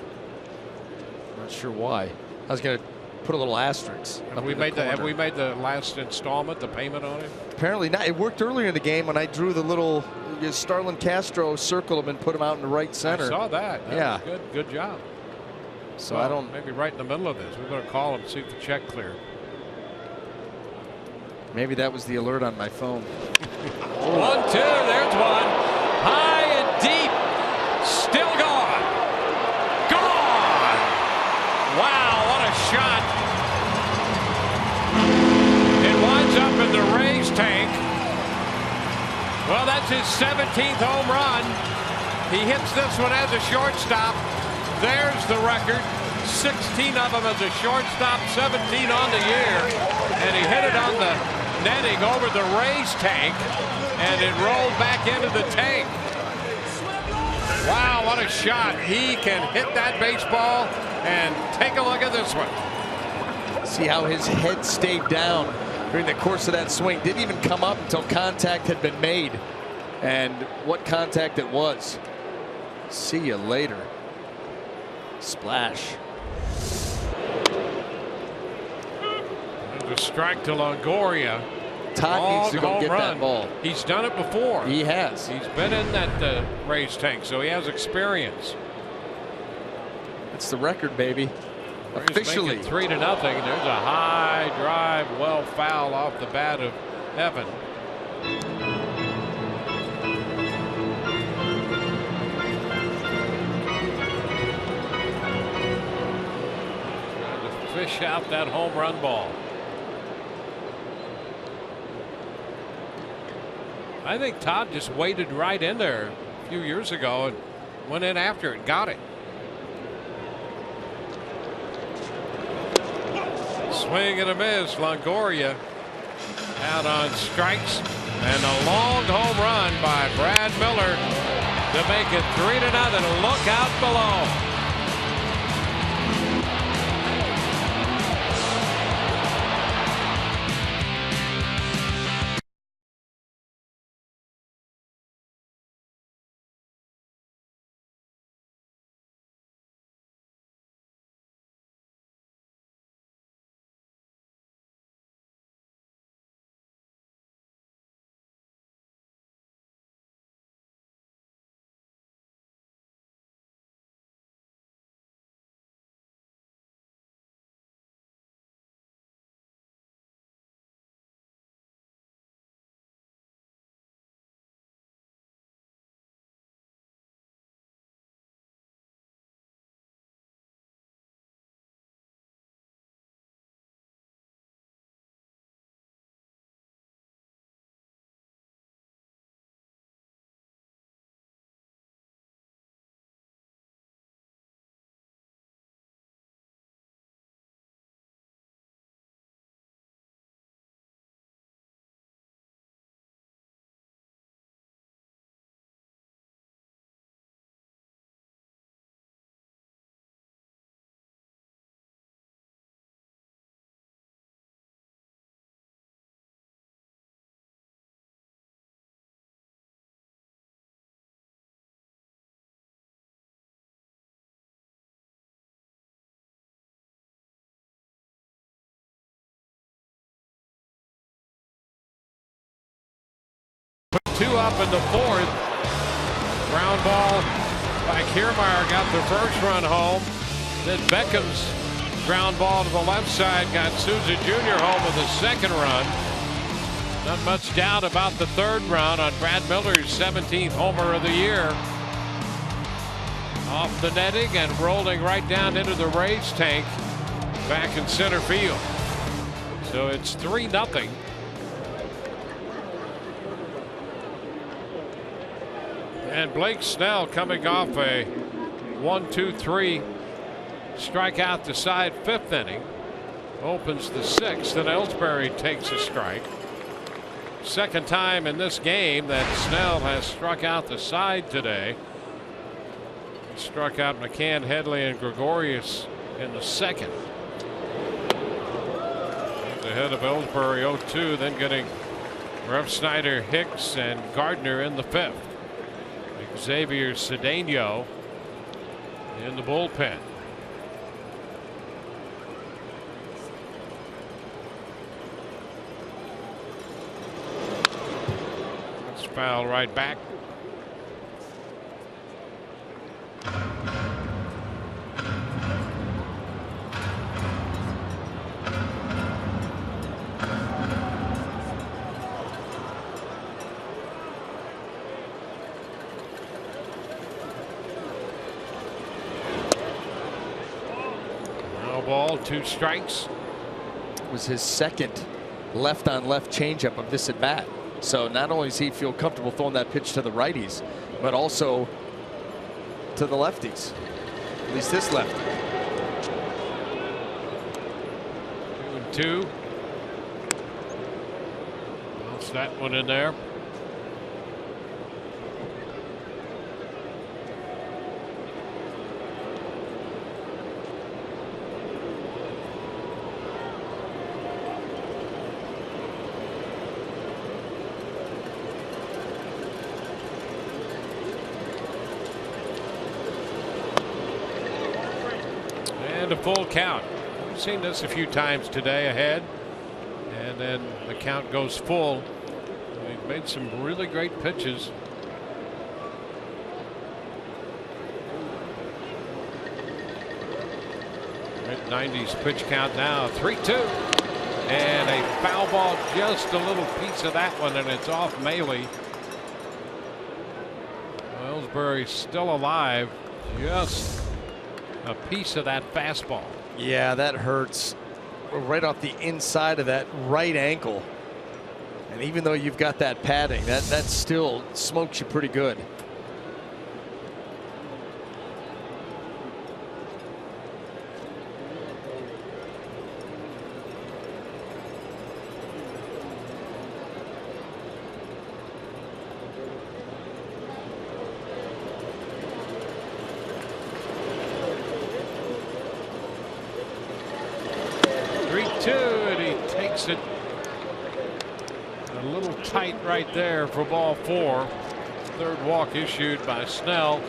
Not sure why. I was going to put a little asterisk. Have we made the last installment, the payment on it? Apparently not. It worked earlier in the game when I drew the little Starlin Castro, circled him and put him out in the right center. I saw that. That was good job. So well, I don't. Maybe right in the middle of this, we're going to call him, see if the check cleared. Maybe that was the alert on my phone. 1-2. There's one. High and deep. Still gone. Gone. Wow, what a shot. It winds up in the Rays tank. Well, that's his 17th home run. He hits this one as a shortstop. There's the record. 16 of them as a shortstop, 17 on the year. And he hit it on the netting over the Rays tank, and it rolled back into the tank. Wow, what a shot. He can hit that baseball, and take a look at this one. See how his head stayed down during the course of that swing. Didn't even come up until contact had been made. And what contact it was. See you later. Splash. There's a strike to Longoria. Todd needs to go get that ball. He's done it before. He has. He's been in that Rays tank, so he has experience. It's the record, baby. Rays Officially. 3-0. There's a high drive, well foul off the bat of Evan. Trying to fish out that home run ball. I think Todd just waited right in there a few years ago and went in after it, got it. Swing and a miss. Longoria out on strikes, and a long home run by Brad Miller to make it 3-0. Look out below. 2 up in the 4th. Ground ball by Kiermaier got the first run home. Then Beckham's ground ball to the left side got Souza Jr. home with the second run. Not much doubt about the third run on Brad Miller's 17th homer of the year. Off the netting and rolling right down into the Rays tank back in center field. So it's 3-0. And Blake Snell coming off a 1-2-3 strikeout to side 5th inning. Opens the 6th, and Ellsbury takes a strike. Second time in this game that Snell has struck out the side today. He struck out McCann, Headley, and Gregorius in the 2nd. He's ahead of Ellsbury 0-2, then getting Refsnyder, Hicks, and Gardner in the 5th. Xavier Cedeno in the bullpen. That's foul right back. Ball, 2 strikes. It was his second left-on-left changeup of this at bat. So not only does he feel comfortable throwing that pitch to the righties, but also to the lefties. At least this lefty. 2-2. Bounce that one in there. A full count. We've seen this a few times today, ahead, and then the count goes full. We've made some really great pitches. Mid-90s pitch count now. 3-2, and a foul ball, just a little piece of that one, and it's off Mailey. Ellsbury's still alive, just a piece of that fastball. Yeah, that hurts right off the inside of that right ankle. And even though you've got that padding, that still smokes you pretty good. And he takes it a little tight right there for ball 4. Third walk issued by Snell.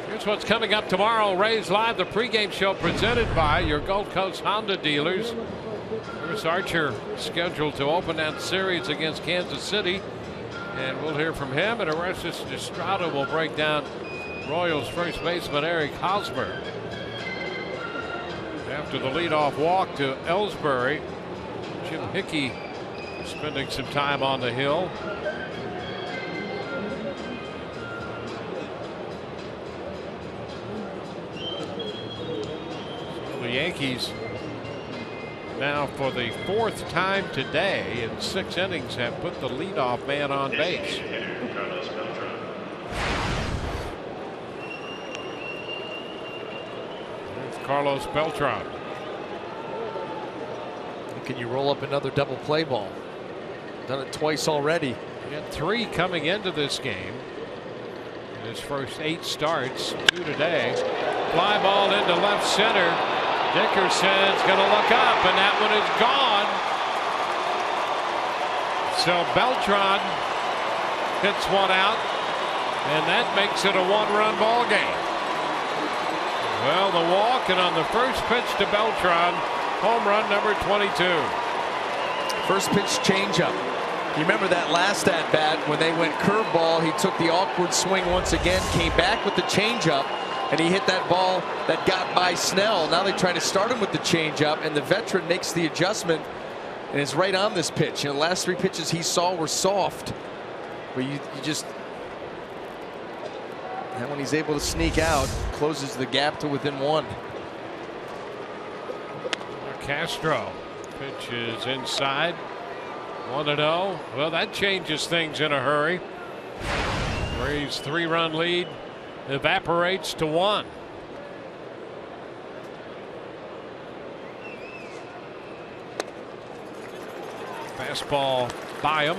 Here's what's coming up tomorrow. Rays Live, the pregame show presented by your Gold Coast Honda dealers. Chris Archer scheduled to open that series against Kansas City, and we'll hear from him. And Orestes Estrada will break down Royals first baseman Eric Hosmer. After the leadoff walk to Ellsbury, Jim Hickey spending some time on the hill. So the Yankees now for the 4th time today in 6 innings have put the leadoff man on base. Carlos Beltran. Can you roll up another double play ball? Done it twice already. He had 3 coming into this game. In his first 8 starts, 2 today. Fly ball into left center. Dickerson's going to look up, and that one is gone. So Beltran hits one out, and that makes it a 1-run ball game. Well, the walk, and on the first pitch to Beltran, home run number 22. First pitch changeup. You remember that last at bat when they went curveball, he took the awkward swing once again, came back with the changeup, and he hit that ball that got by Snell. Now they try to start him with the changeup, and the veteran makes the adjustment and is right on this pitch. You know, the last 3 pitches he saw were soft, but you just, and when he's able to sneak out, closes the gap to within 1. Castro pitch is inside. 1-0. Well, that changes things in a hurry. Rays 3-run lead evaporates to 1. Fastball by him.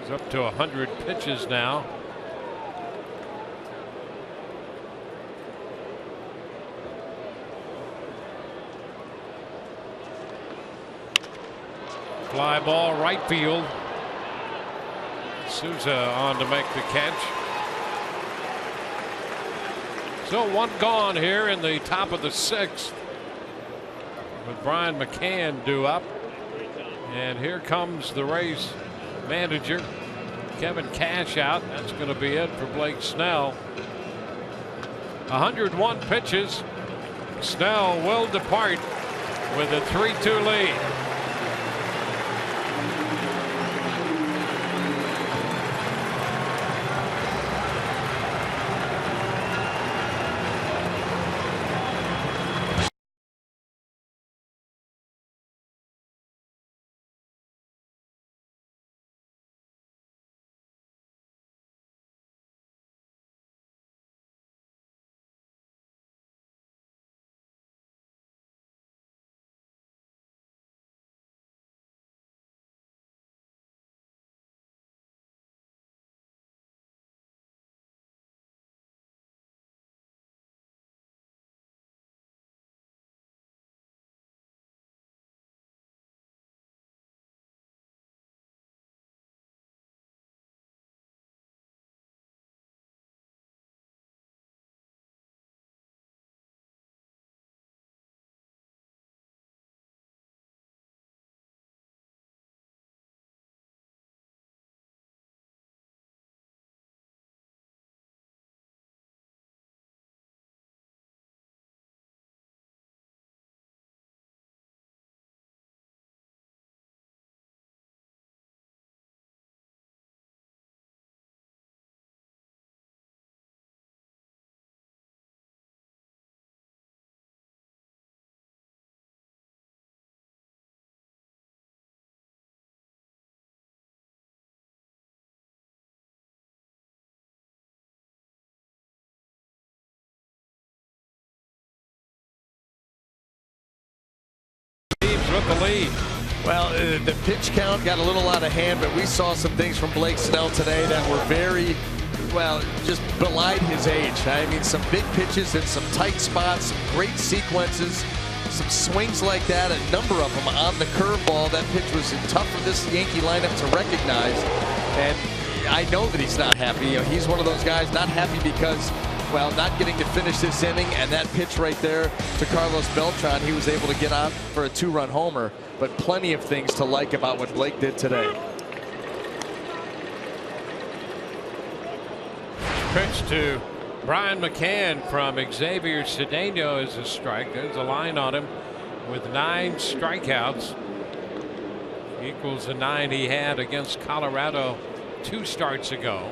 He's up to 100 pitches now. Fly ball right field. Souza on to make the catch. So 1 gone here in the top of the 6th with Brian McCann due up. And here comes the Rays manager, Kevin Cash, out. That's going to be it for Blake Snell. 101 pitches. Snell will depart with a 3-2 lead. With the lead. Well, the pitch count got a little out of hand, but we saw some things from Blake Snell today that were very, well, just belied his age. I mean, some big pitches in some tight spots, some great sequences, some swings like that, a number of them on the curveball. That pitch was tough for this Yankee lineup to recognize, and I know that he's not happy. You know, he's one of those guys not happy because, well, not getting to finish this inning, and that pitch right there to Carlos Beltran, he was able to get on for a 2-run homer, but plenty of things to like about what Blake did today. Pitch to Brian McCann from Xavier Cedeno is a strike. There's a line on him with 9 strikeouts. Equals the 9 he had against Colorado 2 starts ago.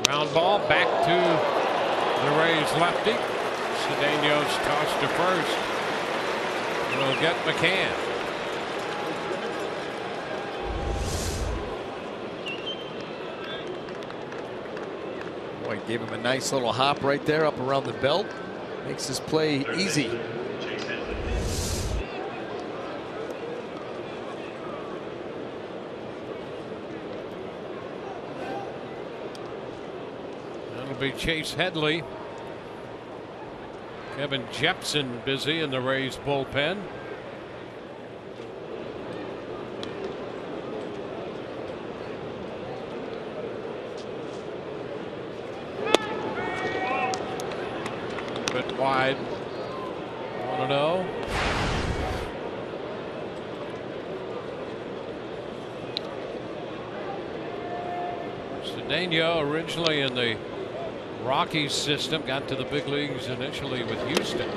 Ground ball back to the Rays lefty. Cedeno's tossed to first. It'll get McCann. Boy, gave him a nice little hop right there up around the belt. Makes this play easy. be Chase Headley. Kevin Jepson busy in the Rays bullpen. Bit wide. 1-0. Cedeno, originally in the Rockies system, got to the big leagues initially with Houston.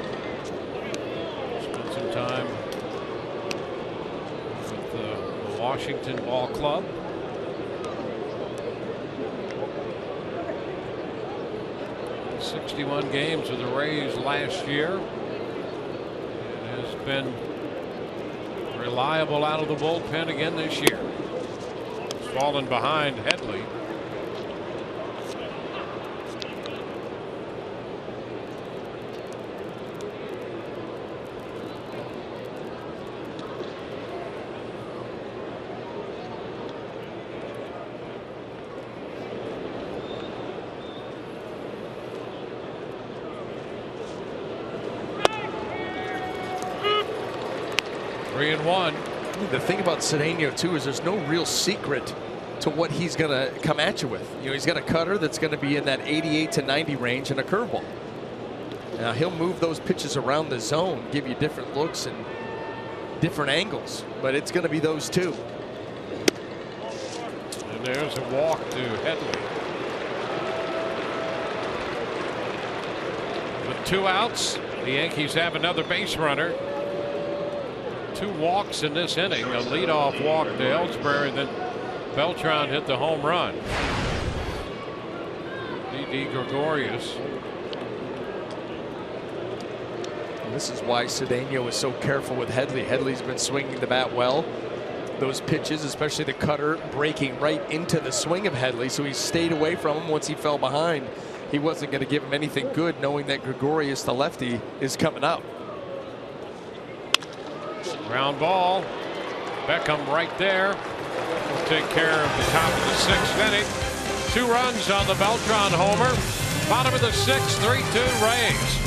Spent some time with the Washington Ball Club. In 61 games with the Rays last year. And has been reliable out of the bullpen again this year. He's fallen behind Headley. The thing about Cedeno too is there's no real secret to what he's going to come at you with. You know, he's got a cutter that's going to be in that 88 to 90 range and a curveball. Now he'll move those pitches around the zone, give you different looks and different angles, but it's going to be those two. And there's a walk to Headley. With 2 outs, the Yankees have another base runner. 2 walks in this inning, a leadoff walk to Ellsbury, and then Beltran hit the home run. D.D. Gregorius. And this is why Cedeno is so careful with Headley. Headley's been swinging the bat well. Those pitches, especially the cutter, breaking right into the swing of Headley, so he stayed away from him once he fell behind. He wasn't going to give him anything good, knowing that Gregorius, the lefty, is coming up. Ground ball. Beckham right there. Will take care of the top of the 6th inning. 2 runs on the Beltran homer. Bottom of the 6th, 3-2 Rays.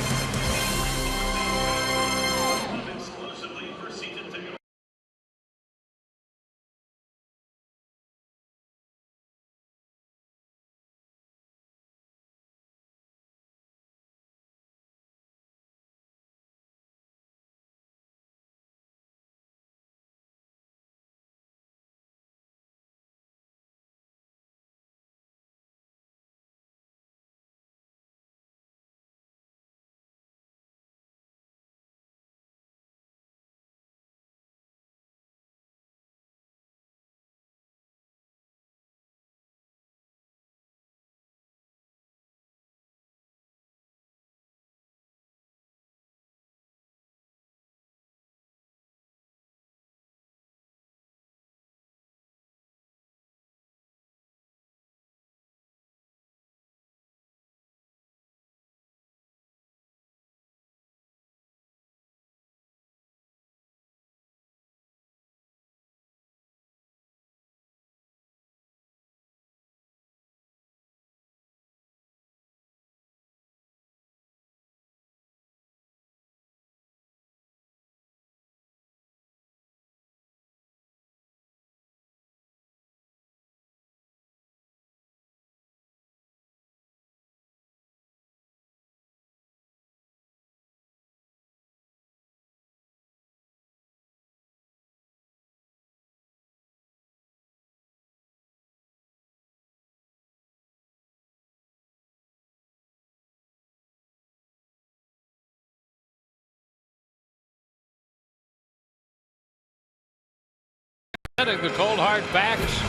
The cold hard facts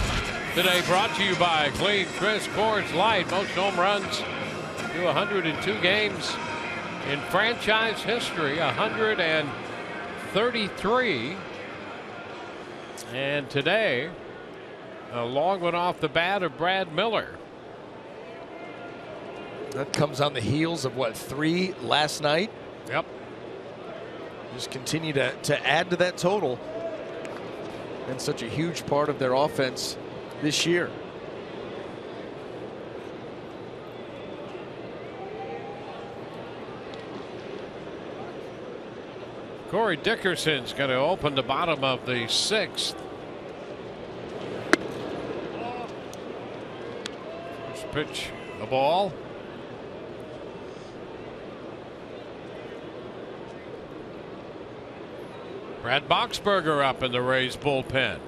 today brought to you by Clean Crisp Coors Light. Most home runs to 102 games in franchise history, 133. And today, a long one off the bat of Brad Miller. That comes on the heels of what, 3 last night? Yep. Just continue to add to that total. And such a huge part of their offense this year. Corey Dickerson's going to open the bottom of the 6th. First pitch, a ball. Brad Boxberger up in the Rays bullpen.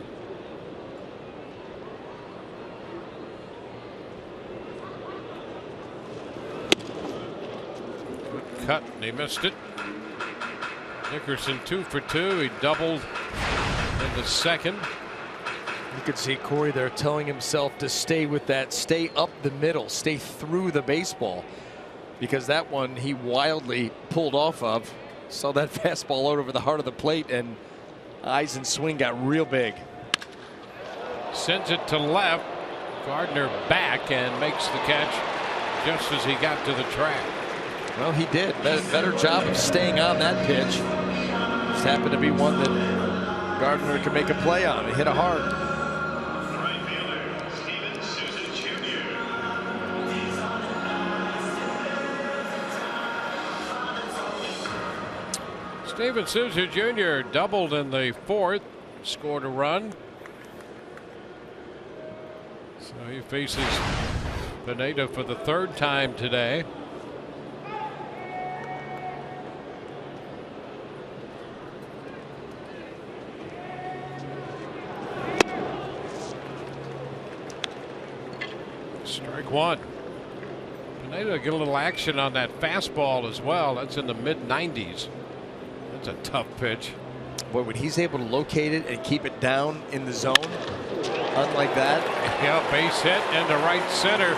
Good cut, and he missed it. Dickerson 2 for 2. He doubled in the 2nd. You could see Corey there telling himself to stay with that, stay up the middle, stay through the baseball, because that one he wildly pulled off of. Saw that fastball out over the heart of the plate, and eyes and swing got real big. Sends it to left. Gardner back and makes the catch just as he got to the track. Well, he did. Better job of staying on that pitch. Just happened to be one that Gardner could make a play on. He hit it hard. Right fielder, Steven Souza Jr. Steven Souza Jr. doubled in the 4th, scored a run. So he faces Pineda for the 3rd time today. Strike 1. Pineda get a little action on that fastball as well. That's in the mid-90s. That's a tough pitch. Boy, when he's able to locate it and keep it down in the zone, unlike that. Yeah, base hit into right center.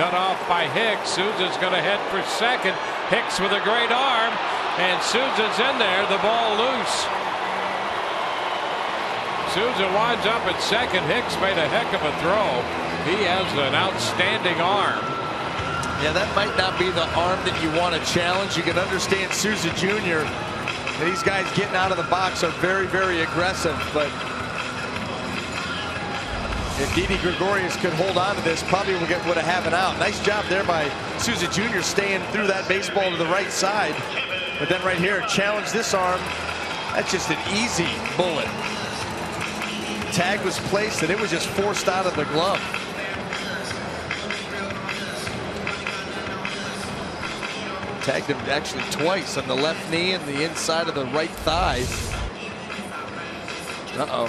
Cut off by Hicks. Souza's going to head for second. Hicks with a great arm. And Souza's in there. The ball loose. Souza winds up at second. Hicks made a heck of a throw. He has an outstanding arm. Yeah, that might not be the arm that you want to challenge. You can understand Souza Jr. These guys getting out of the box are very, very aggressive. But if Didi Gregorius could hold on to this, probably would have had an out. Nice job there by Souza Jr. staying through that baseball to the right side. But then right here, challenge this arm. That's just an easy bullet. Tag was placed and it was just forced out of the glove. Tagged him actually twice on the left knee and the inside of the right thigh. Uh-oh.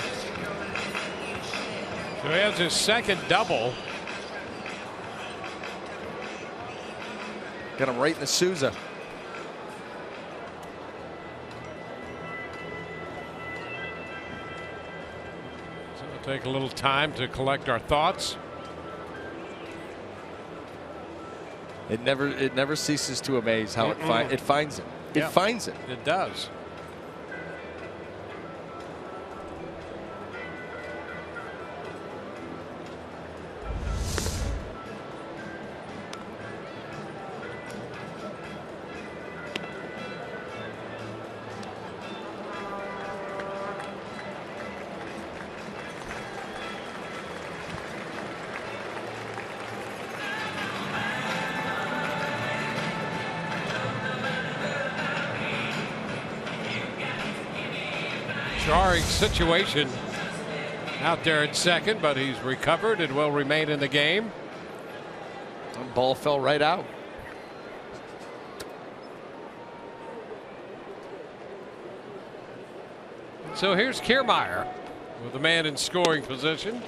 So he has his 2nd double. Got him right in the Souza. So we'll take a little time to collect our thoughts. It never ceases to amaze how it finds him. It finds him. It does. Jarring situation out there at second, but he's recovered and will remain in the game. The ball fell right out. So here's Kiermaier with the man in scoring position.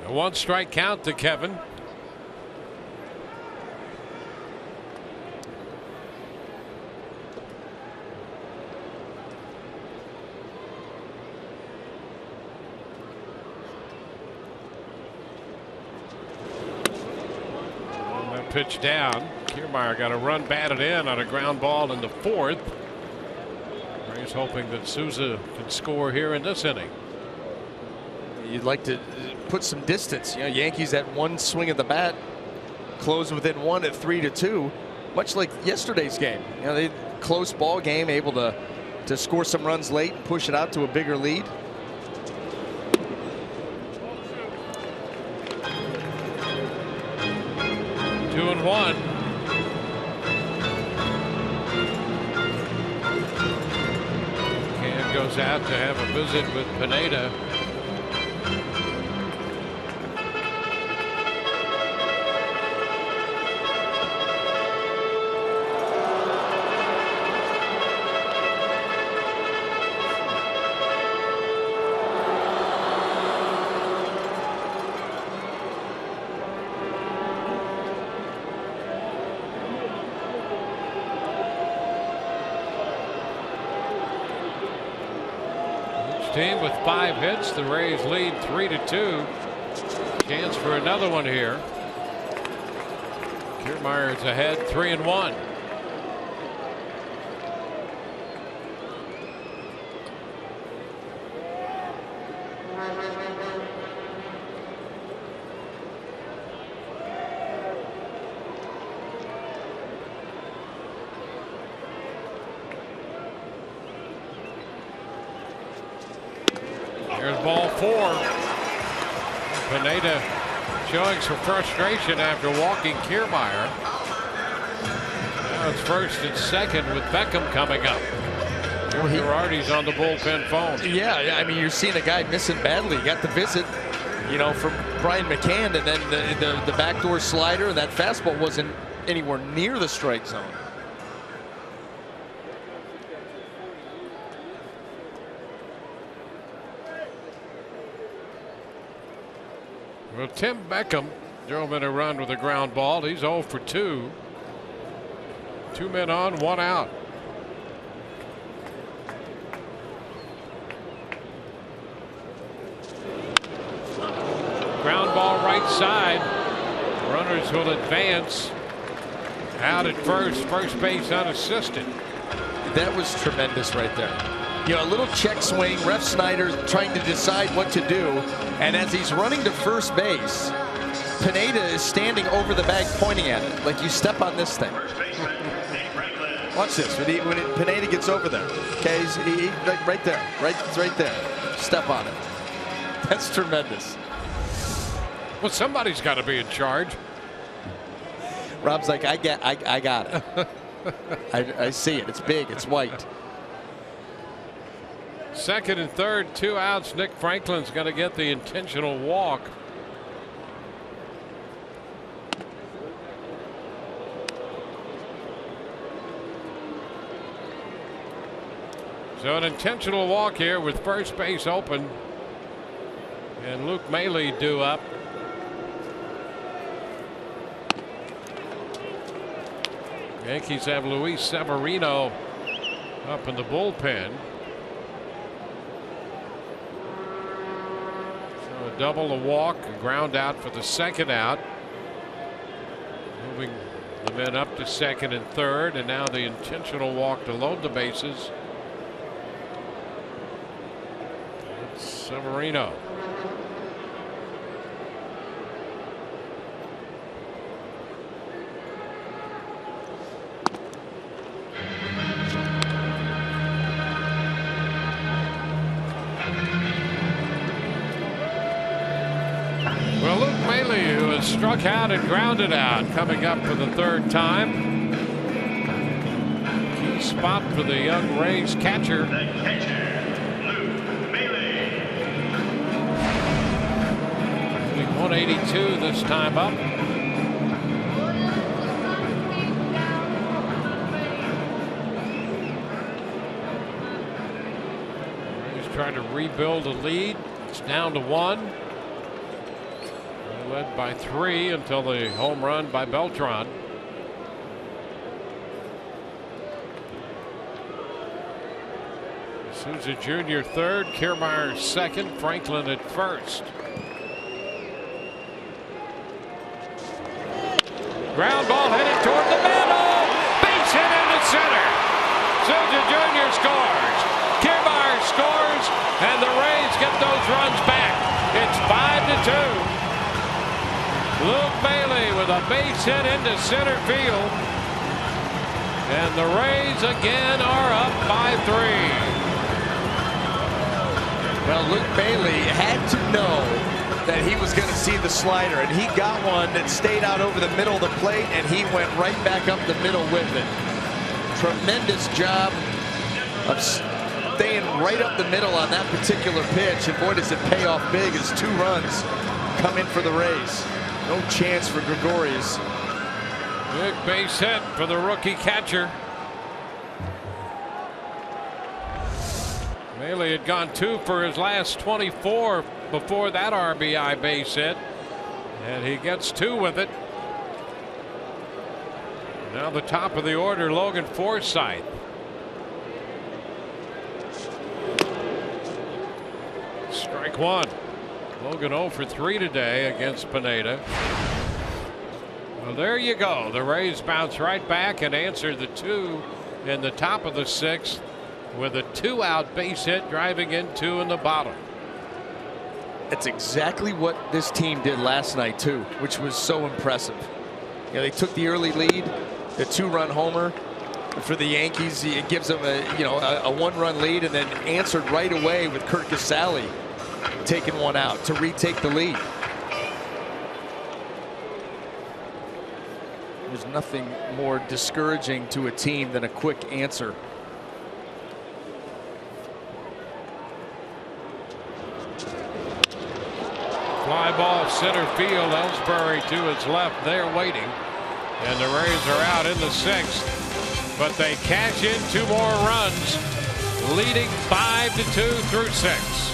A 1-strike count to Kevin. Pitch down. Kiermaier got a run batted in on a ground ball in the 4th. He's hoping that Souza can score here in this inning. You'd like to put some distance. You know, Yankees at one swing of the bat, close within 1 at 3-2, much like yesterday's game. You know, they close ball game, able to score some runs late, and push it out to a bigger lead. 1. Cam goes out to have a visit with Pineda. Team with 5 hits. The Rays lead 3-2. Chance for another one here. Kiermaier's ahead 3-1. Here's ball 4. Pineda showing some frustration after walking Kiermaier. Now it's first and second with Beckham coming up. Girardi's on the bullpen phone. Yeah, I mean, you're seeing a guy missing badly. You got the visit, you know, from Brian McCann, and then the backdoor slider, and that fastball wasn't anywhere near the strike zone. Well, Tim Beckham drove in a run with a ground ball. He's 0 for 2. 2 men on, 1 out. Ground ball right side. Runners will advance. Out at first base unassisted. That was tremendous right there. You know, a little check swing. Ref Snyder trying to decide what to do. And as he's running to first base, Pineda is standing over the bag pointing at it. Like, you step on this thing. Watch this. When Pineda gets over there. Okay, he's right there. Right there. Step on it. That's tremendous. Well, somebody's got to be in charge. Rob's like, I got it. I see it. It's big. It's white. Second and third, 2 outs. Nick Franklin's going to get the intentional walk. So an intentional walk here with first base open. And Luke Maile due up. Yankees have Luis Severino up in the bullpen. Double, a walk, a ground out for the second out. Moving the men up to second and third, and now the intentional walk to load the bases. It's Severino. Well, Luke Maile, who has struck out and grounded out, coming up for the third time. Key spot for the young Rays catcher. The catcher, Luke Maile. 182 this time up. Rays trying to rebuild a lead. It's down to 1. Led by 3 until the home run by Beltran. Souza Jr. third, Kiermaier second, Franklin at first. Ground ball headed toward the middle. Base hit into center. Souza Jr. scores. Kiermaier scores, and the Rays get those runs back. It's 5-2. Luke Maile with a base hit into center field. And the Rays again are up by 3. Well, Luke Maile had to know that he was going to see the slider, and he got one that stayed out over the middle of the plate, and he went right back up the middle with it. Tremendous job of staying right up the middle on that particular pitch, and boy, does it pay off big as 2 runs come in for the Rays. No chance for Gregorius. Big base hit for the rookie catcher. Maile had gone 2 for his last 24 before that RBI base hit, and he gets 2 with it. Now the top of the order, Logan Forsythe. Strike 1. Logan 0 for 3 today against Pineda. Well, there you go. The Rays bounce right back and answer the 2 in the top of the 6th with a 2-out base hit driving in 2 in the bottom. That's exactly what this team did last night too, which was so impressive. You know, they took the early lead, the 2-run homer for the Yankees. It gives them a 1-run lead, and then answered right away with Kurt Casale taking 1 out to retake the lead. There's nothing more discouraging to a team than a quick answer. Fly ball center field. Ellsbury to his left. They're waiting, and the Rays are out in the 6th, but they cash in 2 more runs, leading 5-2 through 6.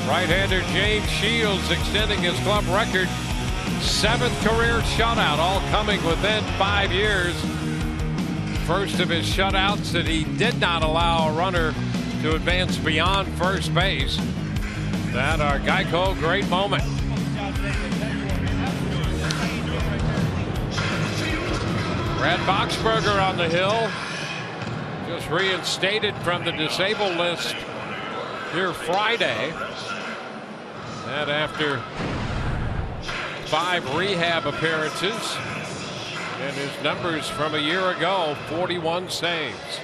Right-hander James Shields extending his club record. 7th career shutout, all coming within 5 years. First of his shutouts that he did not allow a runner to advance beyond first base. That our Geico great moment. Brad Boxberger on the hill, just reinstated from the disabled list here Friday. And after 5 rehab appearances, and his numbers from a year ago, 41 saves.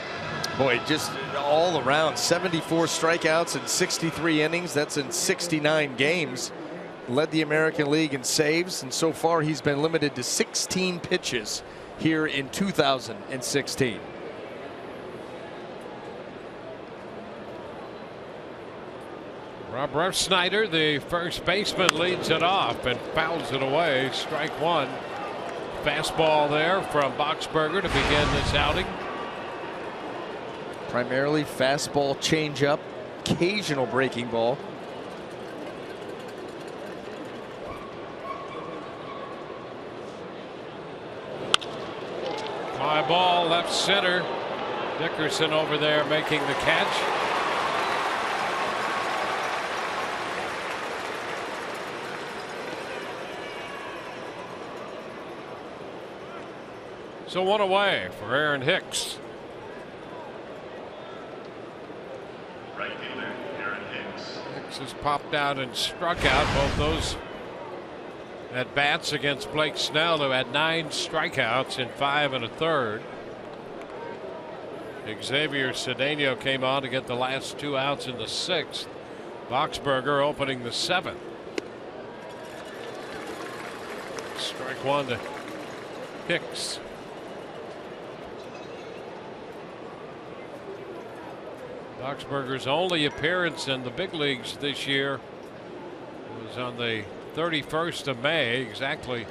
Boy, just all around 74 strikeouts in 63 innings. That's in 69 games. Led the American League in saves, and so far he's been limited to 16 pitches here in 2016. Rob Refsnyder, the first baseman, leads it off and fouls it away. Strike 1. Fastball there from Boxberger to begin this outing. Primarily fastball, changeup, occasional breaking ball. High ball left center. Dickerson over there making the catch. So one away for Aaron Hicks. Right fielder, Aaron Hicks. Hicks has popped out and struck out both those at bats against Blake Snell, who had 9 strikeouts in 5 1/3. Xavier Cedeno came on to get the last 2 outs in the 6th. Boxberger opening the 7th. Strike 1 to Hicks. Boxberger's only appearance in the big leagues this year was on the 31st of May, exactly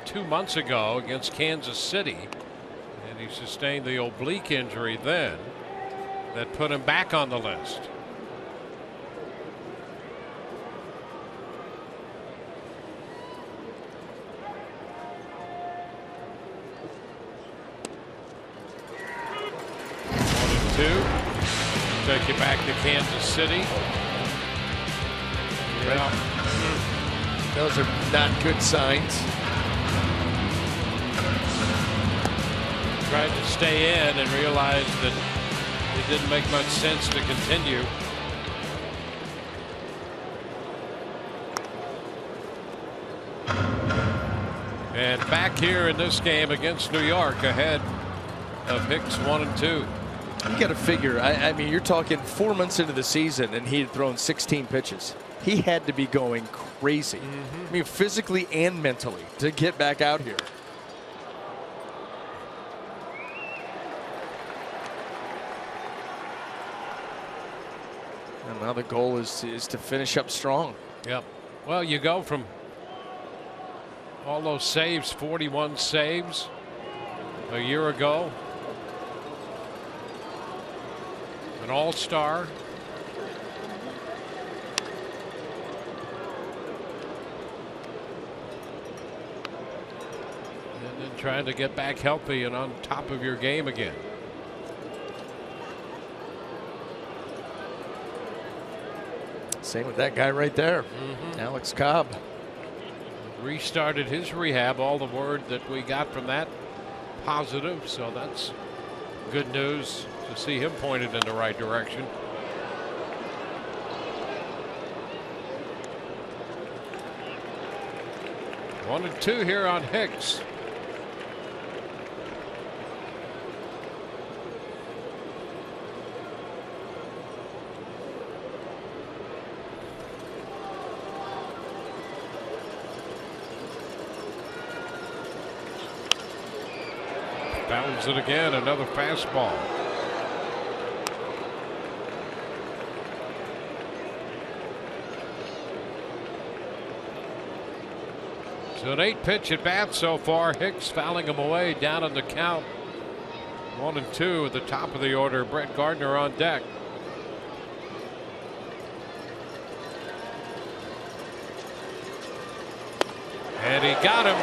2 months ago, against Kansas City. And he sustained the oblique injury then that put him back on the list. Take you back to Kansas City. Yeah. Those are not good signs. Tried to stay in and realized that it didn't make much sense to continue. And back here in this game against New York, ahead of Hicks 1 and 2. You got to figure, I mean, you're talking 4 months into the season and he had thrown 16 pitches. He had to be going crazy. I mean, physically and mentally to get back out here. And now the goal is to finish up strong. Yep. Well, you go from all those saves, 41 saves a year ago. An all-star. And then trying to get back healthy and on top of your game again. Same with that guy right there, Alex Cobb. Restarted his rehab. All the word that we got from that positive, so that's good news to see him pointed in the right direction. One and 2 here on Hicks. Bounds it again, another fastball. So an 8-pitch at bat so far. Hicks fouling him away, down on the count. 1 and 2 at the top of the order. Brett Gardner on deck. And he got him.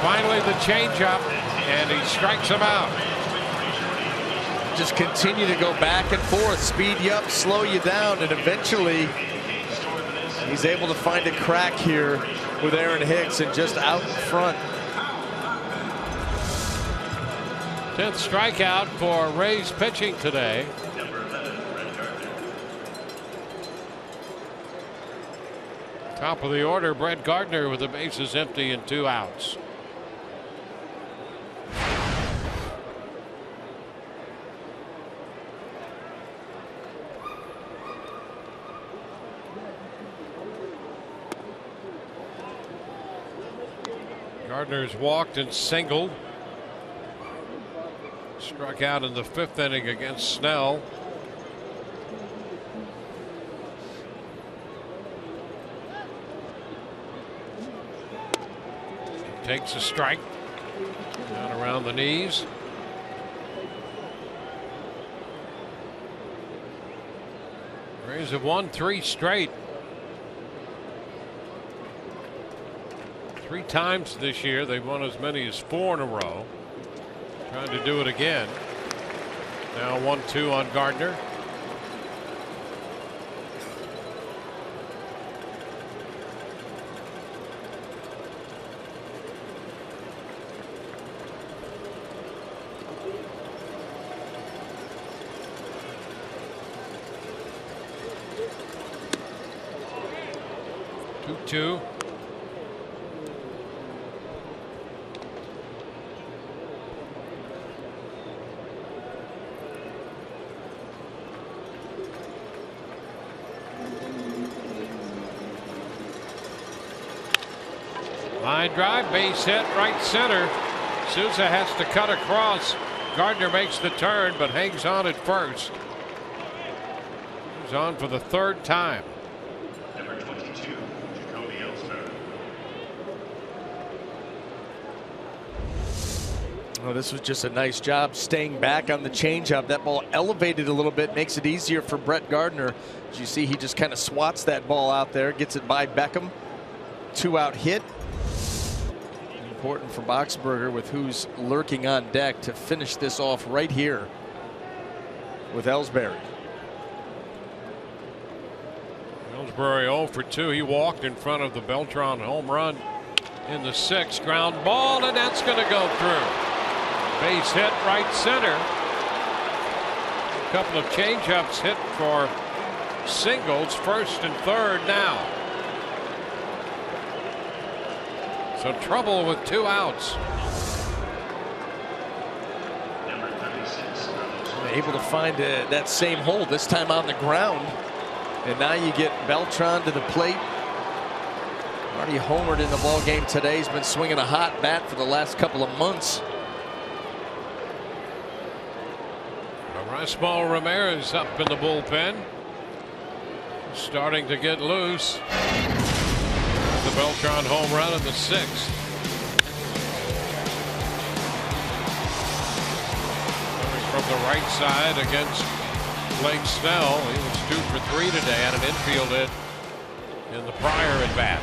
Finally the changeup, and he strikes him out. Just continue to go back and forth, speed you up, slow you down, and eventually he's able to find a crack here with Aaron Hicks and just out in front. 10th strikeout for Rays pitching today. Top of the order, Brett Gardner with the bases empty and 2 outs. Gardner's walked and singled. Struck out in the 5th inning against Snell. Takes a strike. Down around the knees. Rays have won 3 straight. 3 times this year. They've won as many as 4 in a row. Trying to do it again. Now 1-2 on Gardner. 2-2. Line drive, base hit, right center. Souza has to cut across. Gardner makes the turn, but hangs on at first. He's on for the third time. Number 22, Jacoby Ellsbury. Oh, this was just a nice job staying back on the changeup. That ball elevated a little bit, makes it easier for Brett Gardner. As you see, he just kind of swats that ball out there, gets it by Beckham. 2-out hit. Important for Boxberger, with who's lurking on deck, to finish this off right here with Ellsbury. Ellsbury 0 for 2. He walked in front of the Beltran home run in the 6th. Ground ball, and that's going to go through. Base hit, right center. A couple of changeups hit for singles, first and third now. So trouble with 2 outs. Number 36, Able to find that same hole, this time on the ground. And now you get Beltran to the plate. Already homered in the ball game today. He's been swinging a hot bat for the last couple of months. Erasmo Ramirez up in the bullpen. Starting to get loose. The Beltran home run in the 6th. Coming from the right side against Blake Snell. He was 2 for 3 today on an infield hit in the prior at bat.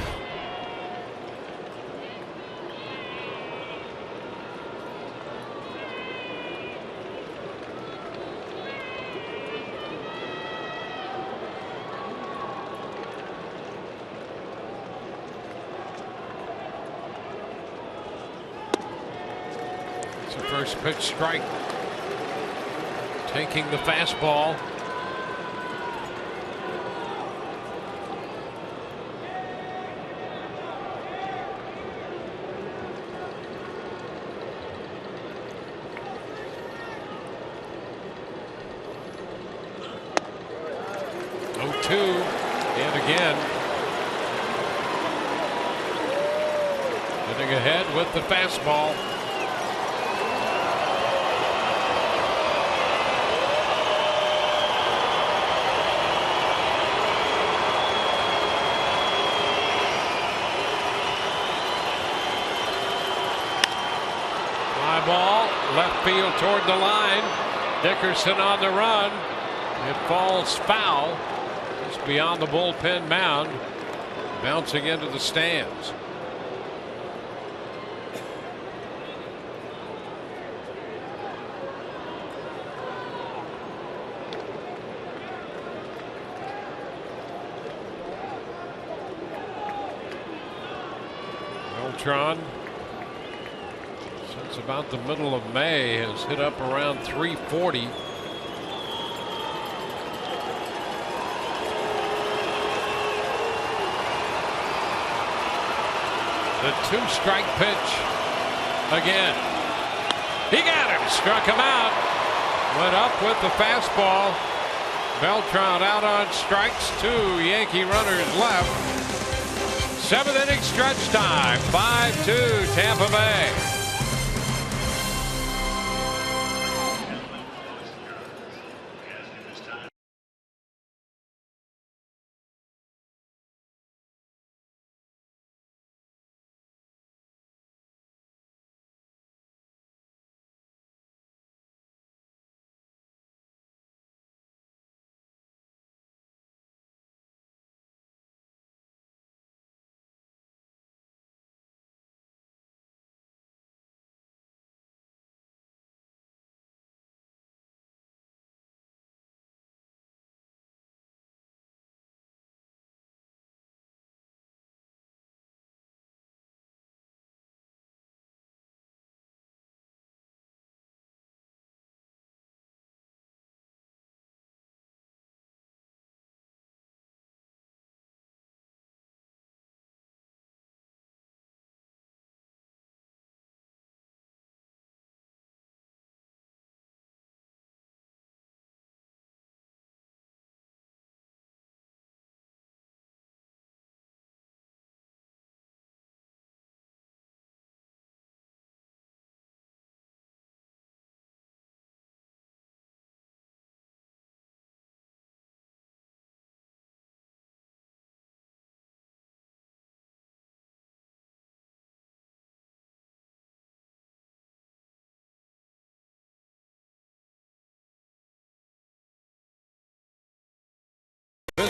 First pitch strike. Taking the fastball. And again. Getting ahead with the fastball. Ball left field toward the line. Dickerson on the run. It falls foul. It's beyond the bullpen mound. Bouncing into the stands. Beltran, since about the middle of May, has hit up around 340. The 2-strike pitch again. He got him, struck him out, went up with the fastball. Beltran out on strikes, 2 Yankee runners left. 7th inning stretch time, 5-2 Tampa Bay.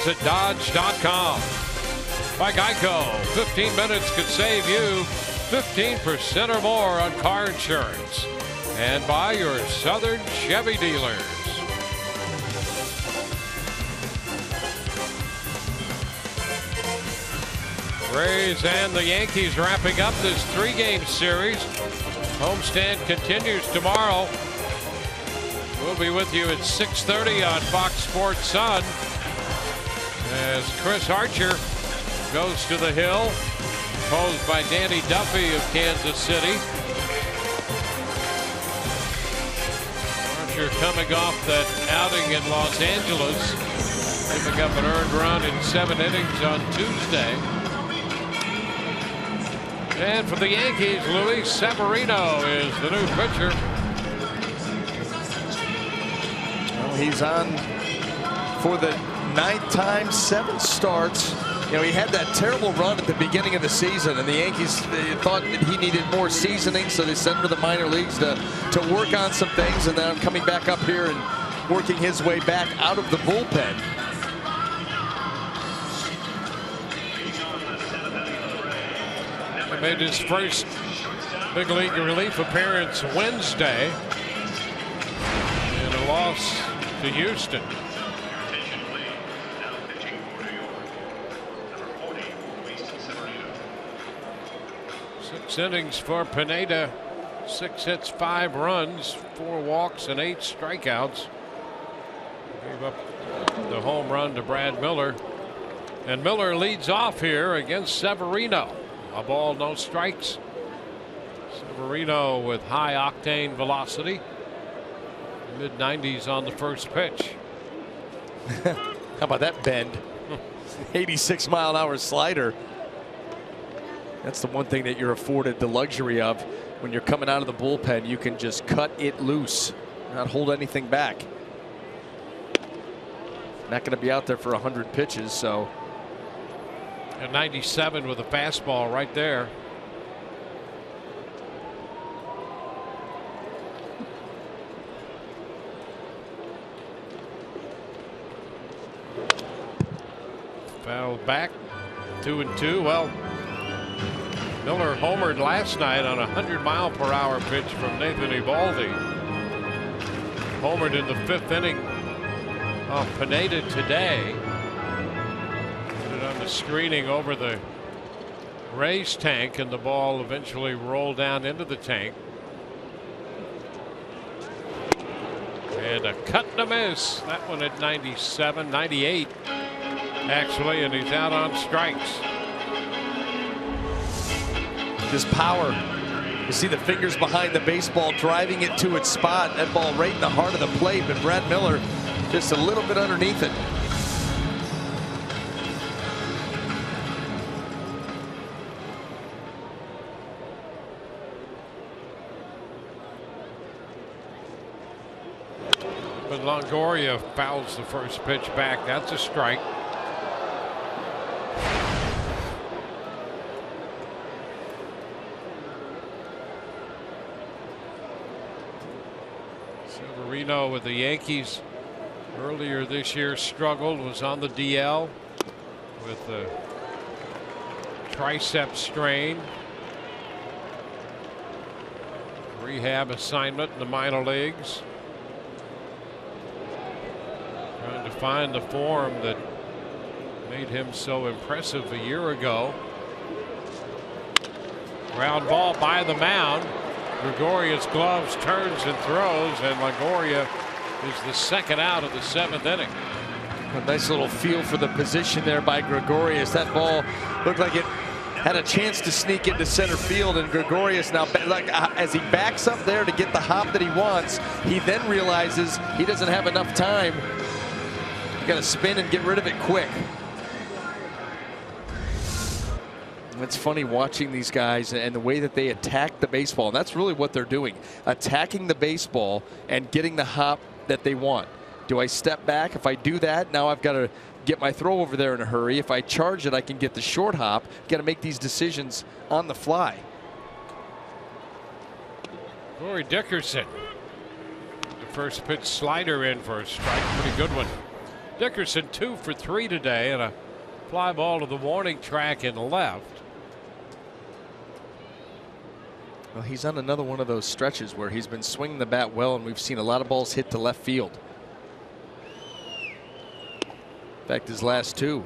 visit Dodge.com. By Geico, 15 minutes could save you 15% or more on car insurance. And by your Southern Chevy dealers. Rays and the Yankees wrapping up this 3-game series. Homestand continues tomorrow. We'll be with you at 6:30 on Fox Sports Sun as Chris Archer goes to the hill, posed by Danny Duffy of Kansas City. Archer coming off that outing in Los Angeles, giving up an earned run in 7 innings on Tuesday. And for the Yankees, Luis Severino is the new pitcher. Well, he's on for the 9th time, 7 starts. You know, he had that terrible run at the beginning of the season, and the Yankees thought that he needed more seasoning, so they sent him to the minor leagues to work on some things, and then coming back up here and working his way back out of the bullpen. He made his first big league relief appearance Wednesday in a loss to Houston. 6 innings for Pineda, 6 hits, 5 runs, 4 walks, and 8 strikeouts. Gave up the home run to Brad Miller. And Miller leads off here against Severino. A ball, no strikes. Severino with high octane velocity. Mid-90s on the first pitch. How about that bend? 86-mile-an-hour slider. That's the one thing that you're afforded the luxury of when you're coming out of the bullpen. You can just cut it loose, not hold anything back. Not going to be out there for 100 pitches, so. At 97 with a fastball right there. Fouled back, 2-2. Well, Miller homered last night on a 100-mile-per-hour pitch from Nathan Eovaldi. Homered in the 5th inning off Pineda today. Put it on the screening over the Rays tank, and the ball eventually rolled down into the tank. And a cut and a miss. That one at 97, 98 actually, and he's out on strikes. His power. You see the fingers behind the baseball driving it to its spot. That ball right in the heart of the plate, but Brad Miller just a little bit underneath it. But Longoria fouls the first pitch back. That's a strike. Severino with the Yankees earlier this year struggled, was on the DL with a tricep strain. Rehab assignment in the minor leagues. Trying to find the form that made him so impressive a year ago. Ground ball by the mound. Gregorius gloves, turns and throws, and Longoria is the second out of the 7th inning. A nice little feel for the position there by Gregorius. That ball looked like it had a chance to sneak into center field, and Gregorius now, like, as he backs up there to get the hop that he wants, he then realizes he doesn't have enough time. You got to spin and get rid of it quick. It's funny watching these guys and the way that they attack the baseball. And that's really what they're doing, attacking the baseball and getting the hop that they want. Do I step back? If I do that, now I've got to get my throw over there in a hurry. If I charge it, I can get the short hop. Got to make these decisions on the fly. Corey Dickerson, the first pitch slider in for a strike. Pretty good one. Dickerson 2 for 3 today, and a fly ball to the warning track and left. Well, he's on another one of those stretches where he's been swinging the bat well, and we've seen a lot of balls hit to left field. In fact, his last 2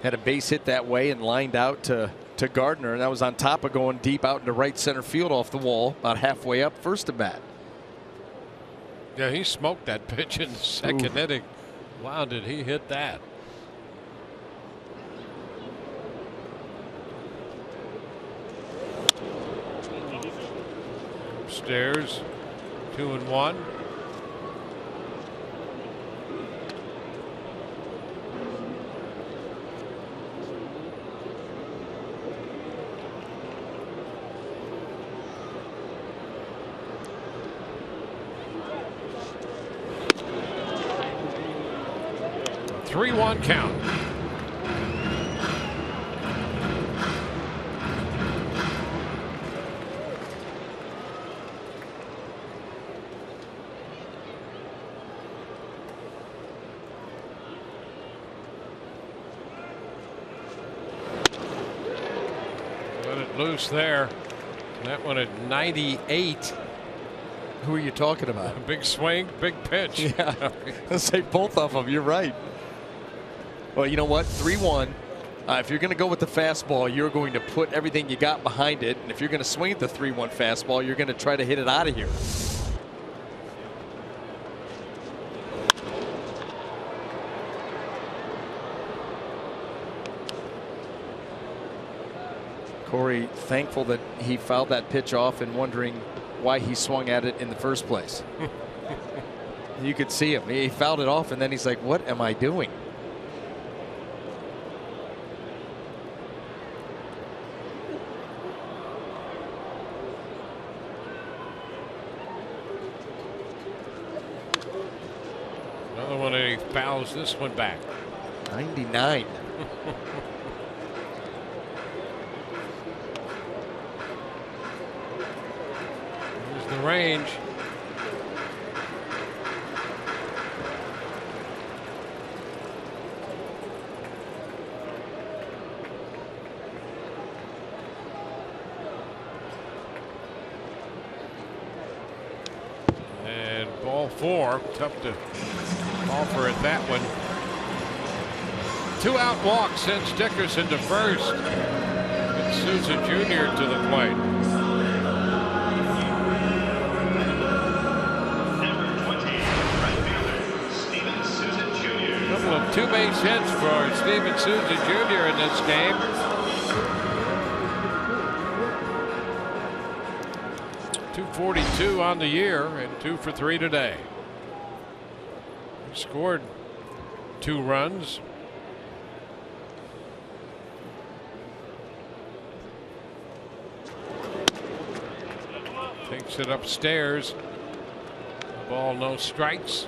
had a base hit that way and lined out to Gardner, and that was on top of going deep out into right center field off the wall, about halfway up first to bat. Yeah, he smoked that pitch in the second inning. Wow, did he hit that? Upstairs, 2-1. Three-one count. Let it loose there. That one at 98. Who are you talking about? A big swing, big pitch. Yeah, let's say both of them. You're right. Well, you know what? 3-1. If you're going to go with the fastball, you're going to put everything you got behind it. And if you're going to swing at the 3-1 fastball, you're going to try to hit it out of here. Corey thankful that he fouled that pitch off and wondering why he swung at it in the first place. You could see him. He fouled it off, and then he's like, what am I doing? Another one, and he fouls this one back. 99. Here's the range. And ball 4. Tough to offer at that one. 2-out walk sends Dickerson to first. And Souza Jr. to the plate. Number 20, right fielder, Steven Souza Jr. Couple of 2 base hits for Steven Souza Jr. in this game. .242 on the year and 2 for 3 today. He scored 2 runs. Takes it upstairs. Ball, no strikes.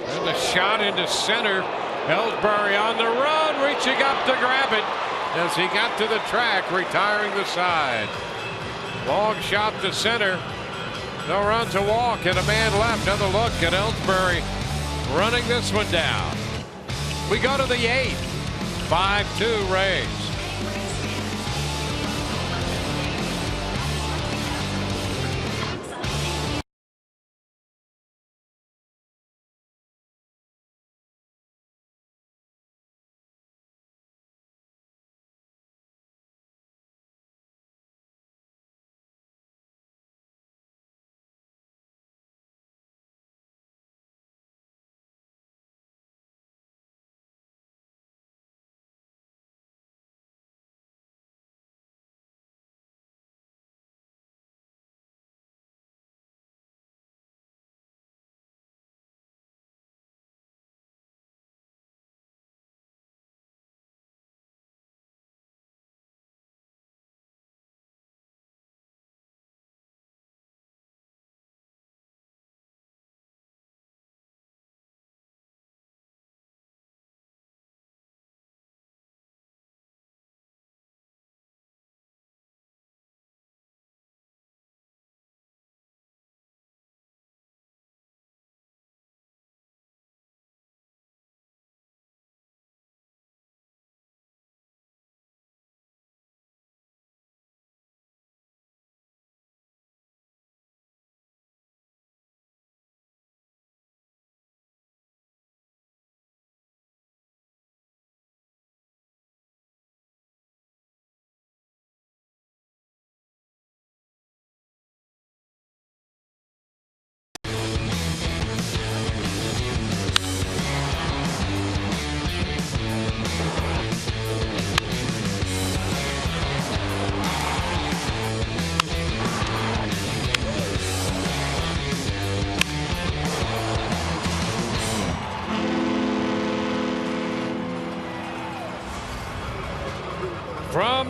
And the shot into center. Ellsbury on the run, reaching up to grab it as he got to the track, retiring the side. Long shot to center. No run to walk, and a man left. Another look at Ellsbury running this one down. We go to the 8th. 5-2 Rays.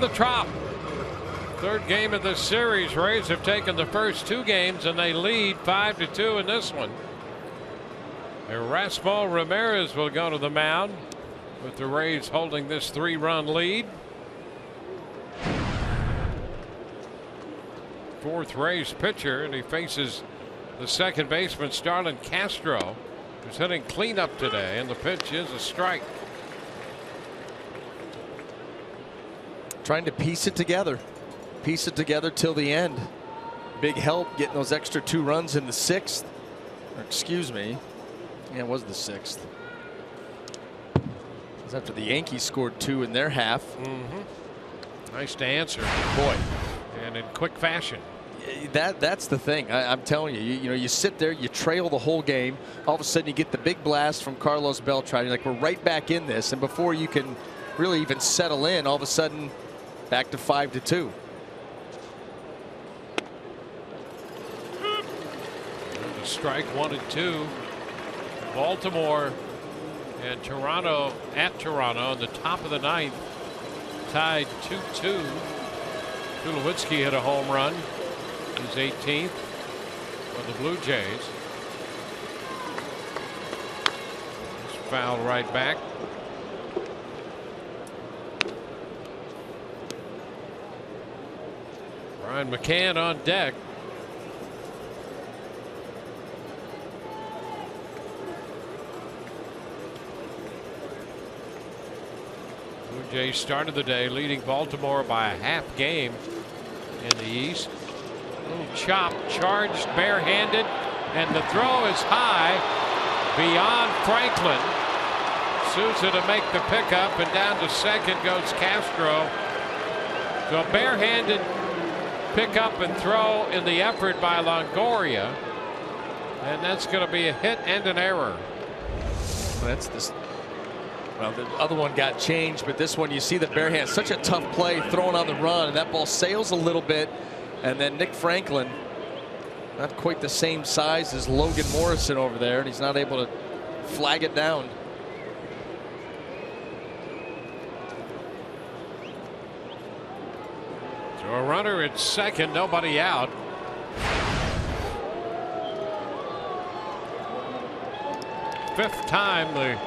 the Trop. Third game of the series. Rays have taken the first 2 games and they lead 5-2 in this one. Erasmo Ramirez will go to the mound with the Rays holding this 3-run lead. 4th Rays pitcher, and he faces the second baseman Starlin Castro, who's hitting cleanup today, and the pitch is a strike. Trying to piece it together till the end. Big help getting those extra 2 runs in the 6th. Or excuse me. Yeah, it was the 6th. It was after the Yankees scored 2 in their half. Nice to answer, Boy, and in quick fashion. that's the thing. I'm telling you, you know, you sit there, you trail the whole game. All of a sudden, you get the big blast from Carlos Beltran. You're like, we're right back in this, and before you can really even settle in, all of a sudden, back to 5-2. Strike 1 and 2. Baltimore and Toronto at Toronto in the top of the 9th, tied 2-2. Tulowitzki hit a home run, his 18th for the Blue Jays. Just fouled right back. Brian McCann on deck. Blue Jays started the day leading Baltimore by a half game in the East. Little chop, charged barehanded, and the throw is high beyond Franklin. Souza to make the pickup, and down to second goes Castro. So a barehanded pickup and throw in the effort by Longoria, and that's going to be a hit and an error. That's this. Well, the other one got changed, but this one, you see the barehand, such a tough play throwing on the run, and that ball sails a little bit, and then Nick Franklin, not quite the same size as Logan Morrison over there, and he's not able to flag it down. So a runner at second, nobody out. Fifth time the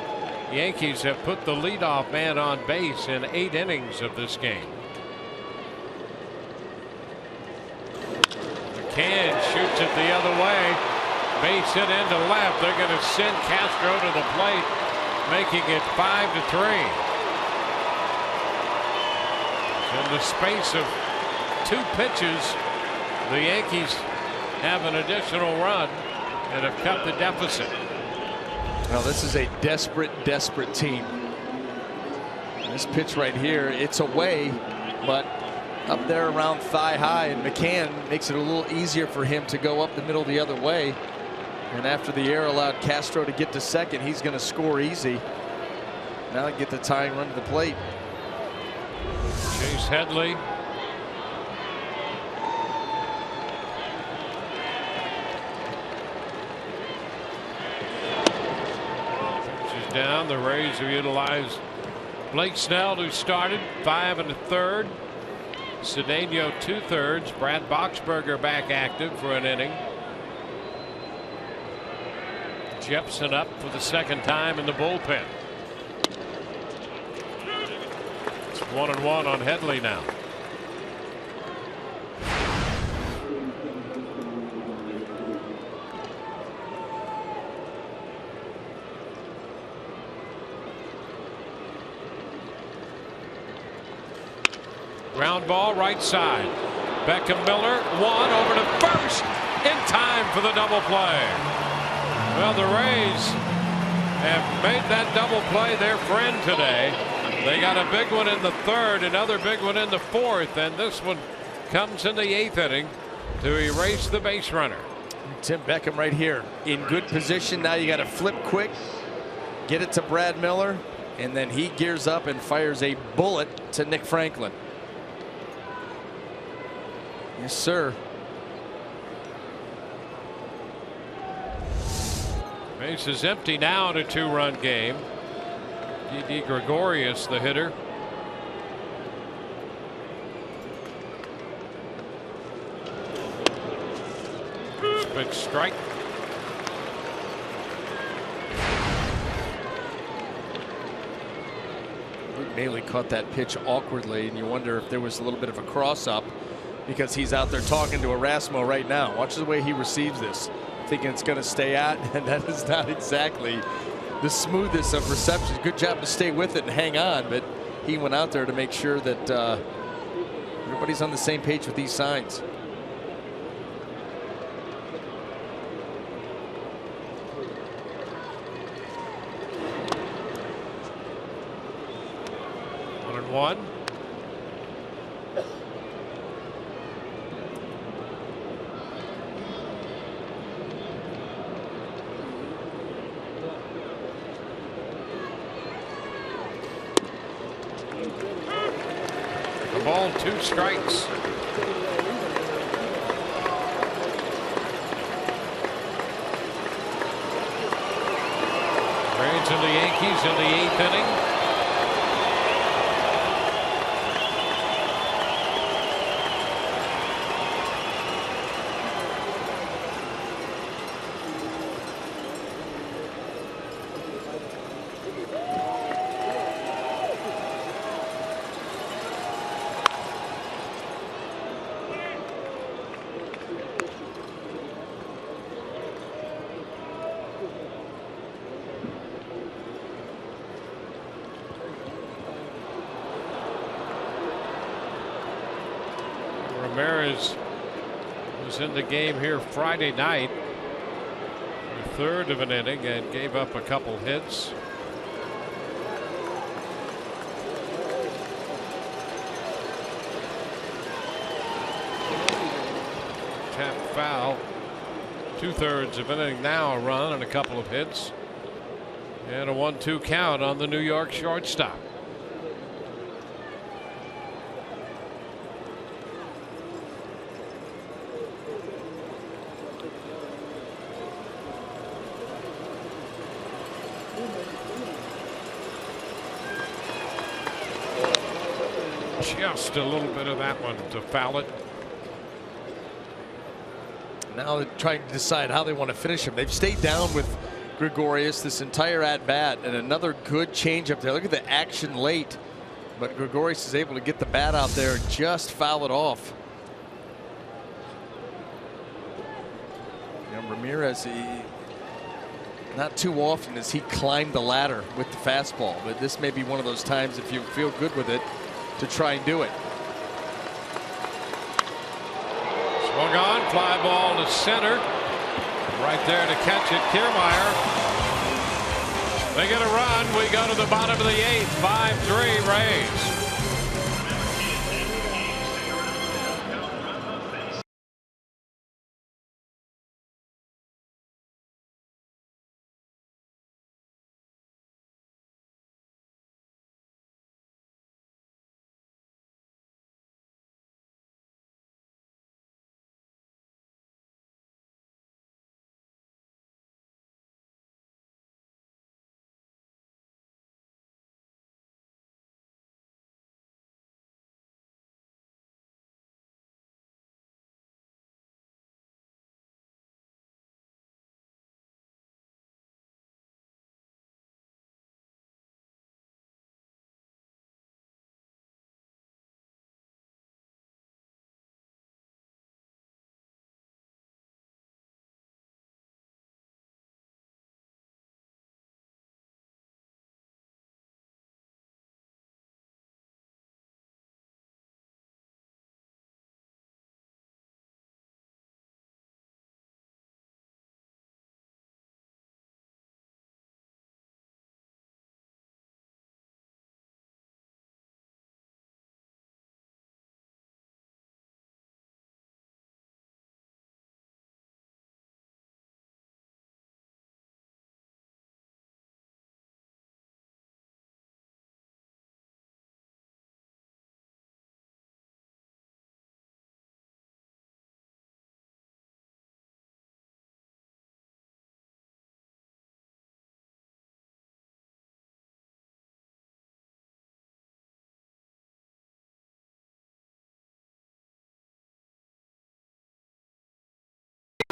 Yankees have put the leadoff man on base in 8 innings of this game. McCann shoots it the other way. Base hit into left. They're going to send Castro to the plate, making it 5-3. In the space of 2 pitches, the Yankees have an additional run and have cut the deficit. Well, this is a desperate team. This pitch right here, it's away, but up there around thigh high, and McCann makes it a little easier for him to go up the middle the other way. And after the error allowed Castro to get to second, he's going to score easy. Now get the tying run to the plate. Chase Headley. Down. The Rays have utilized Blake Snell, who started 5 1/3. Cedeno 2/3. Brad Boxberger back active for an inning. Jepson up for the second time in the bullpen. It's 1-1 on Headley now. Ground ball right side. Beckham Miller, 1 over to first in time for the double play. Well, the Rays have made that double play their friend today. They got a big one in the 3rd, another big one in the 4th, and this one comes in the 8th inning to erase the base runner. Tim Beckham right here in good position. Now you got to flip quick, get it to Brad Miller, and then he gears up and fires a bullet to Nick Franklin. Yes, sir. Base is empty now in a 2-run game. Didi Gregorius, the hitter. Big strike. Bailey caught that pitch awkwardly, and you wonder if there was a little bit of a cross-up because he's out there talking to Erasmo right now. Watch the way he receives this, thinking it's going to stay at, and that is not exactly the smoothest of receptions. Good job to stay with it and hang on, but he went out there to make sure that everybody's on the same page with these signs. One. The ball, 2 strikes. Braves and the Yankees in the 8th inning. Ramirez was in the game here Friday night, the 3rd of an inning, and gave up a couple hits. Tap foul. 2/3 of an inning, now a run and a couple of hits, and a 1-2 count on the New York shortstop. Just a little bit of that one to foul it. Now they're trying to decide how they want to finish him. They've stayed down with Gregorius this entire at-bat, and another good change up there. Look at the action late, but Gregorius is able to get the bat out there and just foul it off. You know, Ramirez, not too often does he climb the ladder with the fastball, but this may be one of those times, if you feel good with it, to try and do it. Swung on, fly ball to center. Right there to catch it, Kiermaier. They get a run. We go to the bottom of the 8th. 5-3 Rays.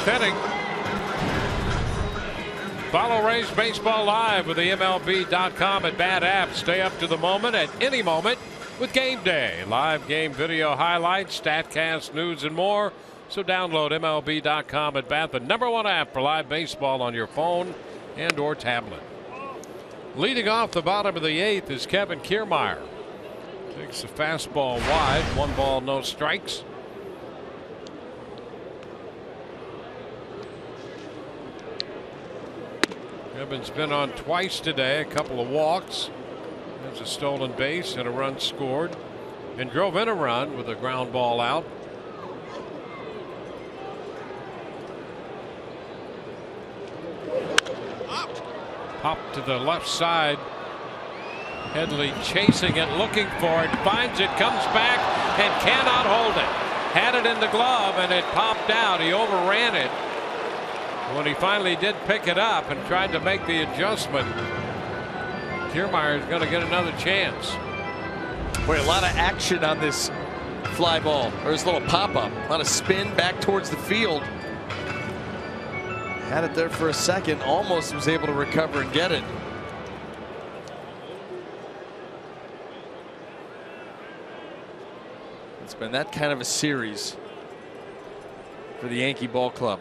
8th inning. Follow Rays Baseball live with the MLB.com at Bat app. Stay up to the moment at any moment with Game Day. Live game video highlights, StatCast, news, and more. So download MLB.com at Bat, the #1 app for live baseball on your phone and or tablet. Leading off the bottom of the 8th is Kevin Kiermaier. Takes the fastball wide. 1 ball, no strikes. Kevin's been on twice today, a couple of walks. There's a stolen base and a run scored, and drove in a run with a ground ball out. Pop to the left side. Headley chasing it, looking for it, finds it, comes back, and cannot hold it. Had it in the glove, and it popped out. He overran it. When he finally did pick it up and tried to make the adjustment, Kiermaier is going to get another chance. Boy, a lot of action on this fly ball, or this little pop-up. A lot of spin back towards the field. Had it there for a second, almost was able to recover and get it. It's been that kind of a series for the Yankee ball club.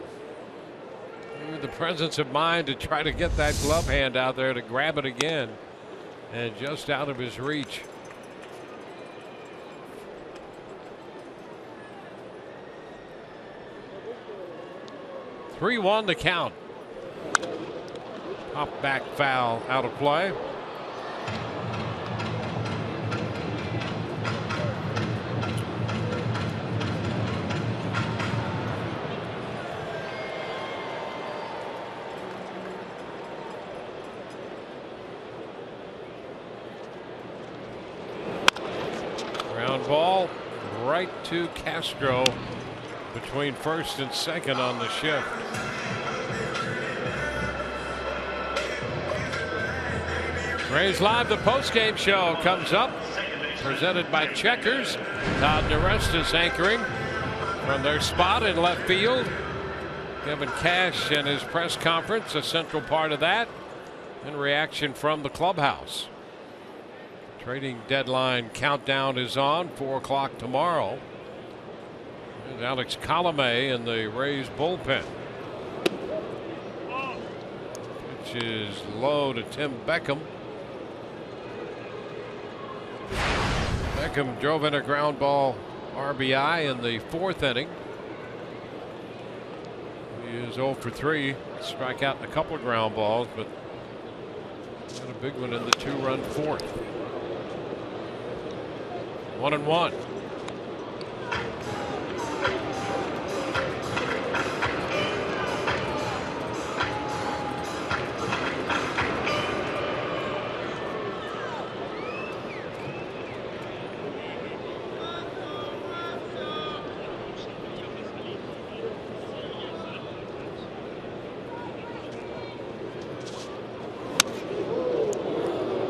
The presence of mind to try to get that glove hand out there to grab it again, and just out of his reach. (3-1) to count. Pop back foul out of play. Ball right to Castro between first and second on the shift. Rays Live, the postgame show comes up, presented by Checkers. Todd Narest is anchoring from their spot in left field. Kevin Cash and his press conference, a central part of that, and reaction from the clubhouse. Trading deadline countdown is on. 4 o'clock tomorrow. There's Alex Colomé in the Rays bullpen. Pitch is low to Tim Beckham. Beckham drove in a ground ball RBI in the 4th inning. He is 0 for 3. Strike out in a couple of ground balls, but got a big one in the 2-run 4th. 1-1.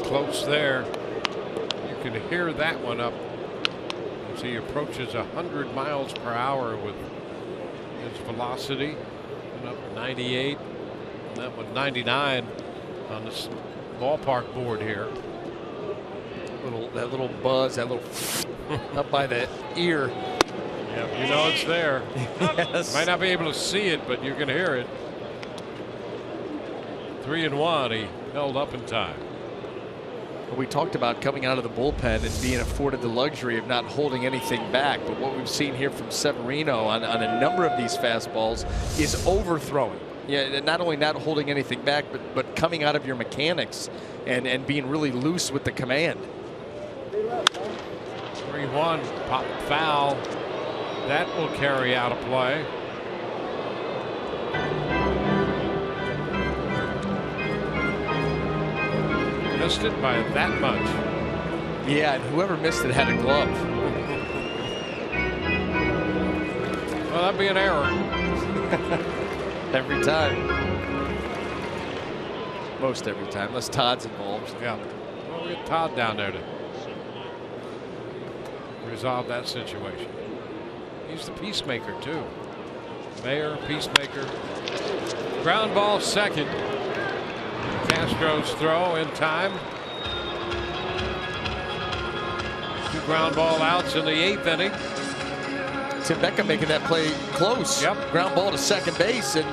Close there. You can hear that one up as he approaches 100 miles per hour with his velocity. And up 98. And that one 99 on this ballpark board here. That little buzz, that little up by the ear. Yeah, you know it's there. Yes. Might not be able to see it, but you can hear it. 3-1. He held up in time. We talked about coming out of the bullpen and being afforded the luxury of not holding anything back. But what we've seen here from Severino on a number of these fastballs is overthrowing. Yeah, not only not holding anything back, but coming out of your mechanics and being really loose with the command. 3-1. Pop foul. That will carry out of play. Missed it by that much. Yeah, and whoever missed it had a glove. Well, that'd be an error. Every time. Most every time, unless Todd's involved. Yeah. Well, we get Todd down there to resolve that situation. He's the peacemaker, too. Mayer, Peacemaker. Ground ball second. Castro's throw in time. 2 ground ball outs in the 8th inning. Tim Beckham making that play close. Yep. Ground ball to second base. And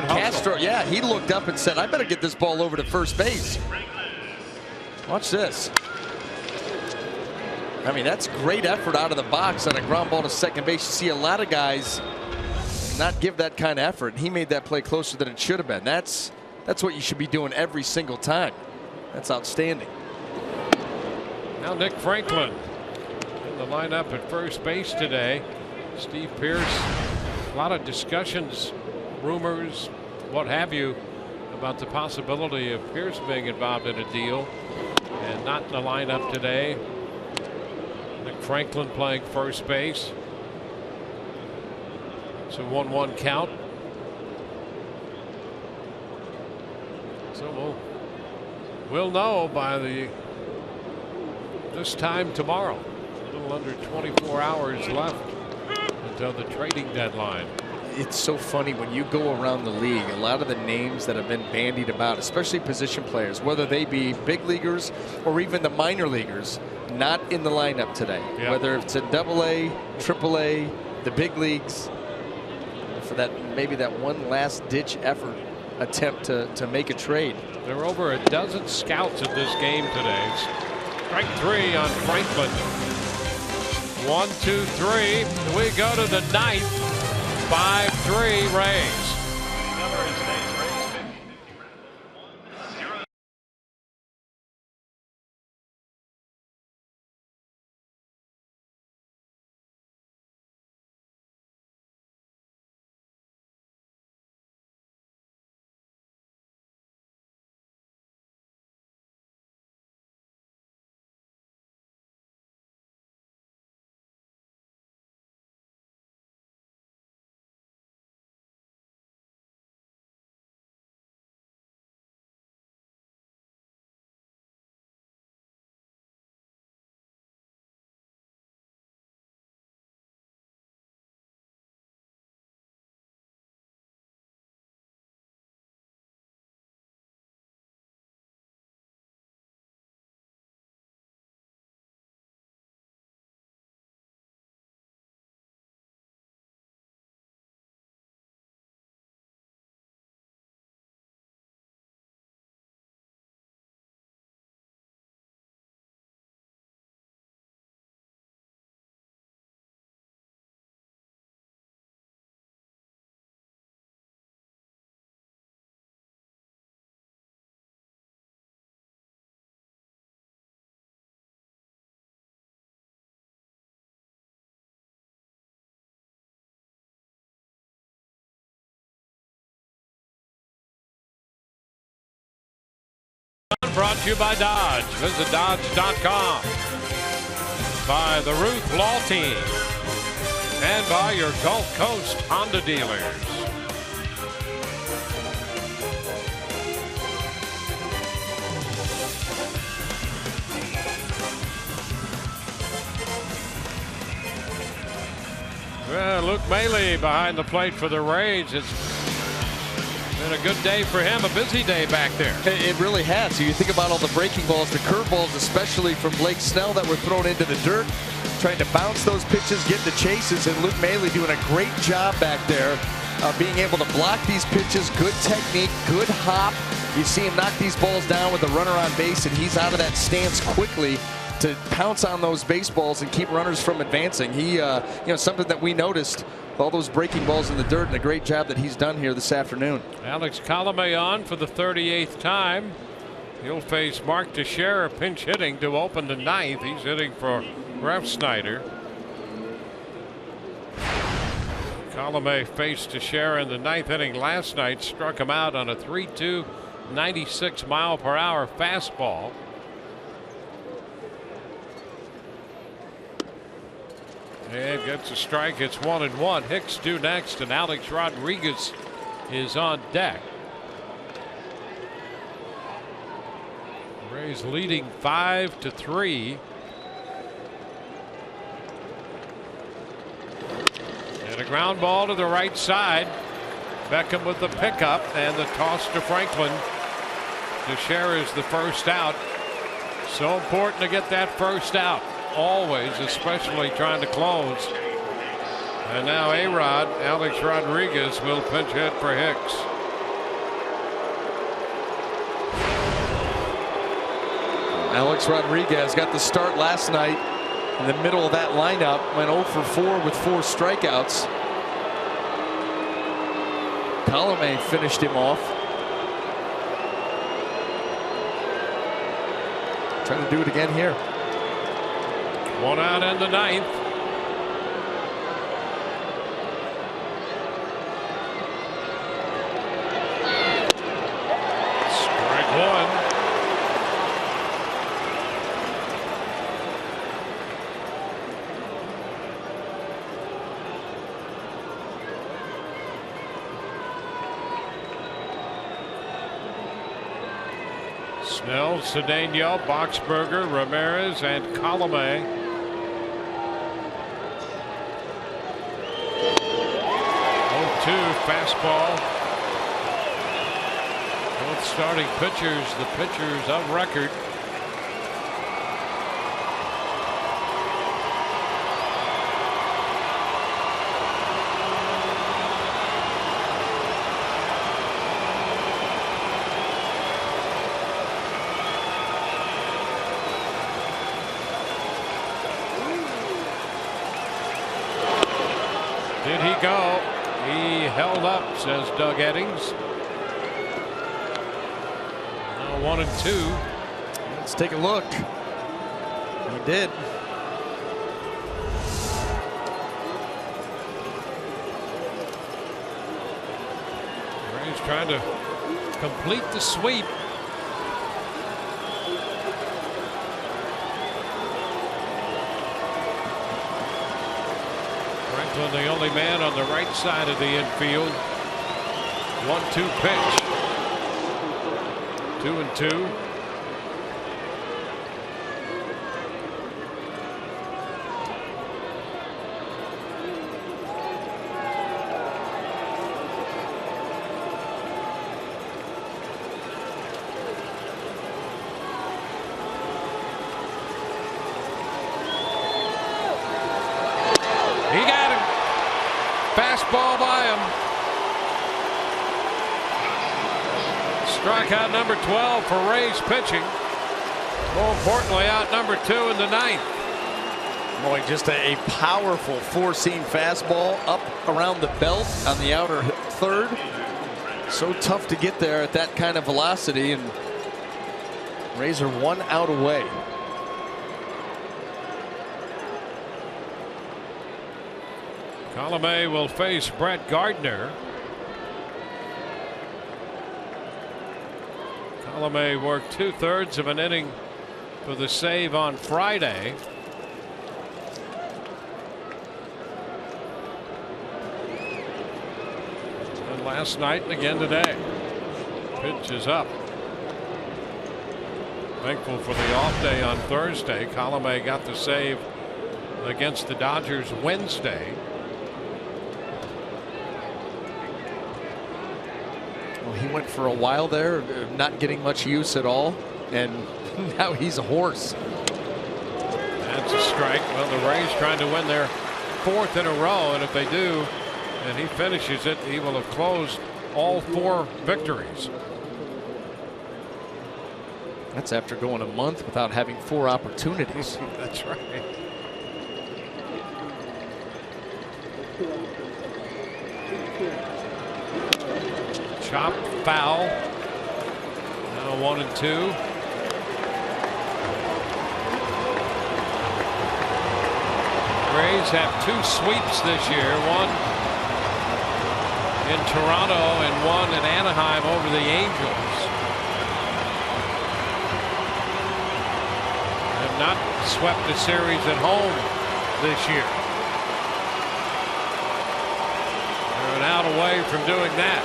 Castro, yeah, he looked up and said, I better get this ball over to first base. Watch this. I mean, that's great effort out of the box on a ground ball to second base. You see a lot of guys not give that kind of effort. He made that play closer than it should have been. That's what you should be doing every single time. That's outstanding. Now Nick Franklin in the lineup at first base today. Steve Pearce, a lot of discussions, rumors, what have you, about the possibility of Pearce being involved in a deal and not in the lineup today. Nick Franklin playing first base. It's a 1-1 count. So we'll know by this time tomorrow. A little under 24 hours left until the trading deadline. It's so funny when you go around the league, a lot of the names that have been bandied about, especially position players, whether they be big leaguers or even the minor leaguers, not in the lineup today. Yep. Whether it's in AA, AAA, the big leagues, for that maybe that one last ditch effort attempt to make a trade. There are over a dozen scouts at this game today. Strike 3 on Franklin. 1, 2, 3. We go to the 9th. 5-3 Rays. Brought to you by Dodge. Visit Dodge.com. By the Ruth Law Team. And by your Gulf Coast Honda dealers. Well, Luke Maile behind the plate for the Rays. It's been a good day for him, a busy day back there. It really has. So you think about all the breaking balls, the curveballs, especially from Blake Snell that were thrown into the dirt, trying to bounce those pitches, get the chases, and Luke Maile doing a great job back there, being able to block these pitches, good technique, good hop. You see him knock these balls down with a runner on base, and he's out of that stance quickly to pounce on those baseballs and keep runners from advancing. He, something that we noticed, all those breaking balls in the dirt, and a great job that he's done here this afternoon. Alex Colomé on for the 38th time. He'll face Mark Teixeira pinch hitting to open the 9th. He's hitting for Ralph Snyder. Colomé faced Teixeira in the 9th inning last night, struck him out on a 3-2, 96-mile-per-hour fastball. And gets a strike. It's 1-1. Hicks due next, and Alex Rodriguez is on deck. Rays leading 5-3. And a ground ball to the right side. Beckham with the pickup and the toss to Franklin. Teixeira's the first out. So important to get that first out. Always, especially trying to close. And now A-Rod, Alex Rodriguez, will pinch hit for Hicks. Alex Rodriguez got the start last night in the middle of that lineup. Went 0 for 4 with 4 strikeouts. Colomé finished him off. Trying to do it again here. 1 out in the 9th. Strike 1. Snell, Cedeno, Boxberger, Ramirez, and Colomé. 0-2 fastball. Both starting pitchers, the pitchers of record. Did he go? He held up, says Doug Eddings. Now 1-2. Let's take a look. He did. Rays trying to complete the sweep. Franklin, the only man on the right side of the infield. 1-2 pitch. 2-2. Fastball by him. Strikeout number 12 for Rays pitching. More importantly, out number 2 in the 9th. Boy, just a powerful 4-seam fastball up around the belt on the outer third. So tough to get there at that kind of velocity, and Rays are 1 out away. Colomé will face Brett Gardner. Colomé worked 2/3 of an inning for the save on Friday. And last night and again today. Pitch is up. Thankful for the off day on Thursday. Colomé got the save against the Dodgers Wednesday. He went for a while there, not getting much use at all, and now he's a horse. That's a strike. Well, the Rays trying to win their 4th in a row, and if they do, and he finishes it, he will have closed all 4 victories. That's after going a month without having 4 opportunities. That's right. Chop foul. Now 1-2. Rays have 2 sweeps this year. One in Toronto and one in Anaheim over the Angels. Have not swept a series at home this year. They're an out away from doing that.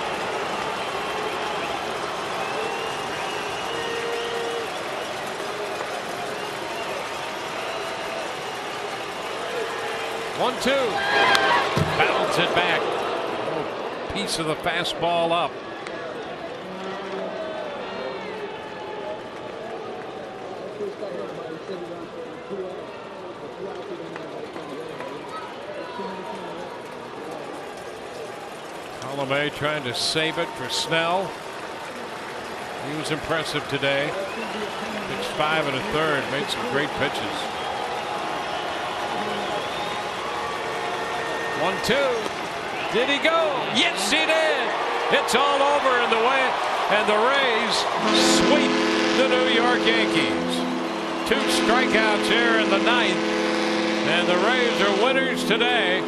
1-2. Bounds it release of the fastball up. Colomé trying to save it for Snell. He was impressive today. Pitched 5 1/3, made some great pitches. 1-2. Did he go? Yes, he did. It's all over in the way, and the Rays sweep the New York Yankees. 2 strikeouts here in the 9th, and the Rays are winners today.